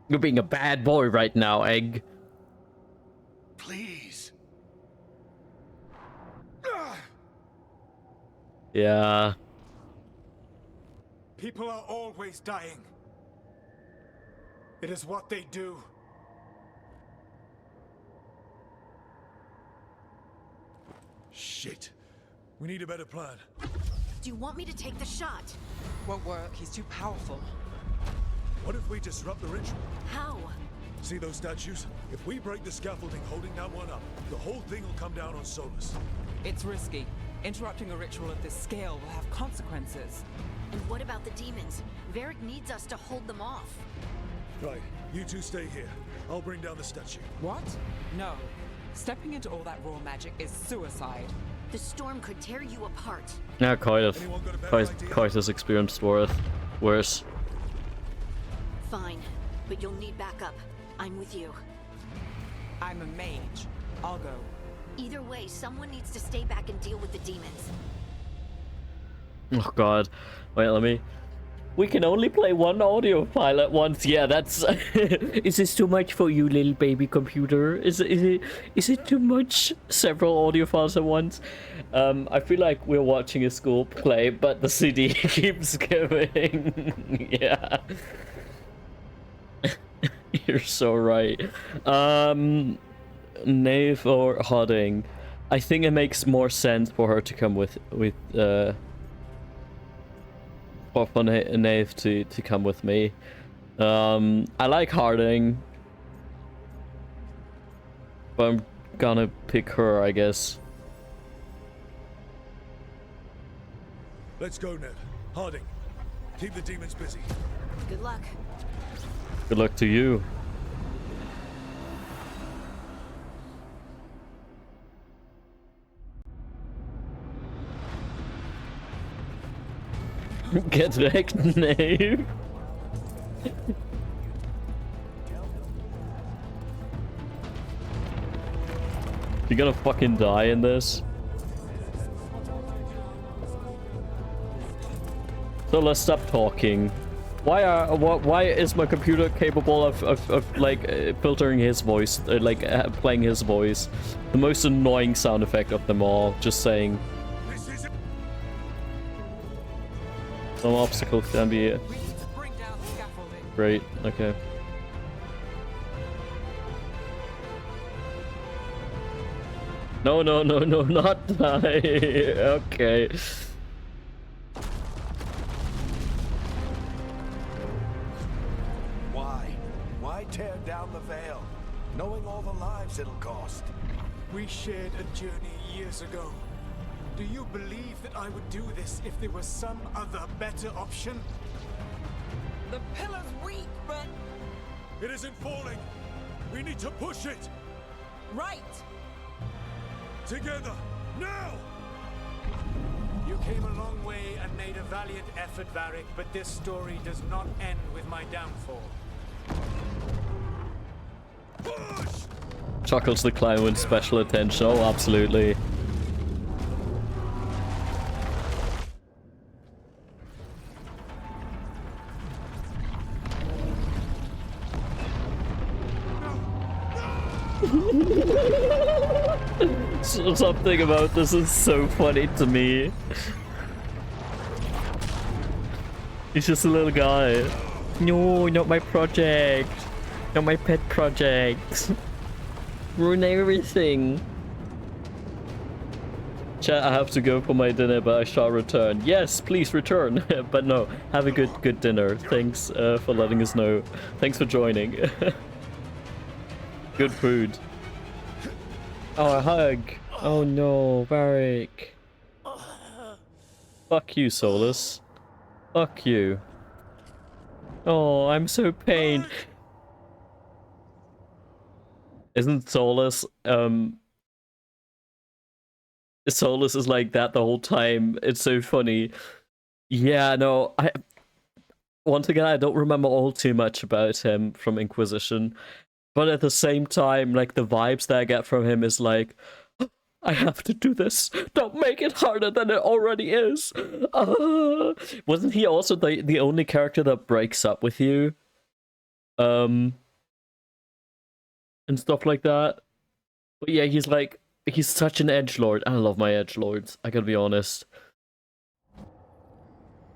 You're being a bad boy right now, Egg. Please. Yeah. People are always dying. It is what they do. Shit. We need a better plan. Do you want me to take the shot? Won't work. He's too powerful. What if we disrupt the ritual? How? See those statues? If we break the scaffolding holding that one up, the whole thing will come down on Solus. It's risky. Interrupting a ritual of this scale will have consequences. And what about the demons? Varric needs us to hold them off. Right, you two stay here. I'll bring down the statue. What? No. Stepping into all that raw magic is suicide. The storm could tear you apart. Yeah, quite idea? experienced worse. Fine, but you'll need backup. I'm with you. I'm a mage. I'll go. Either way, someone needs to stay back and deal with the demons. Oh god. Wait, let me... We can only play one audio file at once. Yeah, that's... Is this too much for you, little baby computer? Is it too much? Several audio files at once? I feel like we're watching a school play, but the CD keeps going. Yeah. You're so right. Nave or Hodding? I think it makes more sense for her to come with for Nave to come with me. I like Harding, but I'm gonna pick her, I guess. Let's go, Ned. Harding, keep the demons busy. Good luck. Good luck to you. Get back, Nave. You're gonna fucking die in this. So let's stop talking. Why is my computer capable of like filtering his voice, playing his voice? The most annoying sound effect of them all. Just saying. Some obstacles can be... We need to bring down the scaffolding. Great, okay. No, not die. Okay. Why tear down the veil, knowing all the lives it'll cost? We shared a journey years ago. Do you believe that I would do this if there was some other better option? The pillar's weak, but... It isn't falling. We need to push it. Right! Together, now! You came a long way and made a valiant effort, Varric, but this story does not end with my downfall. Push! Chuckles the clown with special attention. Oh, absolutely. Something about this is so funny to me. He's just a little guy. No, not my project. Not my pet project. Ruin everything. Chat, I have to go for my dinner, but I shall return. Yes, please return. But no, have a good dinner. Thanks for letting us know. Thanks for joining. Good food. Oh, a hug. Oh no, Varric. Fuck you, Solus. Fuck you. Oh, I'm so pained. Isn't Solus, Solus is like that the whole time. It's so funny. Yeah, no, once again, I don't remember all too much about him from Inquisition, but at the same time, like, the vibes that I get from him is like, I have to do this. Don't make it harder than it already is. Wasn't he also the only character that breaks up with you? And stuff like that. But yeah, he's such an edgelord. I love my edgelords, I gotta be honest.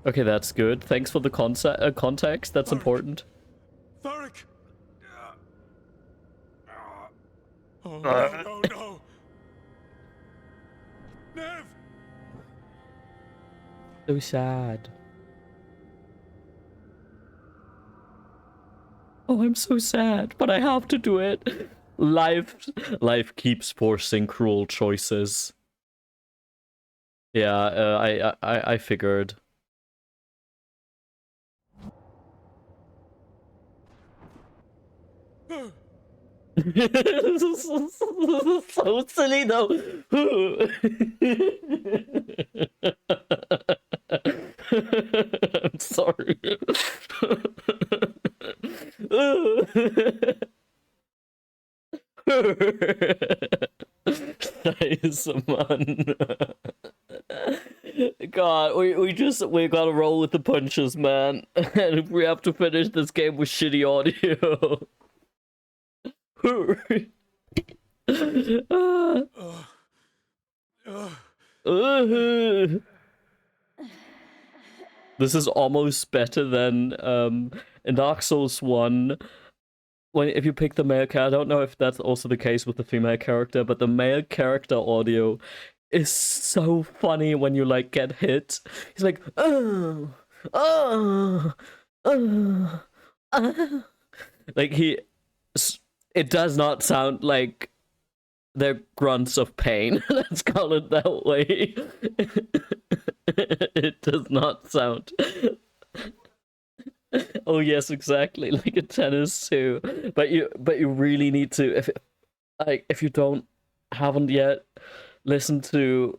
Okay, that's good. Thanks for the context. That's important. Thoric! Oh, no, no, no! Nev! So sad. Oh, I'm so sad, but I have to do it. Life keeps forcing cruel choices. Yeah, I figured. So silly though. I'm sorry. Nice, man. God, we gotta roll with the punches, man. And if we have to finish this game with shitty audio. This is almost better than in Dark Souls 1. If you pick the male character, I don't know if that's also the case with the female character, but the male character audio is so funny when you like get hit. He's like, like it does not sound like they're grunts of pain. Let's call it that way. It does not sound. Oh yes, exactly, like a tennis too. But you really need to, if you haven't yet listened to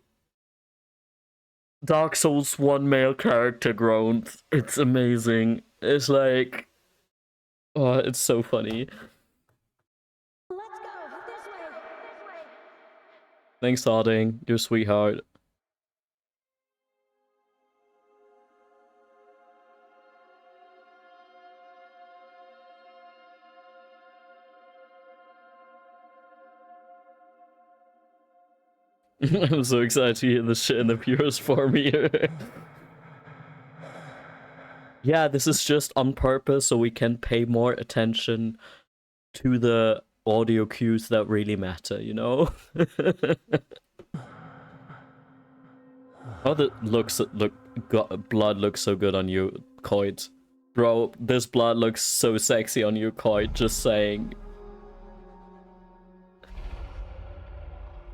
Dark Souls 1 male character groans. It's amazing. It's like, oh, it's so funny. Let's go this way. Thanks, Harding. You're a sweetheart. I'm so excited to hear this shit in the purest form here. Yeah, this is just on purpose so we can pay more attention to the audio cues that really matter, you know? Oh, blood looks so good on you, Coit. Bro, this blood looks so sexy on you, Coit, just saying.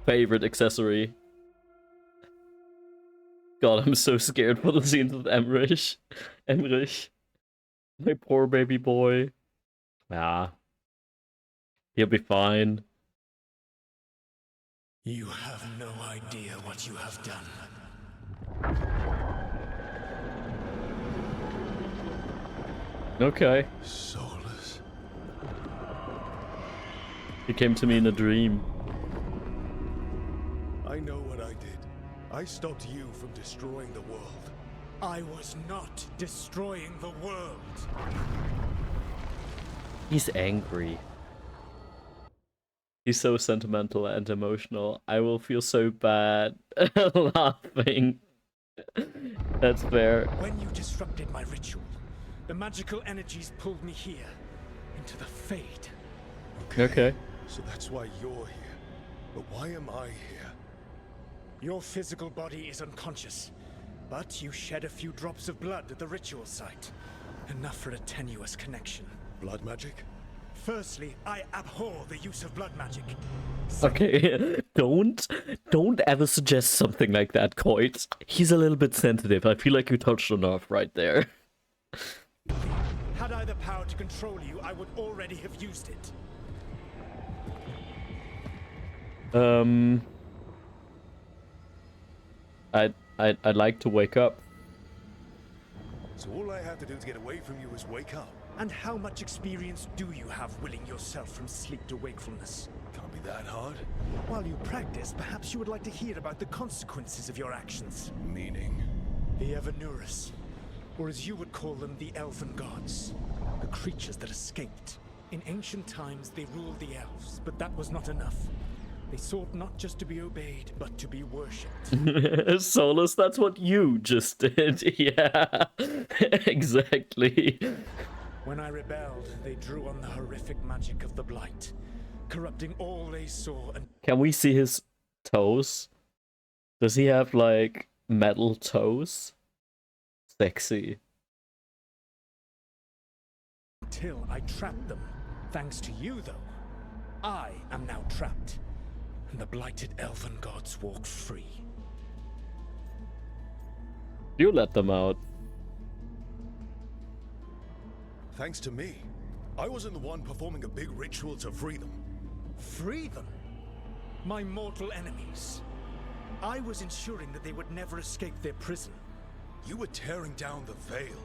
Favorite accessory. God, I'm so scared for the scenes with Emrich. My poor baby boy. Ah. He'll be fine. You have no idea what you have done. Okay. Soulless. He came to me in a dream. I know what I did. I stopped you from destroying the world. I was not destroying the world. He's angry. He's so sentimental and emotional. I will feel so bad laughing. That's fair. When you disrupted my ritual, the magical energies pulled me here, into the Fade. Okay. So that's why you're here. But why am I here? Your physical body is unconscious, but you shed a few drops of blood at the ritual site. Enough for a tenuous connection. Blood magic? Firstly, I abhor the use of blood magic. Okay, don't ever suggest something like that, Coit. He's a little bit sensitive. I feel like you touched a nerve right there. Had I the power to control you, I would already have used it. I'd like to wake up. So all I have to do to get away from you is wake up. And how much experience do you have willing yourself from sleep to wakefulness? Can't be that hard. While you practice, perhaps you would like to hear about the consequences of your actions. Meaning? The Evanurus, or as you would call them, the Elven Gods. The creatures that escaped. In ancient times, they ruled the elves, but that was not enough. They sought not just to be obeyed, but to be worshipped. Solus, that's what you just did. Yeah, exactly. When I rebelled, they drew on the horrific magic of the Blight, corrupting all they saw and... Can we see his toes? Does he have, like, metal toes? Sexy. Until I trapped them. Thanks to you, though, I am now trapped. And the blighted Elven Gods walk free. You let them out. Thanks to me. I wasn't the one performing a big ritual to free them. Free them? My mortal enemies. I was ensuring that they would never escape their prison. You were tearing down the veil.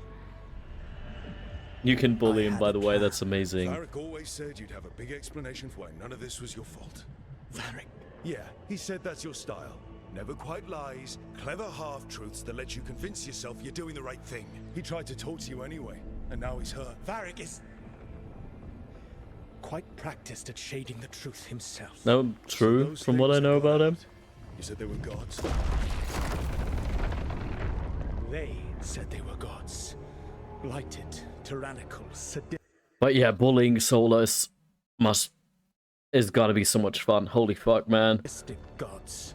You can bully him, by the way, that's amazing. Varric always said you'd have a big explanation for why none of this was your fault. Varric? Yeah, he said that's your style. Never quite lies, clever half-truths that let you convince yourself you're doing the right thing. He tried to talk to you anyway, and now he's hurt. Varric is... quite practiced at shading the truth himself. No, true, from what I know about him. You said they were gods. They said they were gods. Blighted, tyrannical, sadistic. But yeah, bullying Solus is gotta be so much fun. Holy fuck, man. Gods.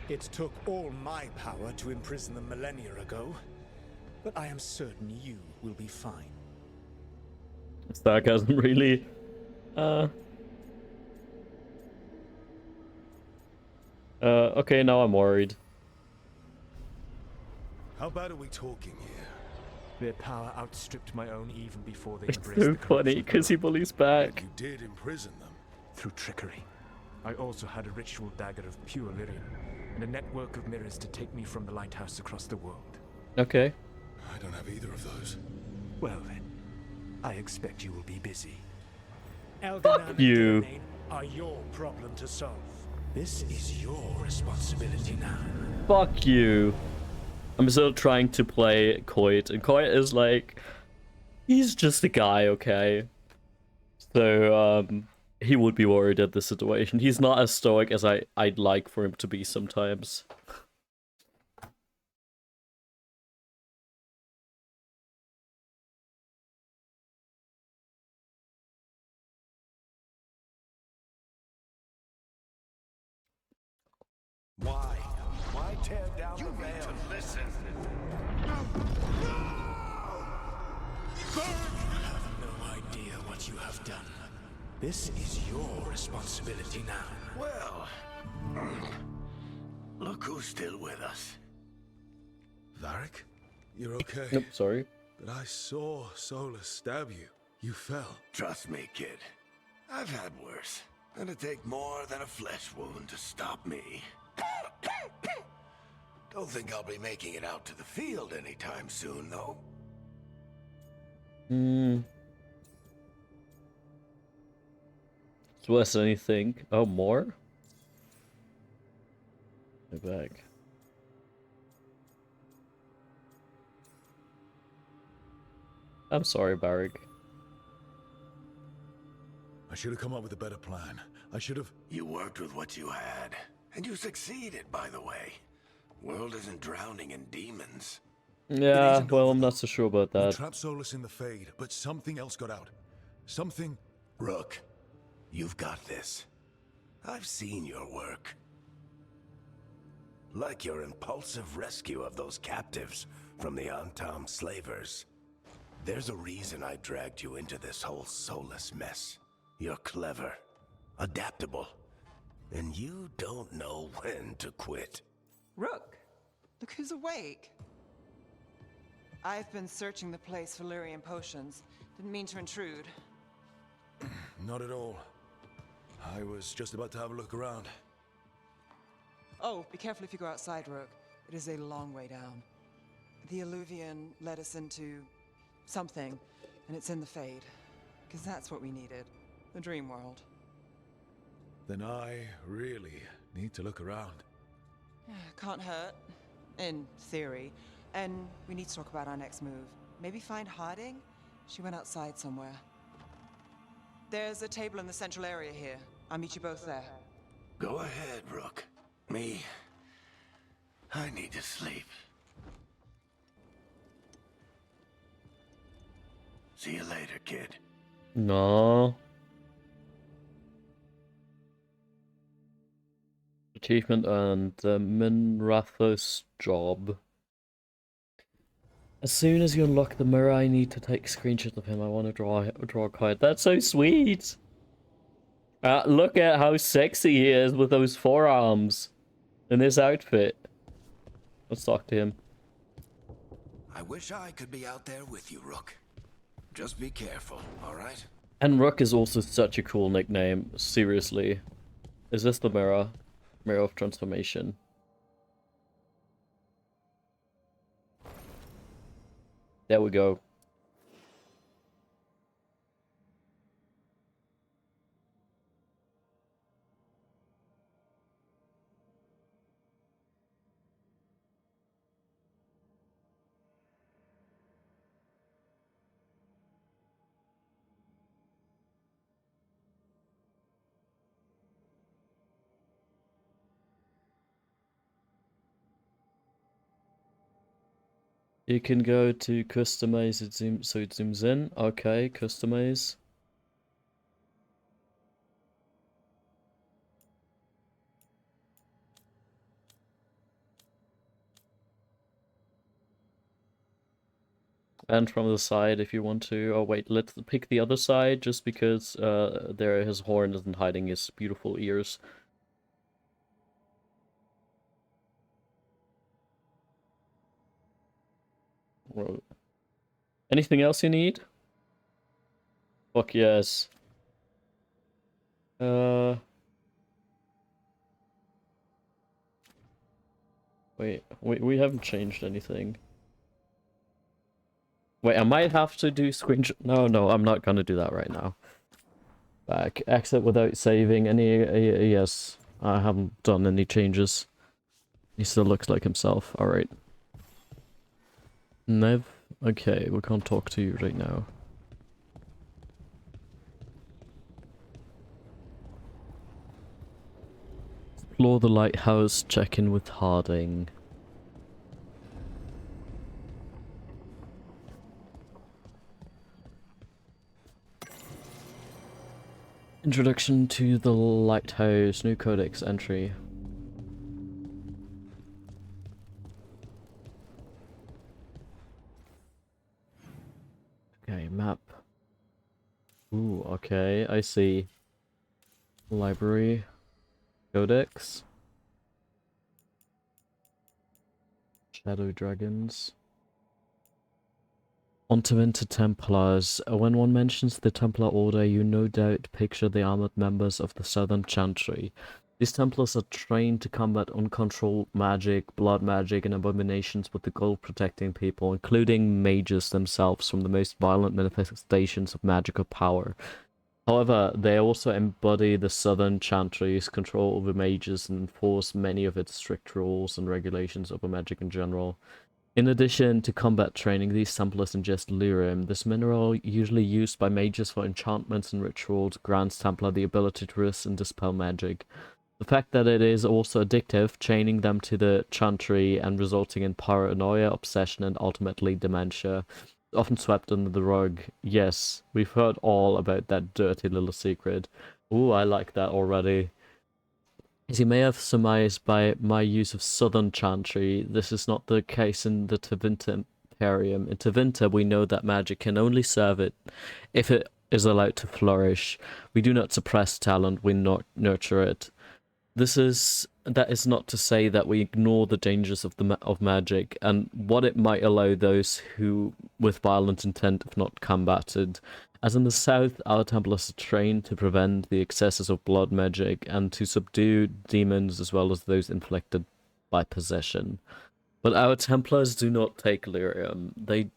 It took all my power to imprison them millennia ago, but I am certain you will be fine. Sarcasm, really? Okay, now I'm worried. How bad are we talking here? Their power outstripped my own even before they It's embraced so the funny, because he bullies back. You did imprison them. through trickery. I also had a ritual dagger of pure lyrium, and a network of mirrors to take me from the lighthouse across the world. Okay. I don't have either of those. Well then, I expect you will be busy. Fuck you. Are your problem to solve. This is your responsibility now. Fuck you. I'm still trying to play Coit, and Coit is like, he's just a guy, okay? So, he would be worried at the situation. He's not as stoic as I'd like for him to be sometimes. Why? Why tear down the veil? To listen. You have no idea what you have done. This is your responsibility now. Well, look who's still with us. Varric? You're okay. Nope, sorry. But I saw Solus stab you. You fell. Trust me, kid. I've had worse. It'll take more than a flesh wound to stop me. Don't think I'll be making it out to the field anytime soon, though. It's worse than anything. Oh, more? My bag. I'm sorry, Barrick. I should have come up with a better plan. I should have... You worked with what you had. And you succeeded, by the way. World isn't drowning in demons. Yeah, well, I'm not so sure about We that. trapped Solus in the Fade, but something else got out. Something... Rook, you've got this. I've seen your work. Like your impulsive rescue of those captives from the Antam slavers. There's a reason I dragged you into this whole Solus mess. You're clever, adaptable, and you don't know when to quit. Rook, look who's awake. I've been searching the place for lyrium potions. Didn't mean to intrude. Not at all. I was just about to have a look around. Oh, be careful if you go outside, Rook. It is a long way down. The Illuvian led us into something, and it's in the Fade. Because that's what we needed. The dream world. Then I really need to look around. Can't hurt. In theory. And we need to talk about our next move. Maybe find hiding? She went outside somewhere. There's a table in the central area here. I'll meet you both there. Go ahead, Rook. I need to sleep. See you later, kid. No. Achievement earned. The Minrathos job. As soon as you unlock the mirror, I need to take a screenshot of him. I want to draw a card. That's so sweet. Look at how sexy he is with those forearms in his outfit. Let's talk to him. I wish I could be out there with you, Rook. Just be careful, all right? And Rook is also such a cool nickname. Seriously. Is this the mirror? Mirror of transformation. There we go. You can go to customize it, so it zooms in. Okay, customize. And from the side if you want to. Oh wait, let's pick the other side just because there his horn isn't hiding his beautiful ears. Whoa. Anything else you need? Fuck yes. Wait, we haven't changed anything. Wait, I might have to do screenshot. No, I'm not gonna do that right now. Back, exit without saving any. Yes, I haven't done any changes. He still looks like himself. All right. Nev, okay, we can't talk to you right now. Explore the lighthouse. Check in with Harding. Introduction to the lighthouse, new codex entry. Okay, map. Ooh, okay, I see. Library. Codex. Shadow dragons. Onto Templars. When one mentions the Templar Order, you no doubt picture the armored members of the Southern Chantry. These Templars are trained to combat uncontrolled magic, blood magic, and abominations with the goal of protecting people, including mages themselves, from the most violent manifestations of magical power. However, they also embody the Southern Chantry's control over mages and enforce many of its strict rules and regulations over magic in general. In addition to combat training, these Templars ingest lyrium. This mineral, usually used by mages for enchantments and rituals, grants Templar the ability to resist and dispel magic. The fact that it is also addictive, chaining them to the Chantry and resulting in paranoia, obsession, and ultimately dementia, is often swept under the rug. Yes, we've heard all about that dirty little secret. Ooh, I like that already. As you may have surmised by my use of Southern Chantry, this is not the case in the Tevinter Imperium. In Tevinter, we know that magic can only serve it if it is allowed to flourish. We do not suppress talent, we nurture it. That is not to say that we ignore the dangers of magic and what it might allow those who, with violent intent, if not combated. As in the South, our Templars are trained to prevent the excesses of blood magic and to subdue demons as well as those inflicted by possession. But our Templars do not take lyrium. They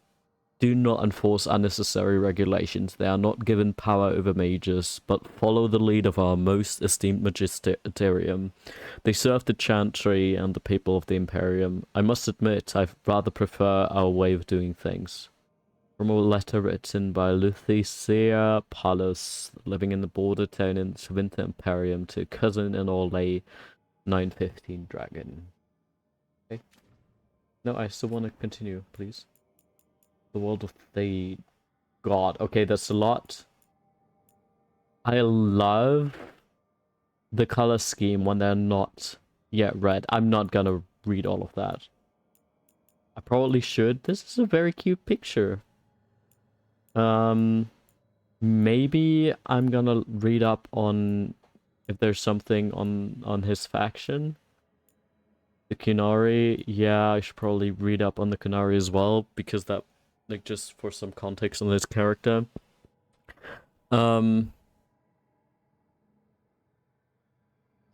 do not enforce unnecessary regulations. They are not given power over mages, but follow the lead of our most esteemed magisterium. They serve the Chantry and the people of the Imperium. I must admit, I rather prefer our way of doing things. From a letter written by Luthecia Paulus, living in the border town in Winter Imperium, to a cousin in Orlais, 915 Dragon. Okay. No, I still want to continue, please. The world of the god. Okay, that's a lot. I love the color scheme when they're not yet red. I'm not gonna read all of that. I probably should. This is a very cute picture. Maybe I'm gonna read up on if there's something on his faction. The Kunari, yeah, I should probably read up on the Kunari as well, because that, like, just for some context on his character.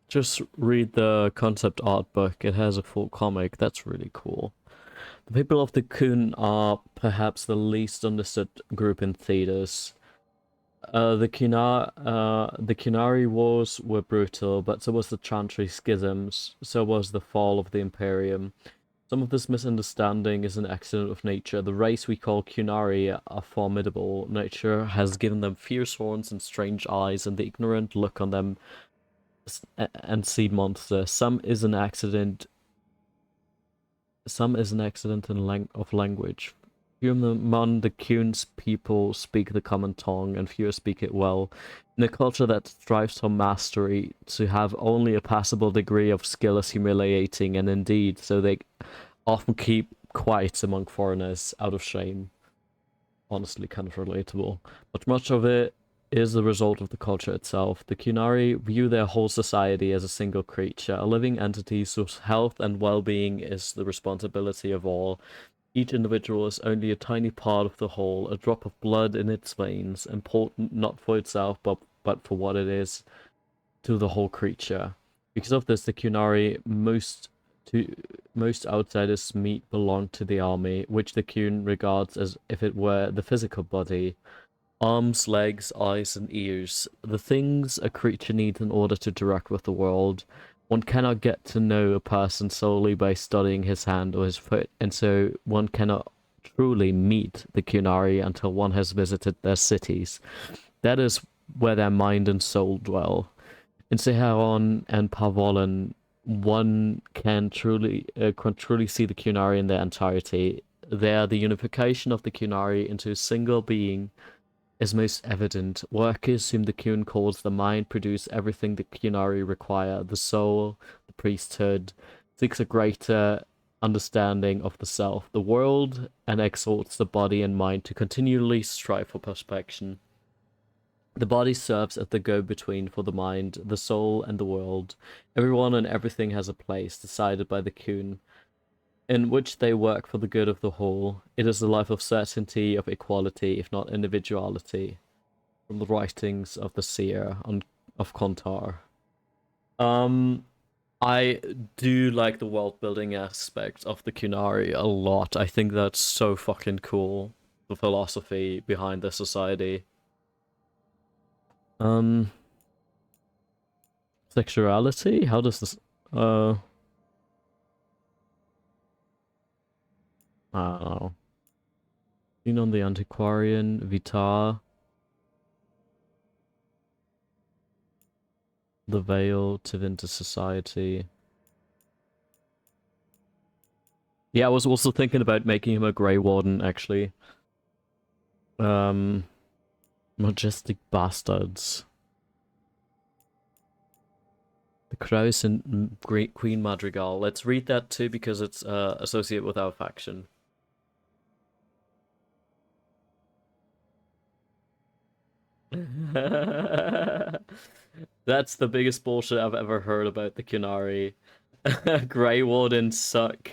Just read the concept art book. It has a full comic. That's really cool. The people of the Kun are perhaps the least understood group in Thedas. The Kunari Wars were brutal, but so was the Chantry Schisms, so was the fall of the Imperium. Some of this misunderstanding is an accident of nature. The race we call Kunari are formidable. Nature has given them fierce horns and strange eyes, and the ignorant look on them and see monster. Some is an accident of language. Few among the Kun's people speak the common tongue, and fewer speak it well. In a culture that strives for mastery, to have only a passable degree of skill is humiliating, and indeed, so they often keep quiet among foreigners out of shame. Honestly, kind of relatable. But much of it is the result of the culture itself. The Kunari view their whole society as a single creature, a living entity whose health and well-being is the responsibility of all. Each individual is only a tiny part of the whole, a drop of blood in its veins, important not for itself, but for what it is to the whole creature. Because of this, the Kunari, most outsiders meet belong to the army, which the Kun regards as if it were the physical body. Arms, legs, eyes, and ears. The things a creature needs in order to interact with the world. One cannot get to know a person solely by studying his hand or his foot, and so one cannot truly meet the Kunari until one has visited their cities. That is where their mind and soul dwell. In Seharon and Pavolan, one can truly see the Kunari in their entirety. There, the unification of the Kunari into a single being is most evident. Workers whom the Kun calls the mind produce everything the Kunari require. The soul, the priesthood, seeks a greater understanding of the self, the world, and exalts the body and mind to continually strive for perfection. The body serves as the go-between for the mind, the soul, and the world. Everyone and everything has a place, decided by the Kun, in which they work for the good of the whole. It is a life of certainty, of equality, if not individuality. From the writings of the seer of Kontar. I do like the world building aspect of the Kunari a lot. I think that's so fucking cool. The philosophy behind the society. Sexuality? How does this I don't know. Seen on the Antiquarian, Vitar, the Veil, Tevinter Society. Yeah, I was also thinking about making him a Grey Warden, actually. Majestic Bastards. The Crows and Queen Madrigal. Let's read that too, because it's associated with our faction. That's the biggest bullshit I've ever heard about the Kunari. Grey Wardens suck.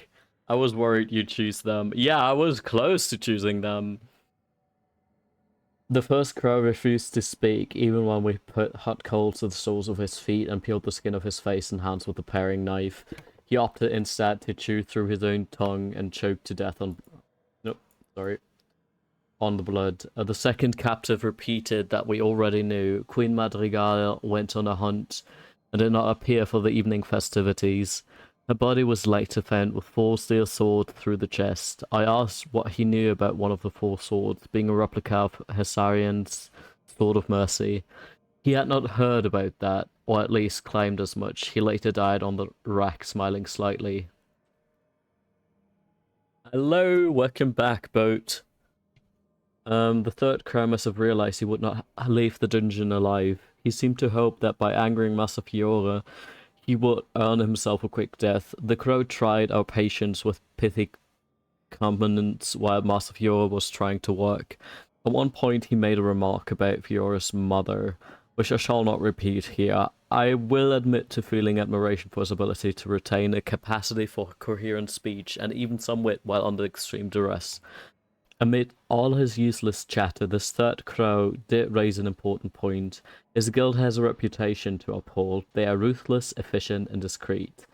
I was worried you'd choose them. Yeah, I was close to choosing them. The first crow refused to speak, even when we put hot coals to the soles of his feet and peeled the skin of his face and hands with a paring knife. He opted instead to chew through his own tongue and choke to death on... Nope, sorry. On the blood. The second captive repeated that we already knew. Queen Madrigal went on a hunt and did not appear for the evening festivities. Her body was later found with 4 steel swords through the chest. I asked what he knew about one of the 4 swords, being a replica of Hesarian's Sword of Mercy. He had not heard about that, or at least claimed as much. He later died on the rack, smiling slightly. Hello, welcome back, boat. The third crow must have realized he would not leave the dungeon alive. He seemed to hope that by angering Master Fiora, he would earn himself a quick death. The crow tried our patience with pithy comments while Master Fiora was trying to work. At one point, he made a remark about Fiora's mother, which I shall not repeat here. I will admit to feeling admiration for his ability to retain a capacity for coherent speech and even some wit while under extreme duress. Amid all his useless chatter, this third crow did raise an important point. His guild has a reputation to uphold. They are ruthless, efficient, and discreet.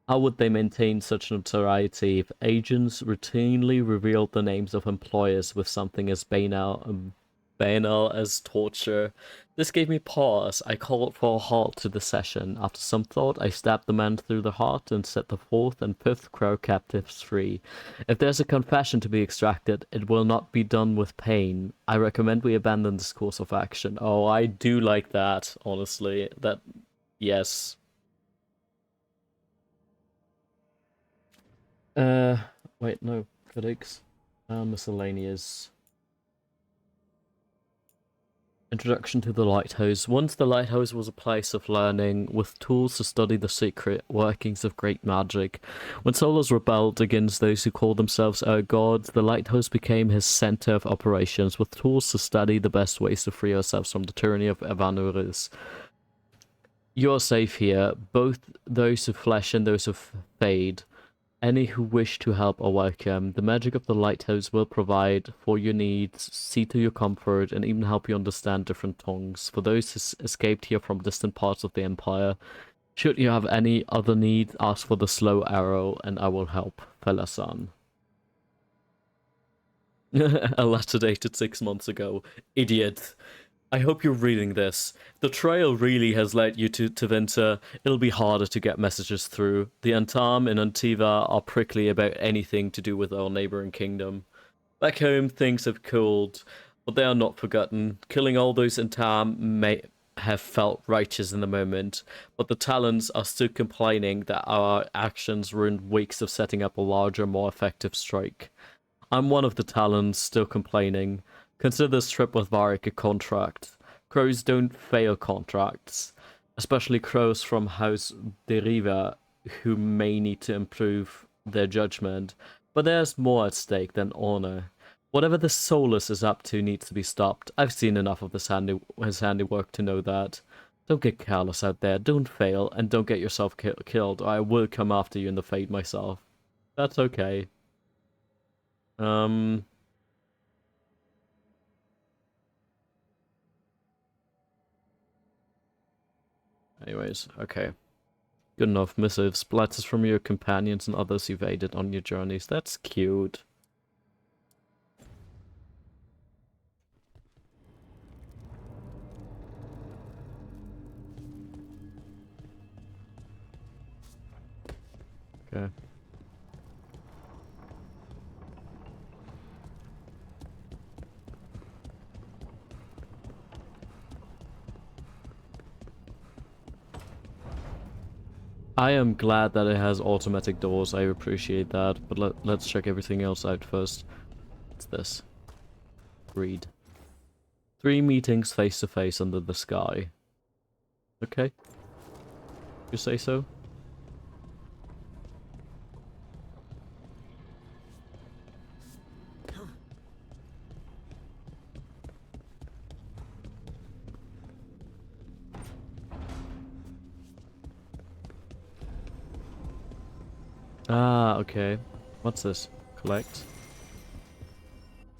How would they maintain such notoriety if agents routinely revealed the names of employers with something as banal as torture? This gave me pause. I called for a halt to the session. After some thought, I stabbed the man through the heart and set the 4th and 5th crow captives free. If there's a confession to be extracted, it will not be done with pain. I recommend we abandon this course of action. Oh, I do like that, honestly. That, yes. Wait, no. Critics. Miscellaneous. Introduction to the Lighthouse. Once the Lighthouse was a place of learning, with tools to study the secret workings of great magic. When Solus rebelled against those who called themselves our gods, the Lighthouse became his center of operations, with tools to study the best ways to free ourselves from the tyranny of Evanuris. You are safe here, both those of flesh and those of fade. Any who wish to help are welcome. The magic of the Lighthouse will provide for your needs, see to your comfort, and even help you understand different tongues. For those who escaped here from distant parts of the Empire, should you have any other needs, ask for the slow arrow, and I will help. Felasan. A letter dated 6 months ago. Idiot. I hope you're reading this. The trail really has led you to Tevinter. It'll be harder to get messages through. The Antam and Antiva are prickly about anything to do with our neighboring kingdom. Back home, things have cooled, but they are not forgotten. Killing all those Antam may have felt righteous in the moment, but the Talons are still complaining that our actions ruined weeks of setting up a larger, more effective strike. I'm one of the Talons still complaining. Consider this trip with Varric a contract. Crows don't fail contracts, especially crows from House Deriva who may need to improve their judgment, but there's more at stake than honor. Whatever the Solus is up to needs to be stopped. I've seen enough of his handiwork to know that. Don't get careless out there, don't fail, and don't get yourself killed, or I will come after you in the fate myself. That's okay. Anyways, okay. Good enough. Missives. Letters from your companions and others you've aided on your journeys. That's cute. Okay. I am glad that it has automatic doors, I appreciate that, but let's check everything else out first. What's this? Read. 3 meetings face to face under the sky. Okay. You say so? Ah, okay. What's this? Collect.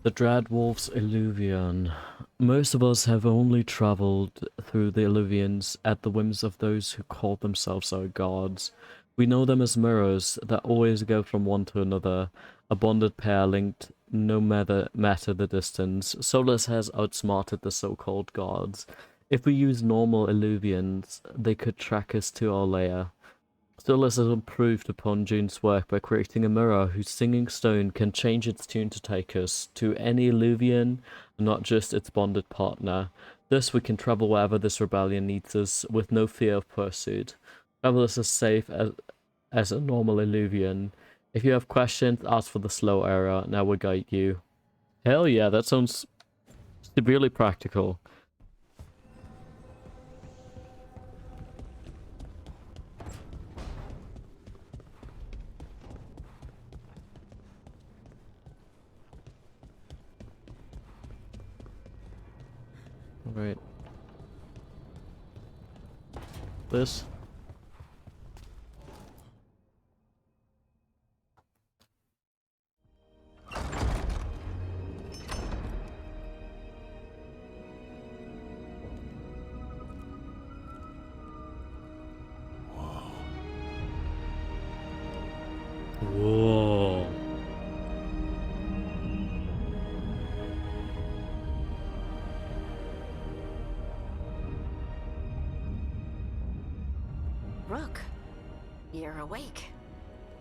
The Dreadwolf's Illuvian. Most of us have only traveled through the Illuvians at the whims of those who call themselves our gods. We know them as mirrors that always go from one to another, a bonded pair linked no matter the distance. Solus has outsmarted the so-called gods. If we use normal Illuvians, they could track us to our lair. Solus has improved upon June's work by creating a mirror whose singing stone can change its tune to take us to any Illuvian, not just its bonded partner. Thus we can travel wherever this rebellion needs us, with no fear of pursuit. Travel is as safe as a normal Illuvian. If you have questions, ask for the slow era, and I will guide you. Hell yeah, that sounds severely practical. Alright. This. Whoa. Rook, you're awake.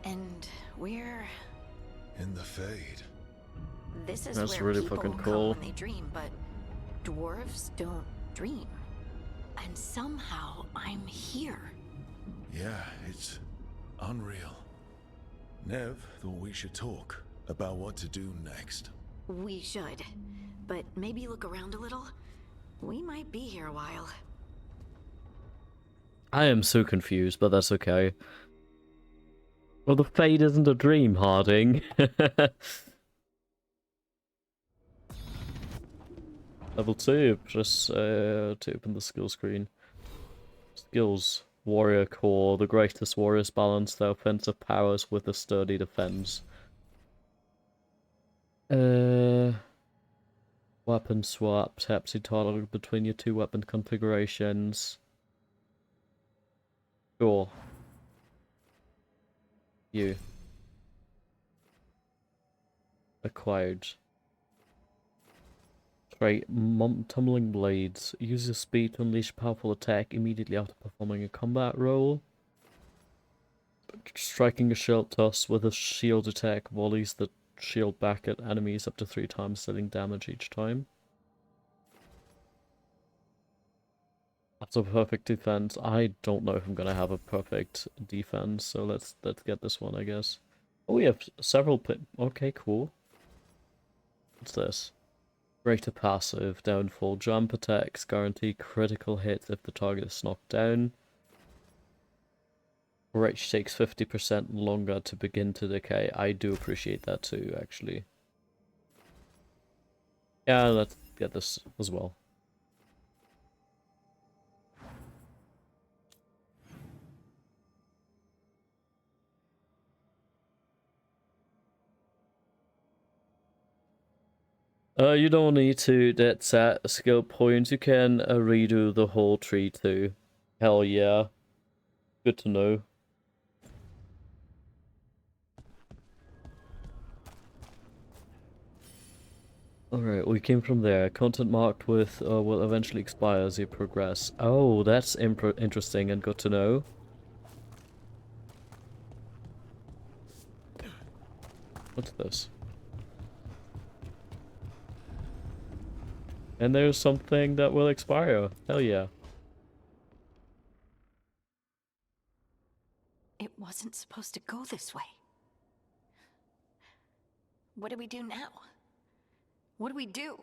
And we're... In the Fade. This is That's where really people fucking come cool. when they dream, but dwarves don't dream. And somehow I'm here. Yeah, it's unreal. Nev thought we should talk about what to do next. We should. But maybe look around a little. We might be here a while. I am so confused, but that's okay. Well, the Fade isn't a dream, Harding. Level 2, press to open the skill screen. Skills. Warrior Core. The greatest warriors balance their offensive powers with a sturdy defense. Weapon swap. Taps you toggle between your two weapon configurations. Sure. You. Acquired. Trait, Tumbling Blades. Use your speed to unleash a powerful attack immediately after performing a combat roll. Striking a shield toss with a shield attack volleys the shield back at enemies up to 3 times, dealing damage each time. That's a perfect defense. I don't know if I'm gonna have a perfect defense, so let's get this one, I guess. Oh, we have several okay, cool. What's this? Greater passive, downfall, jump attacks, guarantee critical hits if the target is knocked down. Which takes 50% longer to begin to decay. I do appreciate that too, actually. Yeah, let's get this as well. You don't need to that set skill points. You can redo the whole tree too. Hell yeah. Good to know. Alright, we came from there. Content marked with will eventually expire as you progress. Oh, that's interesting and good to know. What's this? And there's something that will expire. Hell yeah. It wasn't supposed to go this way. What do we do now? What do we do?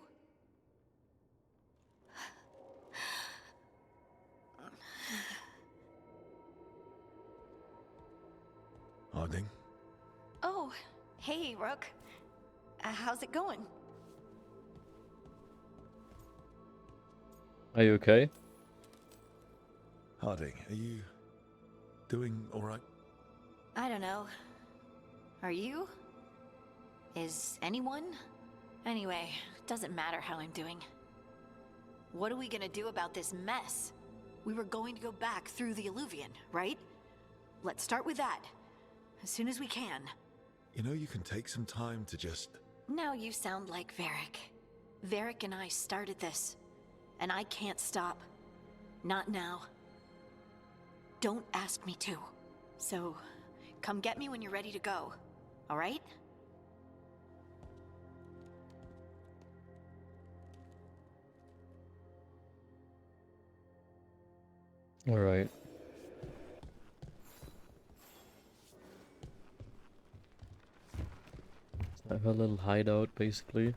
Harding? Oh, hey, Rook. How's it going? Are you okay? Harding, are you doing alright? I don't know. Are you? Is anyone? Anyway, doesn't matter how I'm doing. What are we gonna do about this mess? We were going to go back through the Illuvian, right? Let's start with that. As soon as we can. You know, you can take some time to just... Now you sound like Varric. Varric and I started this. And I can't stop. Not now. Don't ask me to. So, come get me when you're ready to go. Alright? Alright. Her little hideout, basically.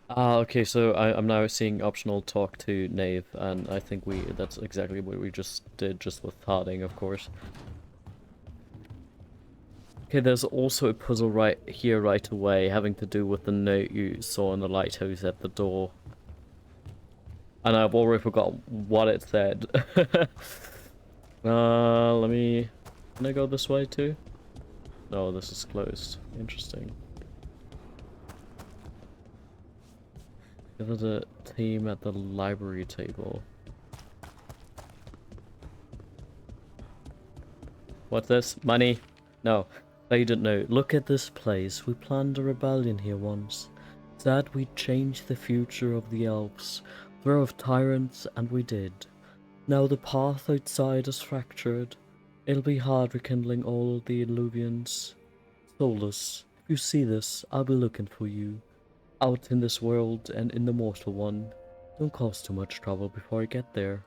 Ah, okay, so I'm now seeing optional talk to Nave, and I think that's exactly what we just did, just with Harding, of course. Okay, there's also a puzzle right here right away, having to do with the note you saw in the lighthouse at the door. And I've already forgot what it said. Let me... Can I go this way too? No, this is closed. Interesting. Gather the team at the library table. What's this? Money? No. They didn't know. Look at this place. We planned a rebellion here once. Said we'd change the future of the elves. Throw off tyrants, and we did. Now the path outside is fractured. It'll be hard rekindling all the illusions. Solus, if you see this, I'll be looking for you. Out in this world and in the mortal one. Don't cause too much trouble before I get there.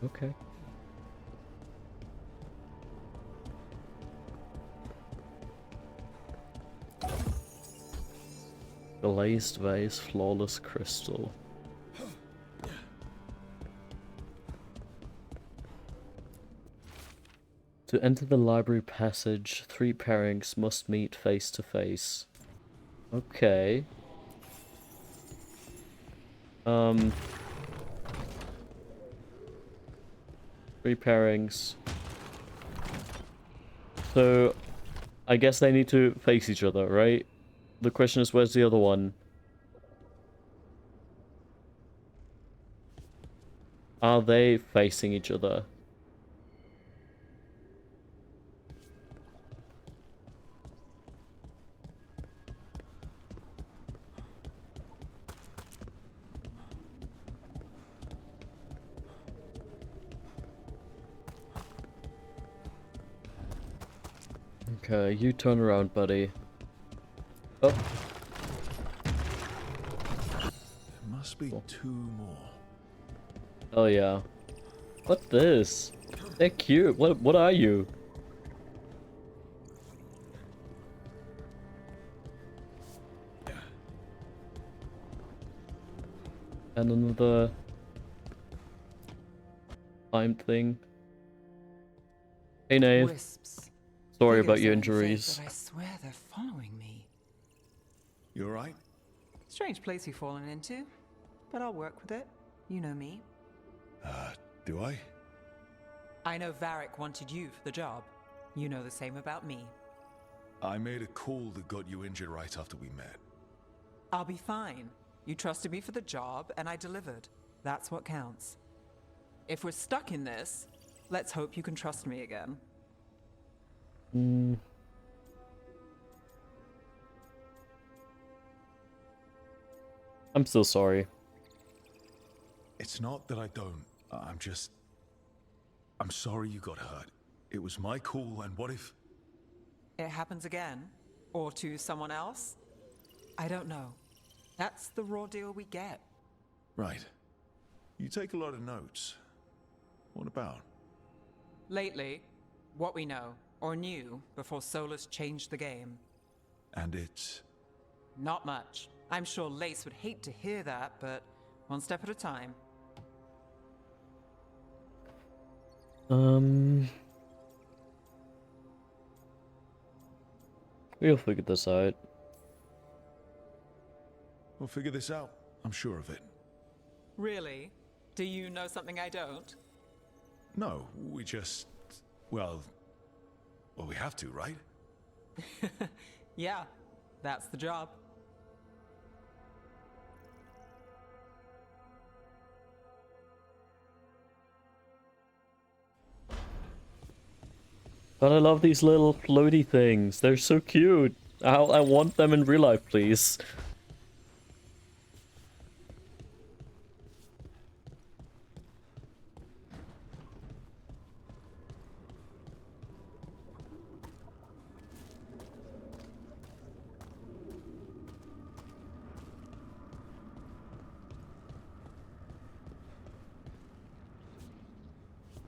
Okay. Glazed vase, flawless crystal. To enter the library passage, 3 pairings must meet face to face. Okay. 3 pairings. So, I guess they need to face each other, right? The question is, where's the other one? Are they facing each other? Okay, you turn around, buddy. Oh. There must be 2 more. Oh yeah. What's this? They're cute. What are you? And another time thing. Hey Nave. Wisps. Sorry Figures about your are injuries. But I swear they're following me. You alright? Strange place you've fallen into, but I'll work with it. You know me. Do I? I know Varric wanted you for the job. You know the same about me. I made a call that got you injured right after we met. I'll be fine. You trusted me for the job, and I delivered. That's what counts. If we're stuck in this, let's hope you can trust me again. I'm still sorry. It's not that I don't. I'm sorry you got hurt. It was my call, and what if... It happens again? Or to someone else? I don't know. That's the raw deal we get. Right. You take a lot of notes. What about? Lately, what we know, or knew, before Solus changed the game. And it's... Not much. I'm sure Lace would hate to hear that, but one step at a time. We'll figure this out. We'll figure this out. I'm sure of it. Really? Do you know something I don't? No, we just... Well, we have to, right? Yeah, that's the job. But I love these little floaty things. They're so cute. I want them in real life, please.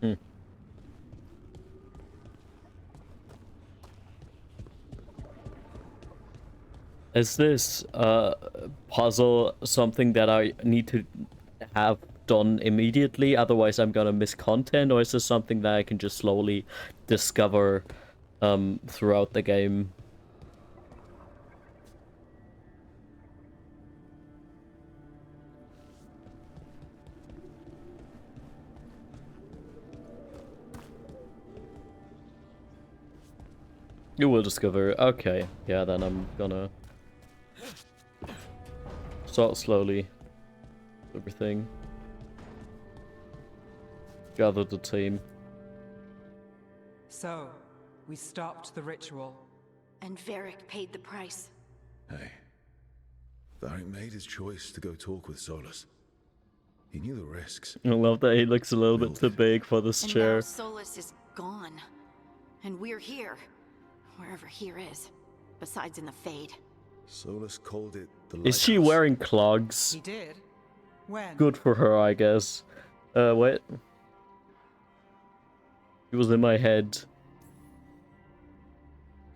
Hmm. Is this puzzle something that I need to have done immediately, otherwise I'm gonna miss content, or is this something that I can just slowly discover throughout the game? You will discover. Okay, yeah, then I'm gonna start slowly. Everything. Gather the team. So, we stopped the ritual. And Varric paid the price. Hey. Varric made his choice to go talk with Solus. He knew the risks. I love that he looks a little bit too big for this And chair. now Solus is gone. And we're here. Wherever here is. Besides in the Fade. Solus called it the Is she lighthouse. wearing clogs? He did? When? Good for her, I guess. Wait. He was in my head.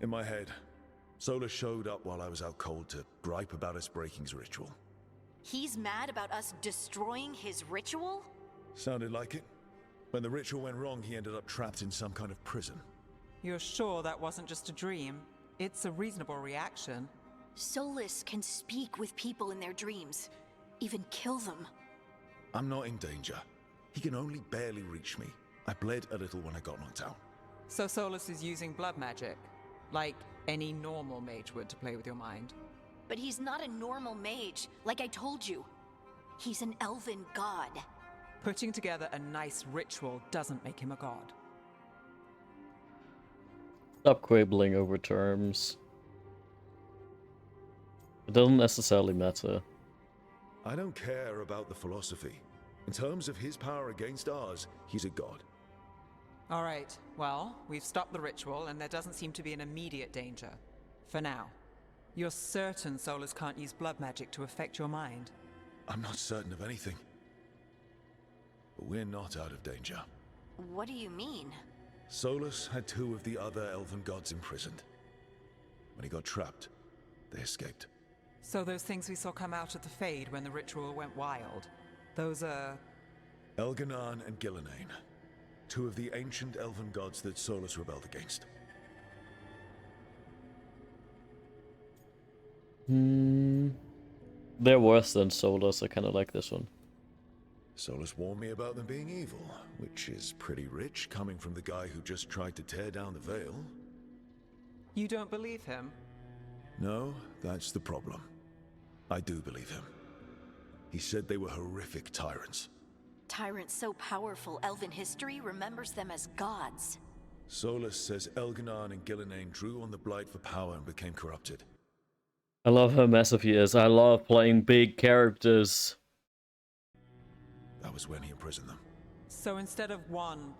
In my head, Solus showed up while I was out cold to gripe about us breaking his ritual. He's mad about us destroying his ritual? Sounded like it. When the ritual went wrong, he ended up trapped in some kind of prison. You're sure that wasn't just a dream? It's a reasonable reaction. Solus can speak with people in their dreams. Even kill them. I'm not in danger. He can only barely reach me. I bled a little when I got knocked out. So Solus is using blood magic? Like any normal mage would to play with your mind? But he's not a normal mage, like I told you. He's an elven god. Putting together a nice ritual doesn't make him a god. Stop quibbling over terms. It doesn't necessarily matter. I don't care about the philosophy. In terms of his power against ours, he's a god. All right, well, we've stopped the ritual and there doesn't seem to be an immediate danger. For now. You're certain Solus can't use blood magic to affect your mind? I'm not certain of anything. But we're not out of danger. What do you mean? Solus had 2 of the other elven gods imprisoned. When he got trapped, they escaped. So those things we saw come out of the Fade when the ritual went wild, those are... Elganan and Gillenane. 2 of the ancient elven gods that Solus rebelled against. They're worse than Solus. I kind of like this one. Solus warned me about them being evil, which is pretty rich coming from the guy who just tried to tear down the veil. You don't believe him? No, that's the problem. I do believe him. He said they were horrific tyrants. Tyrants so powerful, elven history remembers them as gods. Solus says Elganan and Gillenane drew on the Blight for power and became corrupted. I love how massive he is. I love playing big characters. That was when he imprisoned them. So instead of 1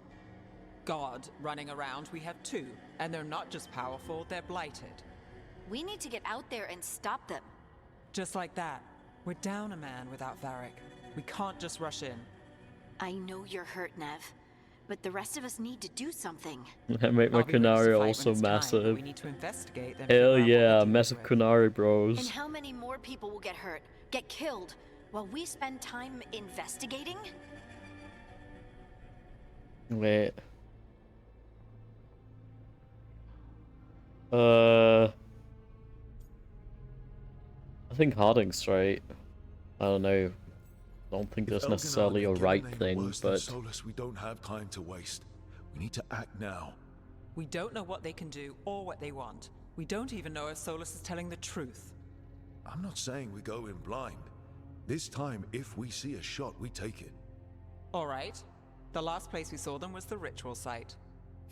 god running around, we have 2. And they're not just powerful, they're blighted. We need to get out there and stop them. Just like that. We're down a man without Varric. We can't just rush in. I know you're hurt, Nev. But the rest of us need to do something. I made my I'll be ready to Kunari fight when also it's time, but massive. we need to investigate them. Hell yeah, massive Kunari And bros. how many more people will get hurt, get killed, while we spend time investigating? Wait. I think Harding's right. I don't know. I don't think that's necessarily a right thing, but Solus, we don't have time to waste. We need to act now. We don't know what they can do or what they want. We don't even know if Solus is telling the truth. I'm not saying we go in blind. This time, if we see a shot, we take it. All right. The last place we saw them was the ritual site.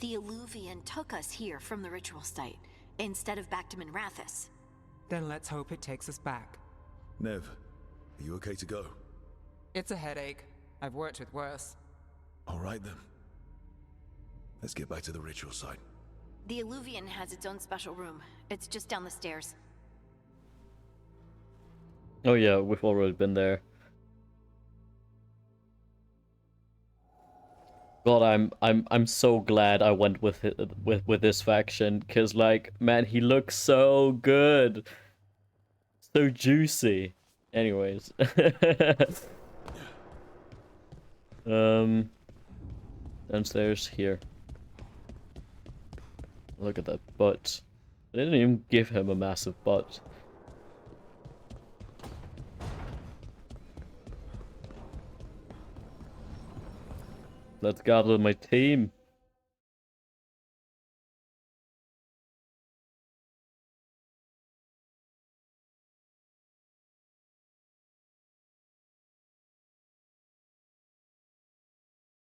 The Illuvian took us here from the ritual site, instead of back to Minrathous. Then let's hope it takes us back. Nev, are you okay to go? It's a headache. I've worked with worse. All right then. Let's get back to the ritual site. The Illuvian has its own special room. It's just down the stairs. Oh yeah, we've already been there. God, I'm so glad I went with it, with this faction, cause like, man, he looks so good, so juicy. Anyways, downstairs here. Look at that butt. They didn't even give him a massive butt. Let's gather my team.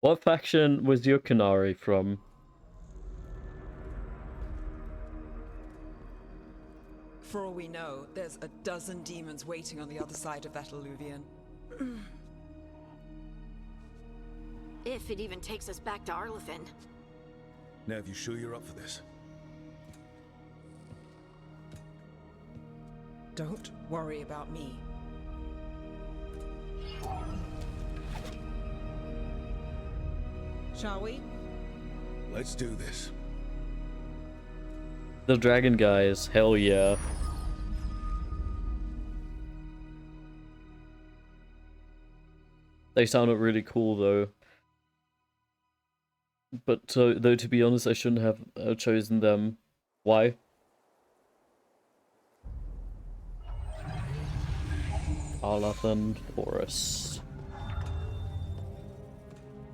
What faction was your Canary from? For all we know, there's a dozen demons waiting on the other side of that Illuvian. If it even takes us back to Arlathan. Nev, you sure you're up for this? Don't worry about me. Shall we? Let's do this. The dragon guys, hell yeah. They sounded really cool though. But though to be honest, I shouldn't have chosen them. Why? Arlathan Forest.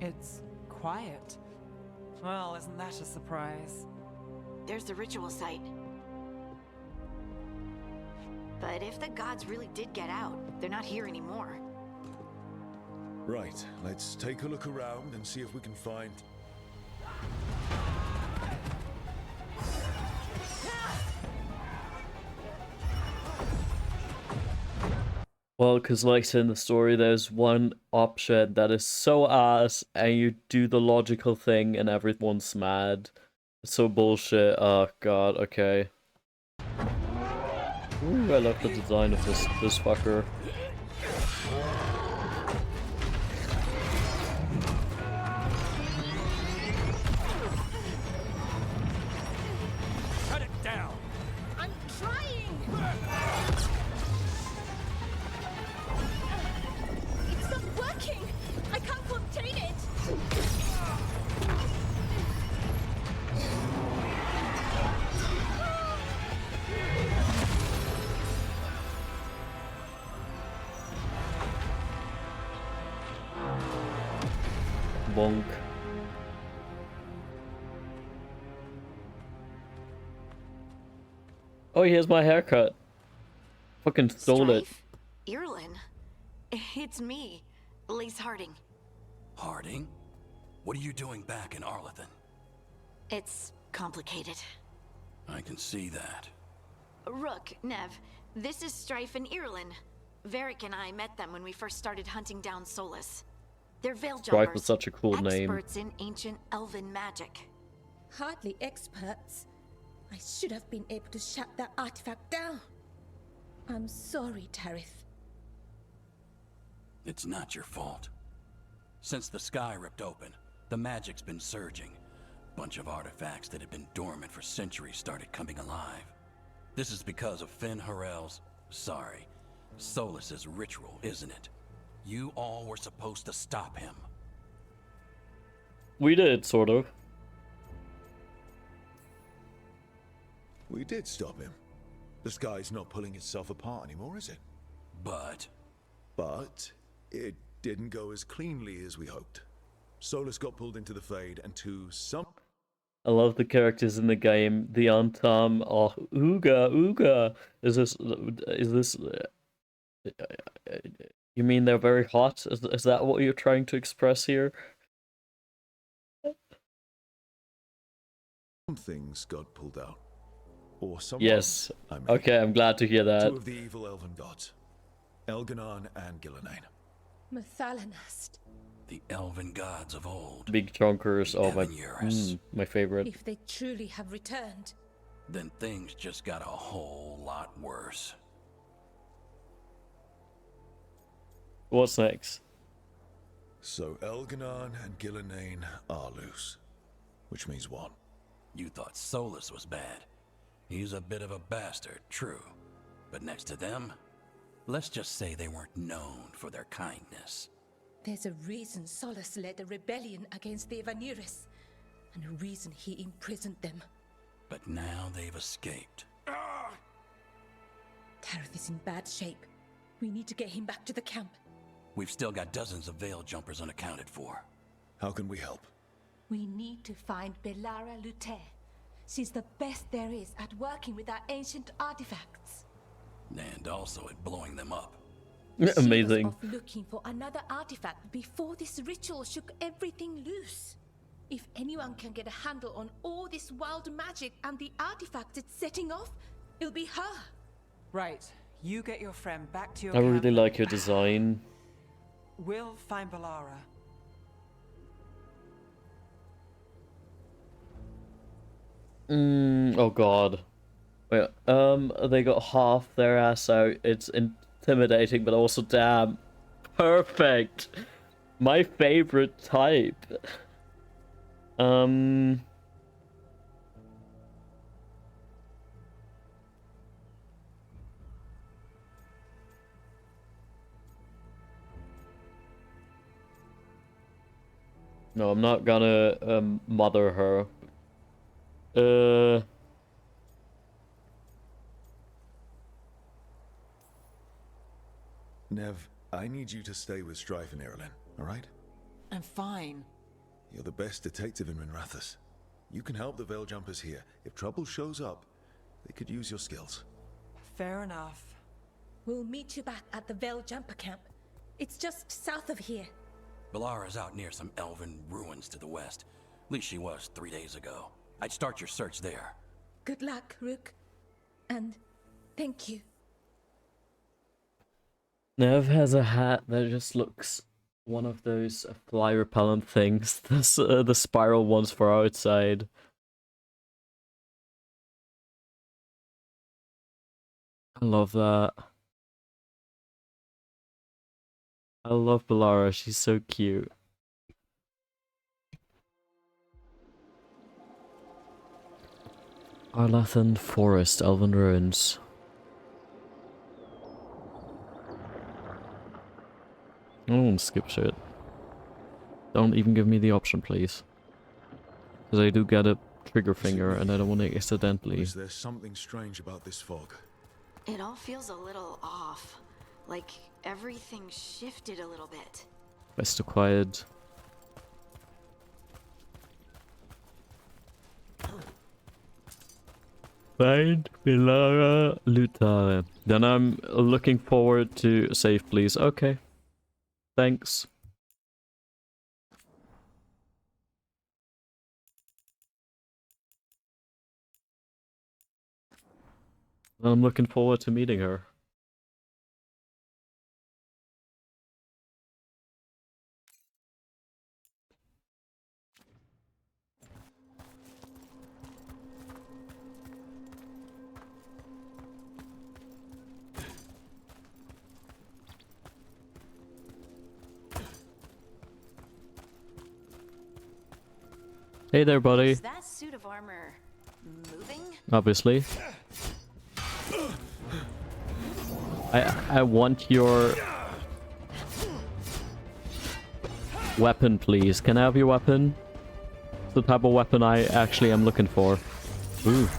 It's quiet. Well, isn't that a surprise? There's the ritual site. But if the gods really did get out, they're not here anymore. Right, let's take a look around and see if we can find... Well, because like in the story, there's one option that is so ass, and you do the logical thing and everyone's mad. It's so bullshit. Oh god, okay. Ooh, I love the design of this fucker. Cut it down! I'm trying! It's not working! I can't contain it! Bonk. Oh, here's my haircut. Fucking stole it. Strife? Irlin? It's me, Lace Harding. Harding? What are you doing back in Arlathan? It's complicated. I can see that. Rook, Nev, this is Strife and Irlin. Varric and I met them when we first started hunting down Solus. They're Veiljumpers. Strife is such a cool name. Experts in ancient elven magic. Hardly experts. I should have been able to shut that artifact down. I'm sorry, Tarith. It's not your fault. Since the sky ripped open, the magic's been surging. Bunch of artifacts that had been dormant for centuries started coming alive. This is because of Finn Harel's... sorry, Solus's ritual, isn't it? You all were supposed to stop him. We did, sort of. We did stop him. The sky's not pulling itself apart anymore, is it? But it didn't go as cleanly as we hoped. Solus got pulled into the Fade, and to some... I love the characters in the game. The Antam, oh, Ooga. Is this... You mean they're very hot? Is that what you're trying to express here? Some things got pulled out. Or someone. Yes. I mean, Okay, I'm glad to hear that. two of the evil elven gods. Elganon and Gillenane. Mathalanast. The elven gods of old. Big chonkers. Oh, Evan my favorite. If they truly have returned. Then things just got a whole lot worse. What's next? So Elganon and Gillenane are loose. Which means what? You thought Solus was bad. He's a bit of a bastard, true. But next to them, let's just say they weren't known for their kindness. There's a reason Solus led a rebellion against the Evanuris, and a reason he imprisoned them. But now they've escaped. Tareth is in bad shape. We need to get him back to the camp. We've still got dozens of Veil Jumpers unaccounted for. How can we help? We need to find Belara Luther. She's the best there is at working with our ancient artifacts. And also at blowing them up. Amazing. She was off looking for another artifact before this ritual shook everything loose. If anyone can get a handle on all this wild magic and the artifacts it's setting off, it'll be her. Right. You get your friend back to your I really camp. like your design. We'll find Belara. Oh god. Wait, they got half their ass out. It's intimidating, but also damn perfect. My favorite type. No, I'm not gonna mother her. Nev, I need you to stay with Strife and Irilyn, alright? I'm fine. You're the best detective in Minrathous. You can help the Veil Jumpers here. If trouble shows up, they could use your skills. Fair enough. We'll meet you back at the Veil Jumper camp. It's just south of here. Belara's out near some elven ruins to the west. At least she was 3 days ago. I'd start your search there. Good luck, Rook. And thank you. Nev has a hat that just looks one of those fly repellent things. This the spiral ones for outside. I love that. I love Belara. She's so cute. Arlathan Forest, Elven Ruins. I don't want to skip shit. Don't even give me the option, please. Because I do get a trigger finger and I don't want to accidentally. Is there something strange about this fog? It all feels a little off. Like everything shifted a little bit. Best to quiet. Find Belara Lutare. Then I'm looking forward to save, please. Okay. Thanks. I'm looking forward to meeting her. Hey there, buddy. Is that suit of armor moving? Obviously. I want your weapon, please. Can I have your weapon? It's the type of weapon I actually am looking for. Ooh.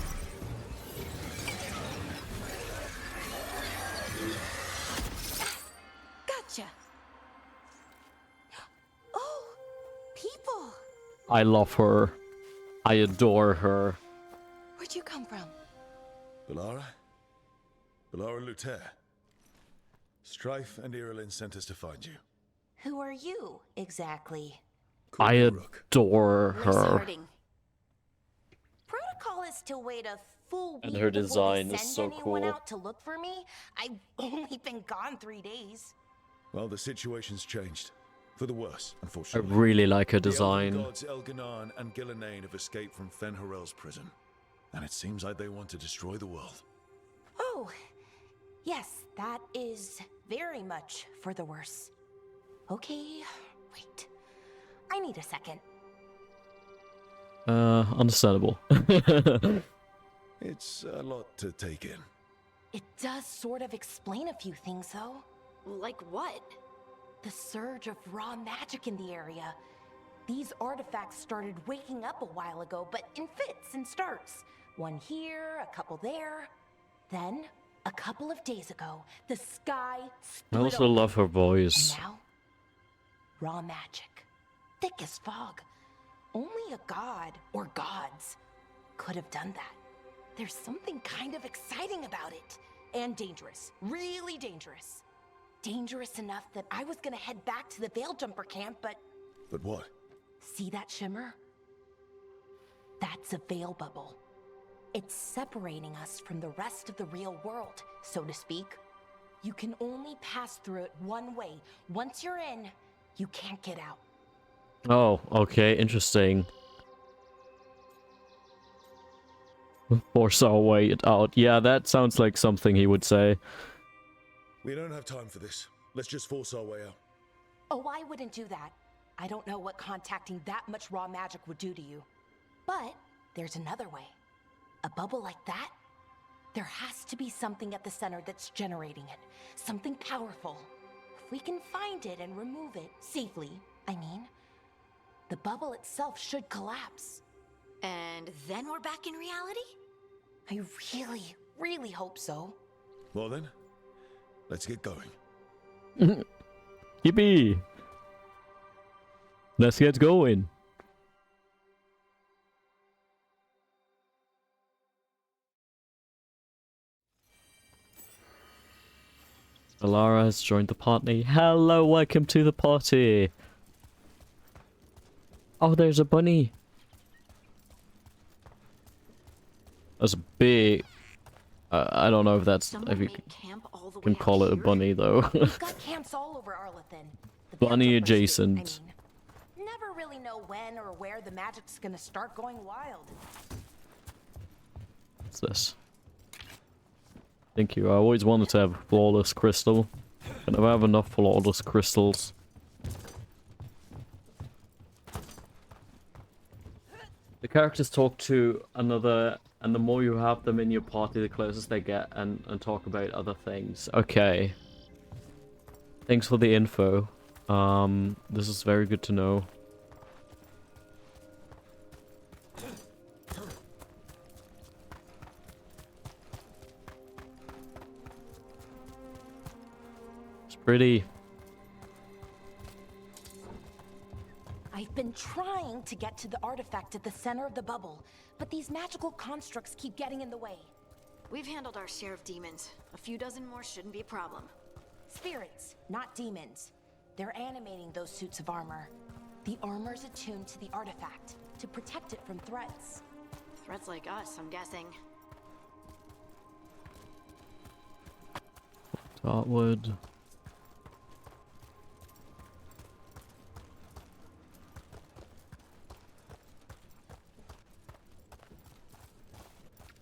Gotcha. Oh, people. I love her. I adore her. Where'd you come from? Belara? Belara Luther. Strife and Irilyn sent us to find you. Who are you, exactly? I adore Miss her. Harding. Proud to wait a full week And her before design we is send so anyone cool. out to look for me? I've only been gone 3 days. Well, the situation's changed. For the worse, I unfortunately. really like her The elven design. gods Elganan and Gillenane have escaped from Fen'Harel's prison. And it seems like they want to destroy the world. Oh, yes, that is very much for the worse. Okay, wait. I need a second. Understandable. It's a lot to take in. It does sort of explain a few things, though. Like what? The surge of raw magic in the area. These artifacts started waking up a while ago, but in fits and starts. One here, a couple there. Then, a couple of days ago, the sky split I also open. love her voice. And now, raw magic. Thick as fog. Only a god, or gods, could have done that. There's something kind of exciting about it. And dangerous. Really dangerous. Dangerous enough that I was gonna head back to the Veil Jumper camp, but... But what? See that shimmer? That's a veil bubble. It's separating us from the rest of the real world, so to speak. You can only pass through it one way. Once you're in, you can't get out. Oh, okay, interesting. Force our way out. Yeah, that sounds like something he would say. We don't have time for this. Let's just force our way out. Oh, I wouldn't do that. I don't know what contacting that much raw magic would do to you. But there's another way. A bubble like that? There has to be something at the center that's generating it. Something powerful. If we can find it and remove it, safely, I mean, the bubble itself should collapse. And then we're back in reality? I really, really hope so. Well then, let's get going. Yippee! Let's get going. Alara has joined the party. Hello, welcome to the party. Oh, there's a bunny. That's a big... I don't know if that's... Someone if you made camp all the can way call out it a here? bunny, though. We've got camps all over Arlathan. The Veil Bunny Jumpers do, adjacent. I mean. Never really know when or where the magic's gonna start going wild. What's this? Thank you. I always wanted to have a flawless crystal. Can I have enough flawless crystals? The characters talk to another, and the more you have them in your party, the closest they get and talk about other things. Okay. Thanks for the info. This is very good to know. It's pretty. I've been trying to get to the artifact at the center of the bubble, but these magical constructs keep getting in the way. We've handled our share of demons. A few dozen more shouldn't be a problem. Spirits, not demons. They're animating those suits of armor. The armor's attuned to the artifact, to protect it from threats. Threats like us, I'm guessing. Dartwood.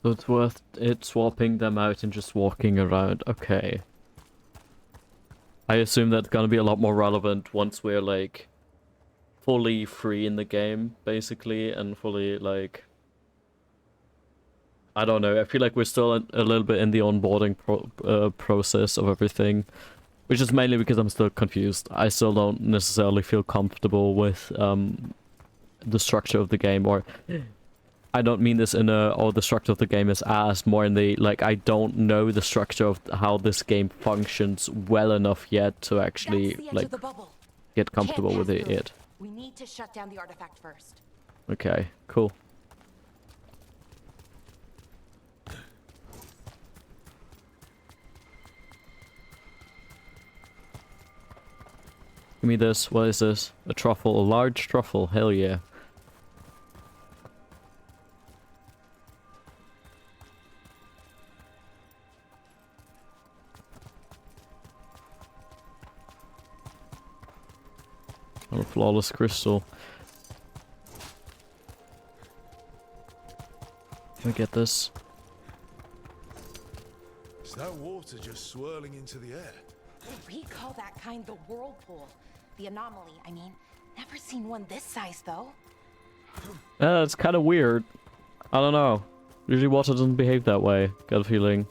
So it's worth it swapping them out and just walking around. Okay. I assume that's gonna be a lot more relevant once we're like fully free in the game, basically, and fully like... I don't know, I feel like we're still a little bit in the onboarding process of everything. Which is mainly because I'm still confused. I still don't necessarily feel comfortable with the structure of the game, or... I don't mean this in a, oh, the structure of the game is ass, more in the, like, I don't know the structure of how this game functions well enough yet to actually, like, get comfortable with it yet. We need to shut down the artifact first. Okay, cool. Give me this. What is this? A truffle. A large truffle. Hell yeah. On a flawless crystal. Can we get this? Is that water just swirling into the air? We call that kind the whirlpool. The anomaly, I mean. Never seen one this size, though. It's kind of weird. I don't know. Usually water doesn't behave that way. Got a feeling.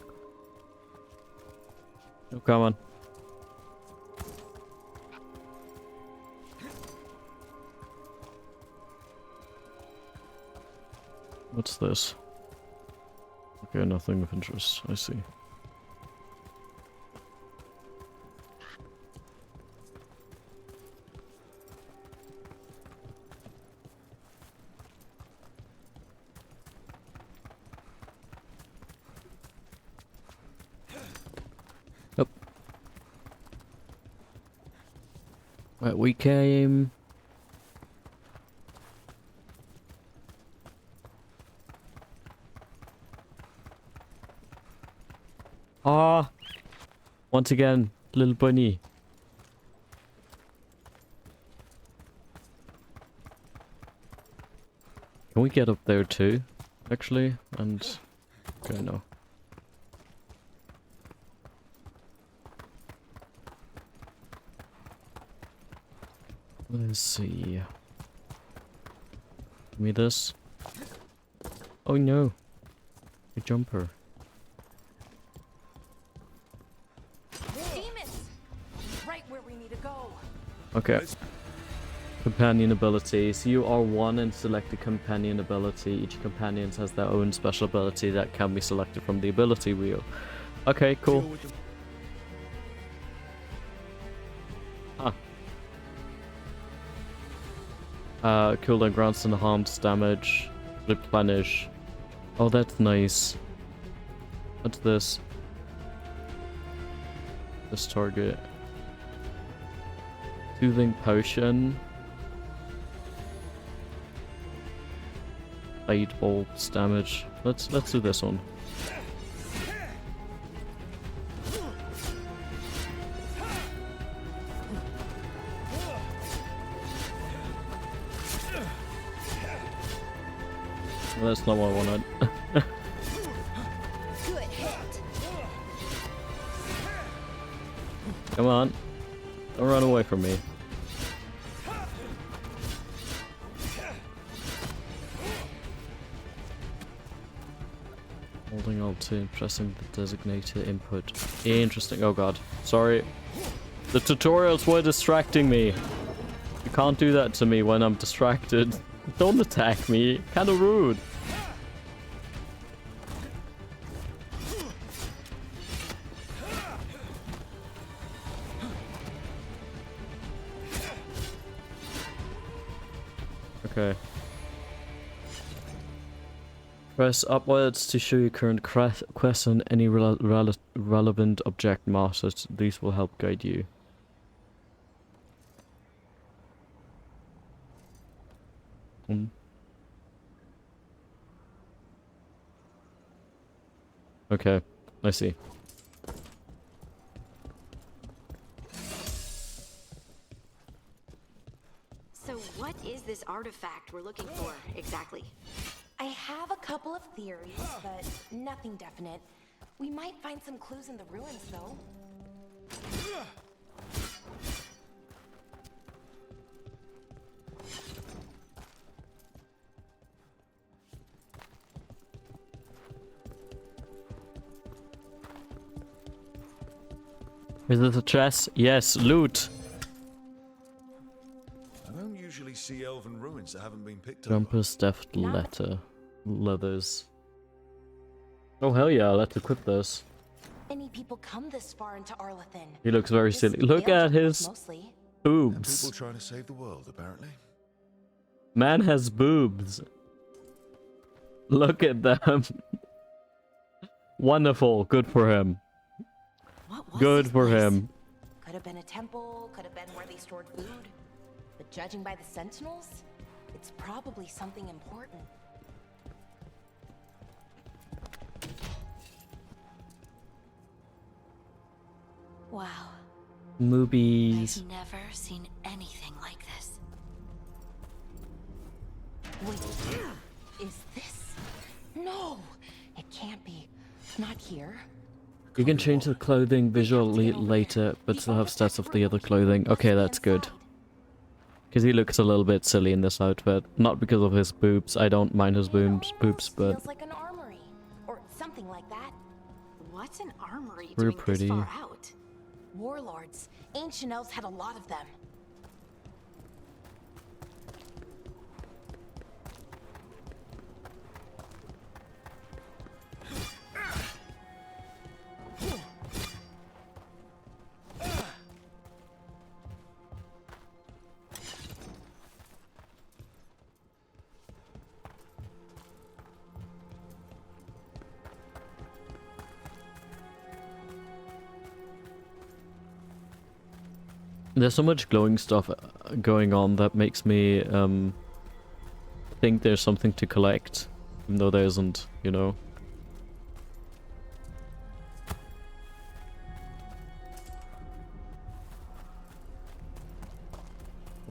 Oh, come on. What's this? Okay, nothing of interest. I see. Yep. Where we came. Ah, once again, little bunny. Can we get up there too, actually? And okay, no. Let's see. Give me this. Oh no, a jumper. Okay. Companion abilities. You are one and select a companion ability. Each companion has their own special ability that can be selected from the ability wheel. Okay, cool. Cooldown grants enhanced damage. Replenish. Oh, that's nice. What's this? This target. Soothing potion. 8 bolts damage. Let's do this one. Well, that's not what I wanted. Good hit. Come on. Don't run away from me. Holding Alt2 and pressing the designated input. Interesting. Oh god. Sorry. The tutorials were distracting me. You can't do that to me when I'm distracted. Don't attack me. Kinda rude. Okay. Press upwards to show your current quest on any relevant object markers. These will help guide you. Okay, I see. So what is this artifact we're looking for, exactly? I have a couple of theories, but nothing definite. We might find some clues in the ruins, though. Is this a chest? Yes, loot. I don't usually see elven ruins that haven't been picked up. Jumper stuffed leathers. Oh hell yeah, let's equip this. Many people come this far into Arlathan. He looks very silly. Look at his boobs. People trying to save the world, apparently. Man has boobs. Look at them. Wonderful. Good for him. Good for him. Could have been a temple, could have been where they stored food. But judging by the sentinels, it's probably something important. Wow. Movies. I've never seen anything like this. here. You can change the clothing visually later, but still have stats of the other clothing. Okay, that's good. Because he looks a little bit silly in this outfit. Not because of his boobs. I don't mind his boobs, but... Feels like an armory, or something like that. What's an armory Very doing pretty. this far out? Warlords. Ancient elves had a lot of them. There's so much glowing stuff going on that makes me think there's something to collect, even though there isn't, you know.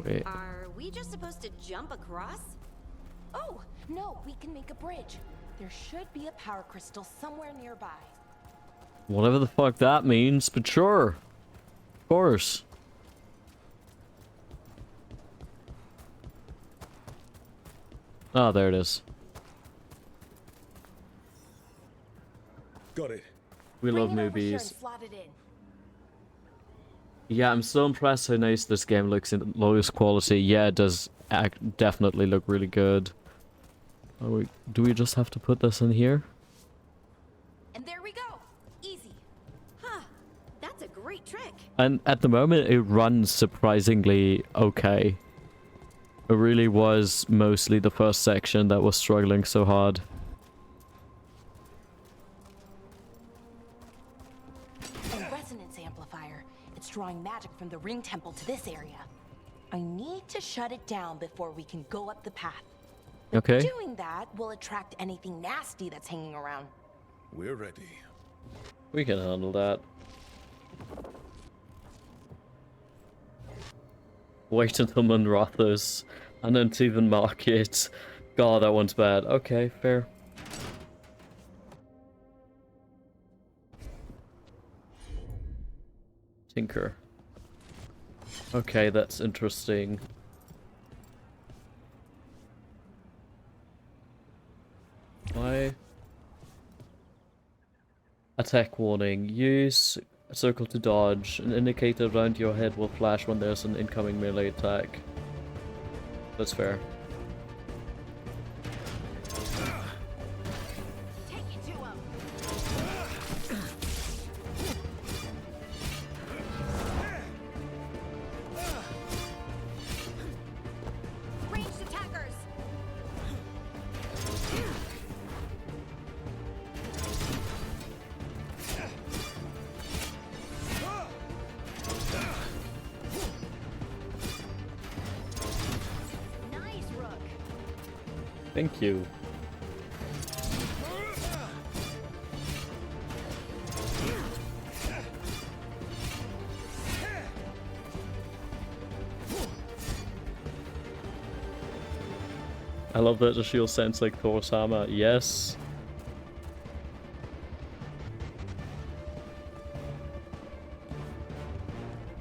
Wait. Are we just supposed to jump across? Oh, no, we can make a bridge. There should be a power crystal somewhere nearby. Whatever the fuck that means, but sure. Of course. Ah, there it is. Got it. We love Bring it over here movies. and slot it in. Yeah, I'm so impressed how nice this game looks in lowest quality. Yeah, it does definitely look really good. Oh, do we just have to put this in here? And there we go. Easy. Huh. That's a great trick. And at the moment, it runs surprisingly okay. It really was mostly the first section that was struggling so hard. A resonance amplifier. It's drawing magic from the ring temple to this area. I need to shut it down before we can go up the path. Okay. Doing that will attract anything nasty that's hanging around. We're ready. We can handle that. Wait until Monrothers and then to even market. God, that one's bad. Okay, fair. Tinker. Okay, that's interesting. Why? Attack warning. Use a circle to dodge. An indicator around your head will flash when there's an incoming melee attack. That's fair. Take it to him. Ranged attackers. Nice, Rook. Thank you. I love that the shield sounds like Thor's hammer. Yes.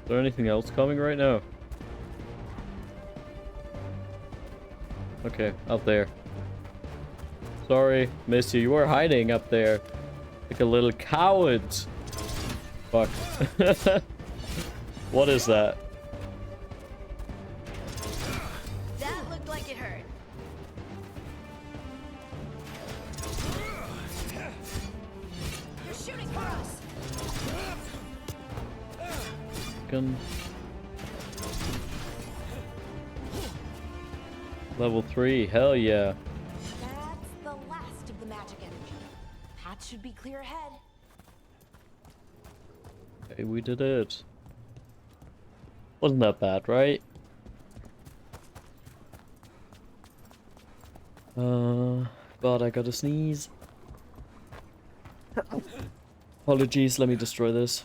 Is there anything else coming right now? Okay, up there. Sorry, missed you. You were hiding up there. Like a little coward. Fuck. What is that? That looked like it hurt. You're shooting for us. Gun. Level 3, hell yeah. That's the last of the magic energy. Path should be clear ahead. Hey, we did it. Wasn't that bad, right? God, I gotta sneeze. Apologies, let me destroy this.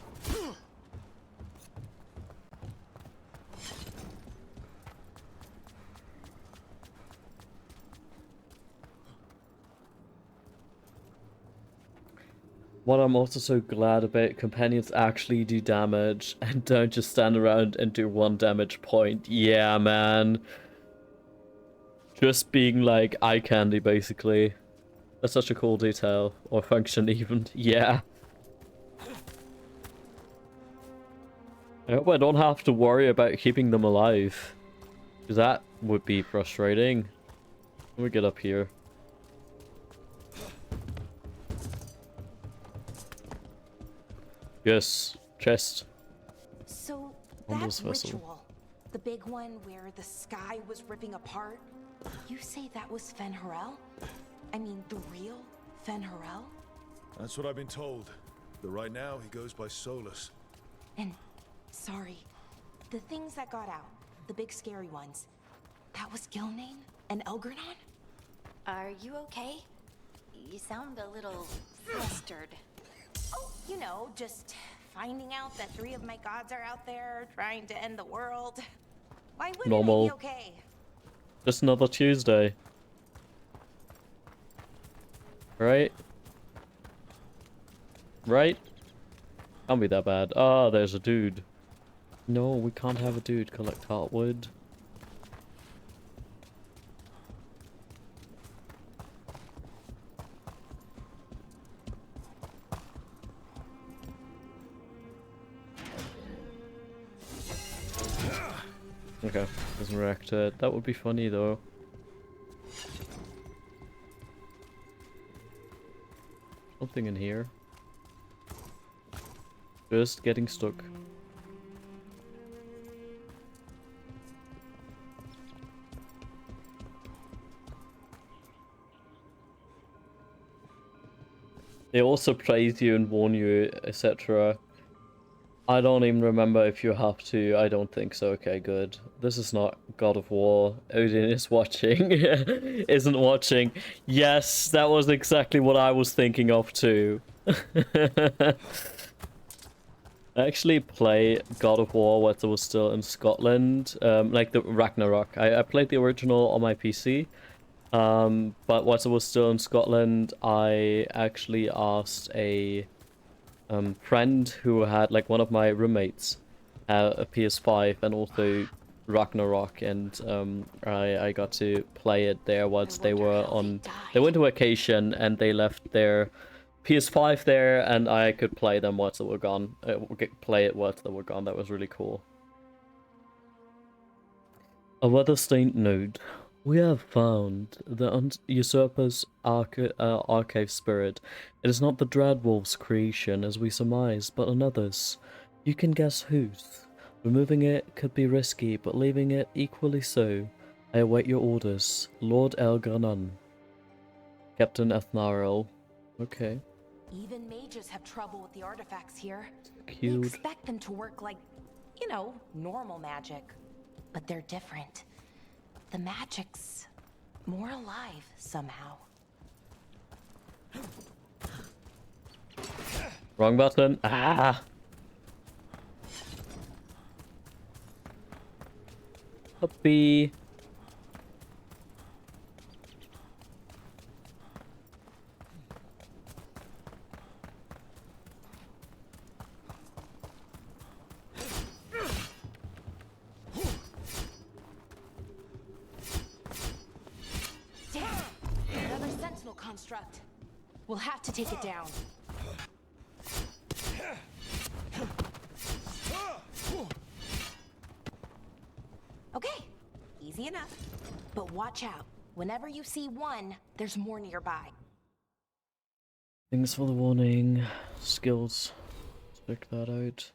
What I'm also so glad about, companions actually do damage and don't just stand around and do 1 damage point. Yeah, man. Just being like eye candy, basically. That's such a cool detail. Or function, even. Yeah. I hope I don't have to worry about keeping them alive. Because that would be frustrating. Let me get up here. Yes, chest. So, Almost that vessel. ritual, the big one where the sky was ripping apart, you say that was Fen Harel? I mean, the real Fen Harel? That's what I've been told. But right now, he goes by Solus. And, sorry, the things that got out, the big scary ones, that was Gilnane and Elgernon? Are you okay? You sound a little flustered. Oh, you know, just finding out that 3 of my gods are out there trying to end the world. Why wouldn't Normal. I be okay? Just another Tuesday. Right? Right? Can't be that bad. Ah, there's a dude. No, we can't have a dude collect heartwood. Okay, doesn't react to it. That would be funny though. Something in here. Just getting stuck. They also praise you and warn you, etc. I don't even remember if you have to. I don't think so. Okay, good. This is not God of War. Odin is watching. Isn't watching. Yes, that was exactly what I was thinking of too. I actually play God of War when I was still in Scotland. Like the Ragnarok. I played the original on my PC. But once I was still in Scotland, I actually asked a friend who had, like, one of my roommates had a PS5 and also Ragnarok, and I got to play it there once they were on. They went to vacation and they left their PS5 there, and I could play them once they were gone. Play it once they were gone. That was really cool. A weather-stained node. We have found the usurper's archive spirit. It is not the Dreadwolf's creation, as we surmised, but another's. You can guess whose. Removing it could be risky, but leaving it equally so. I await your orders. Lord Elgranon. Captain Ethnarel. Okay. Even mages have trouble with the artifacts here. Cute. We expect them to work like, you know, normal magic. But they're different. The magic's more alive somehow. Wrong button. Ah! Puppy. Another sentinel construct. We'll have to take it down. Okay, easy enough. But watch out. Whenever you see one, there's more nearby. Thanks for the warning. Skills. Check that out.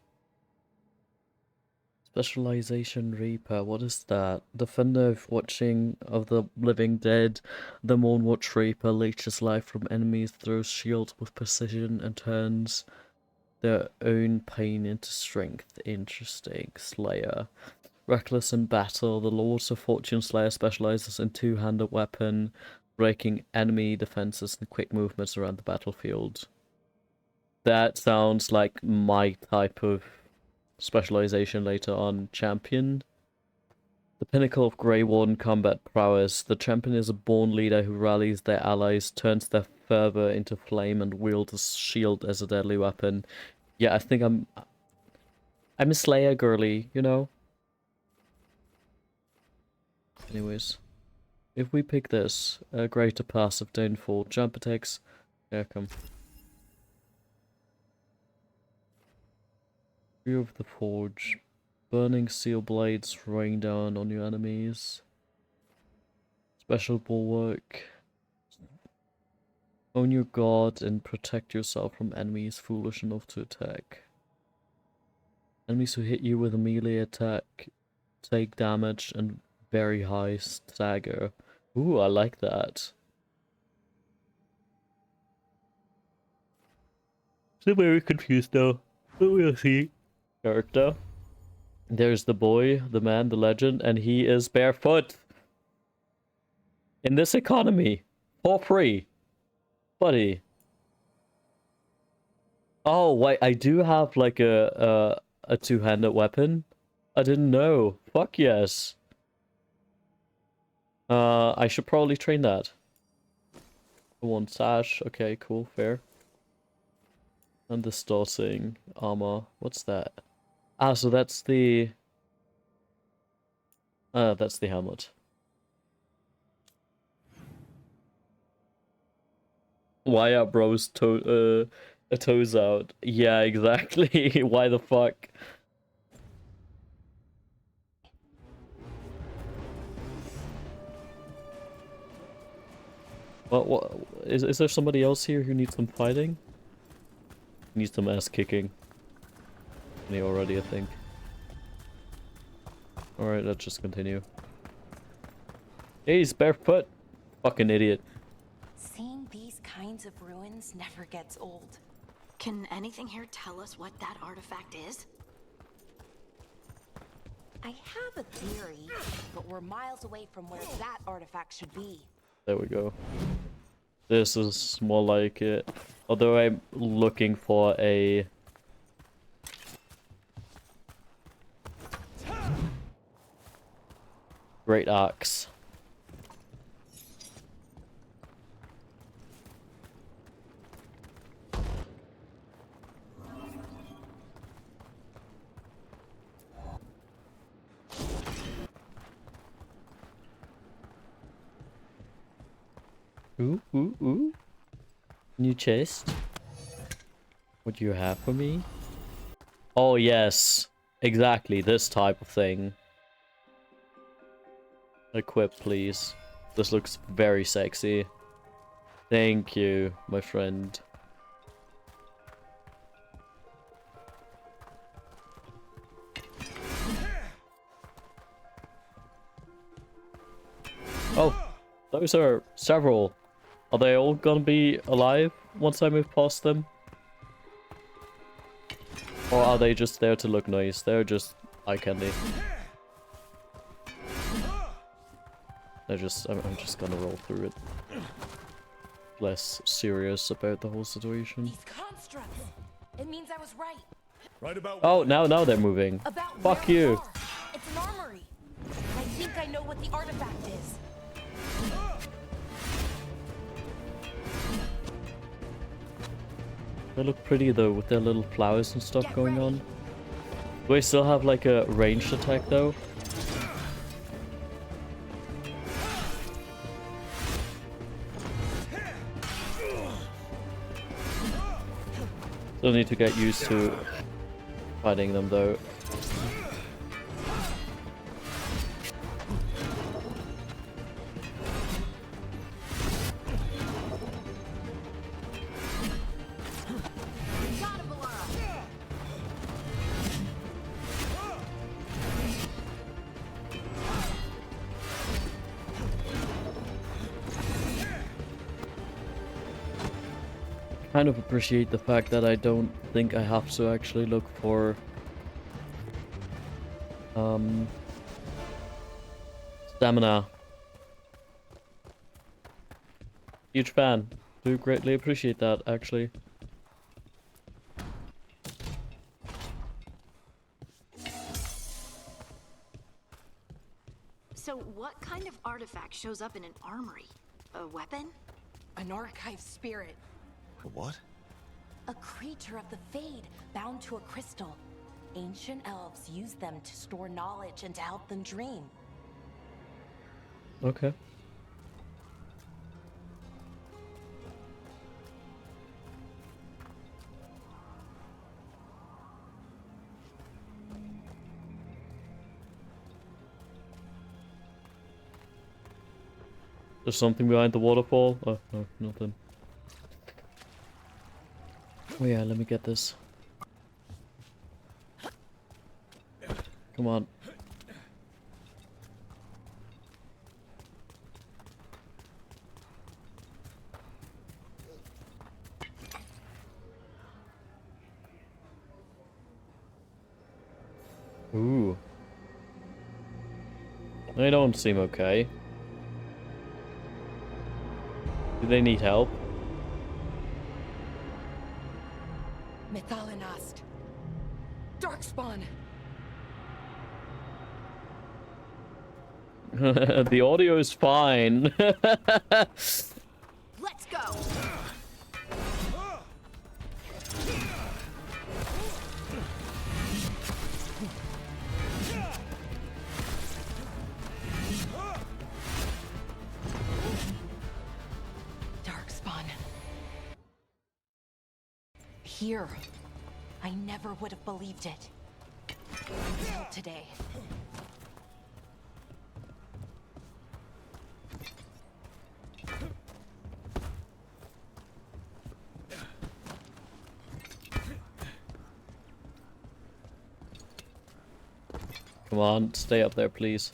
Specialization Reaper, what is that? Defender of Watching of the Living Dead. The Moonwatch Reaper leeches life from enemies, throws shields with precision, and turns their own pain into strength. Interesting. Slayer. Reckless in battle, the Lords of Fortune Slayer specializes in two-handed weapon, breaking enemy defenses and quick movements around the battlefield. That sounds like my type of specialization later on. Champion. The pinnacle of Grey Warden combat prowess. The champion is a born leader who rallies their allies, turns their further into flame and wield a shield as a deadly weapon. Yeah, I think I'm a Slayer girly, you know? Anyways. If we pick this, greater passive downfall, jump attacks. Yeah, come. View of the Forge. Burning steel blades rain down on your enemies. Special bulwark. Own your guard and protect yourself from enemies foolish enough to attack. Enemies who hit you with a melee attack take damage and very high stagger. Ooh, I like that. Still very confused though, but we'll see. Character. There's the boy, the man, the legend, and he is barefoot. In this economy. For free. Buddy. Oh, wait, I do have like a two-handed weapon. I didn't know. Fuck yes. I should probably train that. One sash. Okay, cool, fair. And the starting armor. What's that? Ah, so that's the helmet. Why are bros toes out? Yeah, exactly. Why the fuck? What is there somebody else here who needs some fighting? Needs some ass kicking. Me already, I think. Alright, let's just continue. Hey, he's barefoot. Fucking idiot. Seeing these kinds of ruins never gets old. Can anything here tell us what that artifact is? I have a theory, but we're miles away from where that artifact should be. There we go. This is more like it. Although I'm looking for a... great axe. Ooh, ooh, ooh. New chest. What do you have for me? Oh, yes. Exactly, this type of thing. Equip, please. This looks very sexy. Thank you, my friend. Oh, those are several. Are they all gonna be alive once I move past them? Or are they just there to look nice? They're just eye candy. I'm just gonna roll through it. Less serious about the whole situation. These constructs. It means I was right. Right about. Oh, now they're moving. About Fuck where we you. are. It's an armory. I think I know what the artifact is. They look pretty though, with their little flowers and stuff Get going ready. on. Do I still have like a ranged attack though? Still need to get used to fighting them though. Kind of appreciate the fact that I don't think I have to actually look for stamina. Huge fan. Do greatly appreciate that actually. So what kind of artifact shows up in an armory? A weapon? An archive spirit. A what? A creature of the Fade, bound to a crystal. Ancient elves use them to store knowledge and to help them dream. Okay. There's something behind the waterfall. Oh, no, nothing. Oh yeah, let me get this. Come on. Ooh. They don't seem okay. Do they need help? Methalinast. Darkspawn. The audio is fine. Let's go. Darkspawn. Here. I never would have believed it. Until today. Come on, stay up there, please.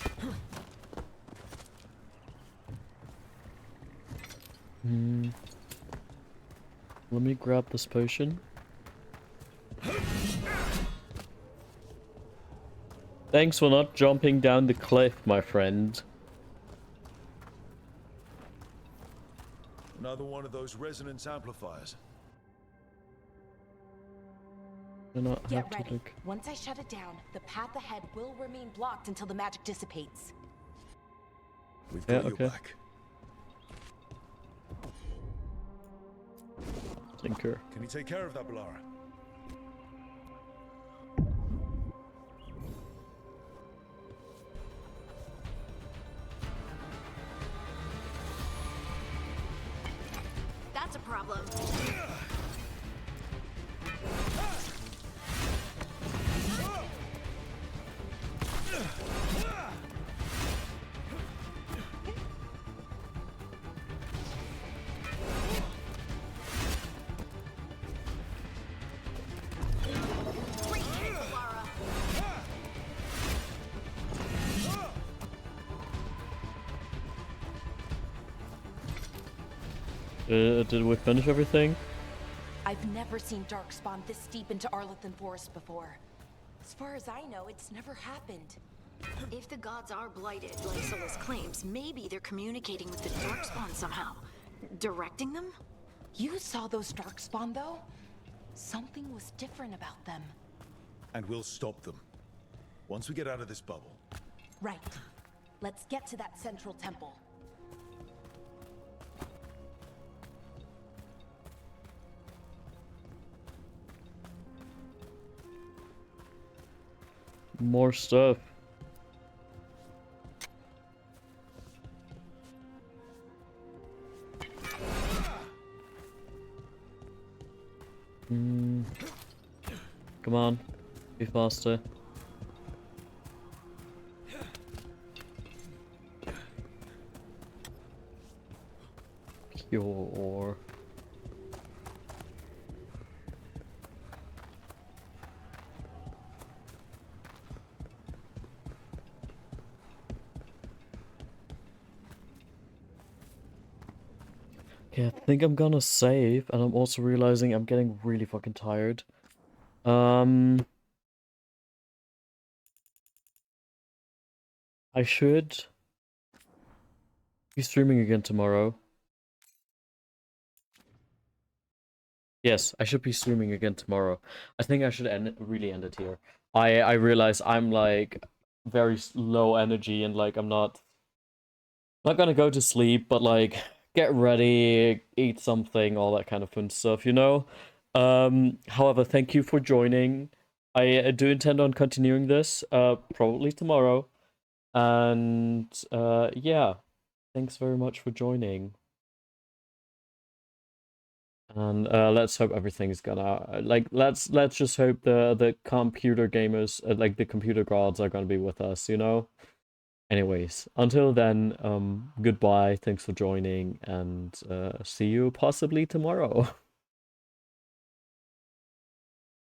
Let me grab this potion. Thanks for not jumping down the cliff, my friend. Another one of those resonance amplifiers. Get ready. Once I shut it down, the path ahead will remain blocked until the magic dissipates. We've got your back. Tinker. Can you take care of that, Balara? That's a problem. Did we finish everything? I've never seen Darkspawn this deep into Arlathan Forest before. As far as I know, it's never happened. If the gods are blighted, like Solus claims, maybe they're communicating with the Darkspawn somehow. Directing them? You saw those Darkspawn, though? Something was different about them. And we'll stop them. Once we get out of this bubble. Right. Let's get to that central temple. More stuff. Come on, be faster. Pure ore. Okay, I think I'm gonna save, and I'm also realizing I'm getting really fucking tired. I should be streaming again tomorrow. Yes, I should be streaming again tomorrow. I think I should really end it here. I realize I'm like very low energy and like I'm not gonna go to sleep, but like get ready, eat something, all that kind of fun stuff, you know? However, thank you for joining. I do intend on continuing this, probably tomorrow. And, yeah, thanks very much for joining. And let's hope everything's gonna let's just hope the computer gamers like the computer gods are gonna be with us, you know. Anyways, until then, goodbye, thanks for joining, and see you possibly tomorrow.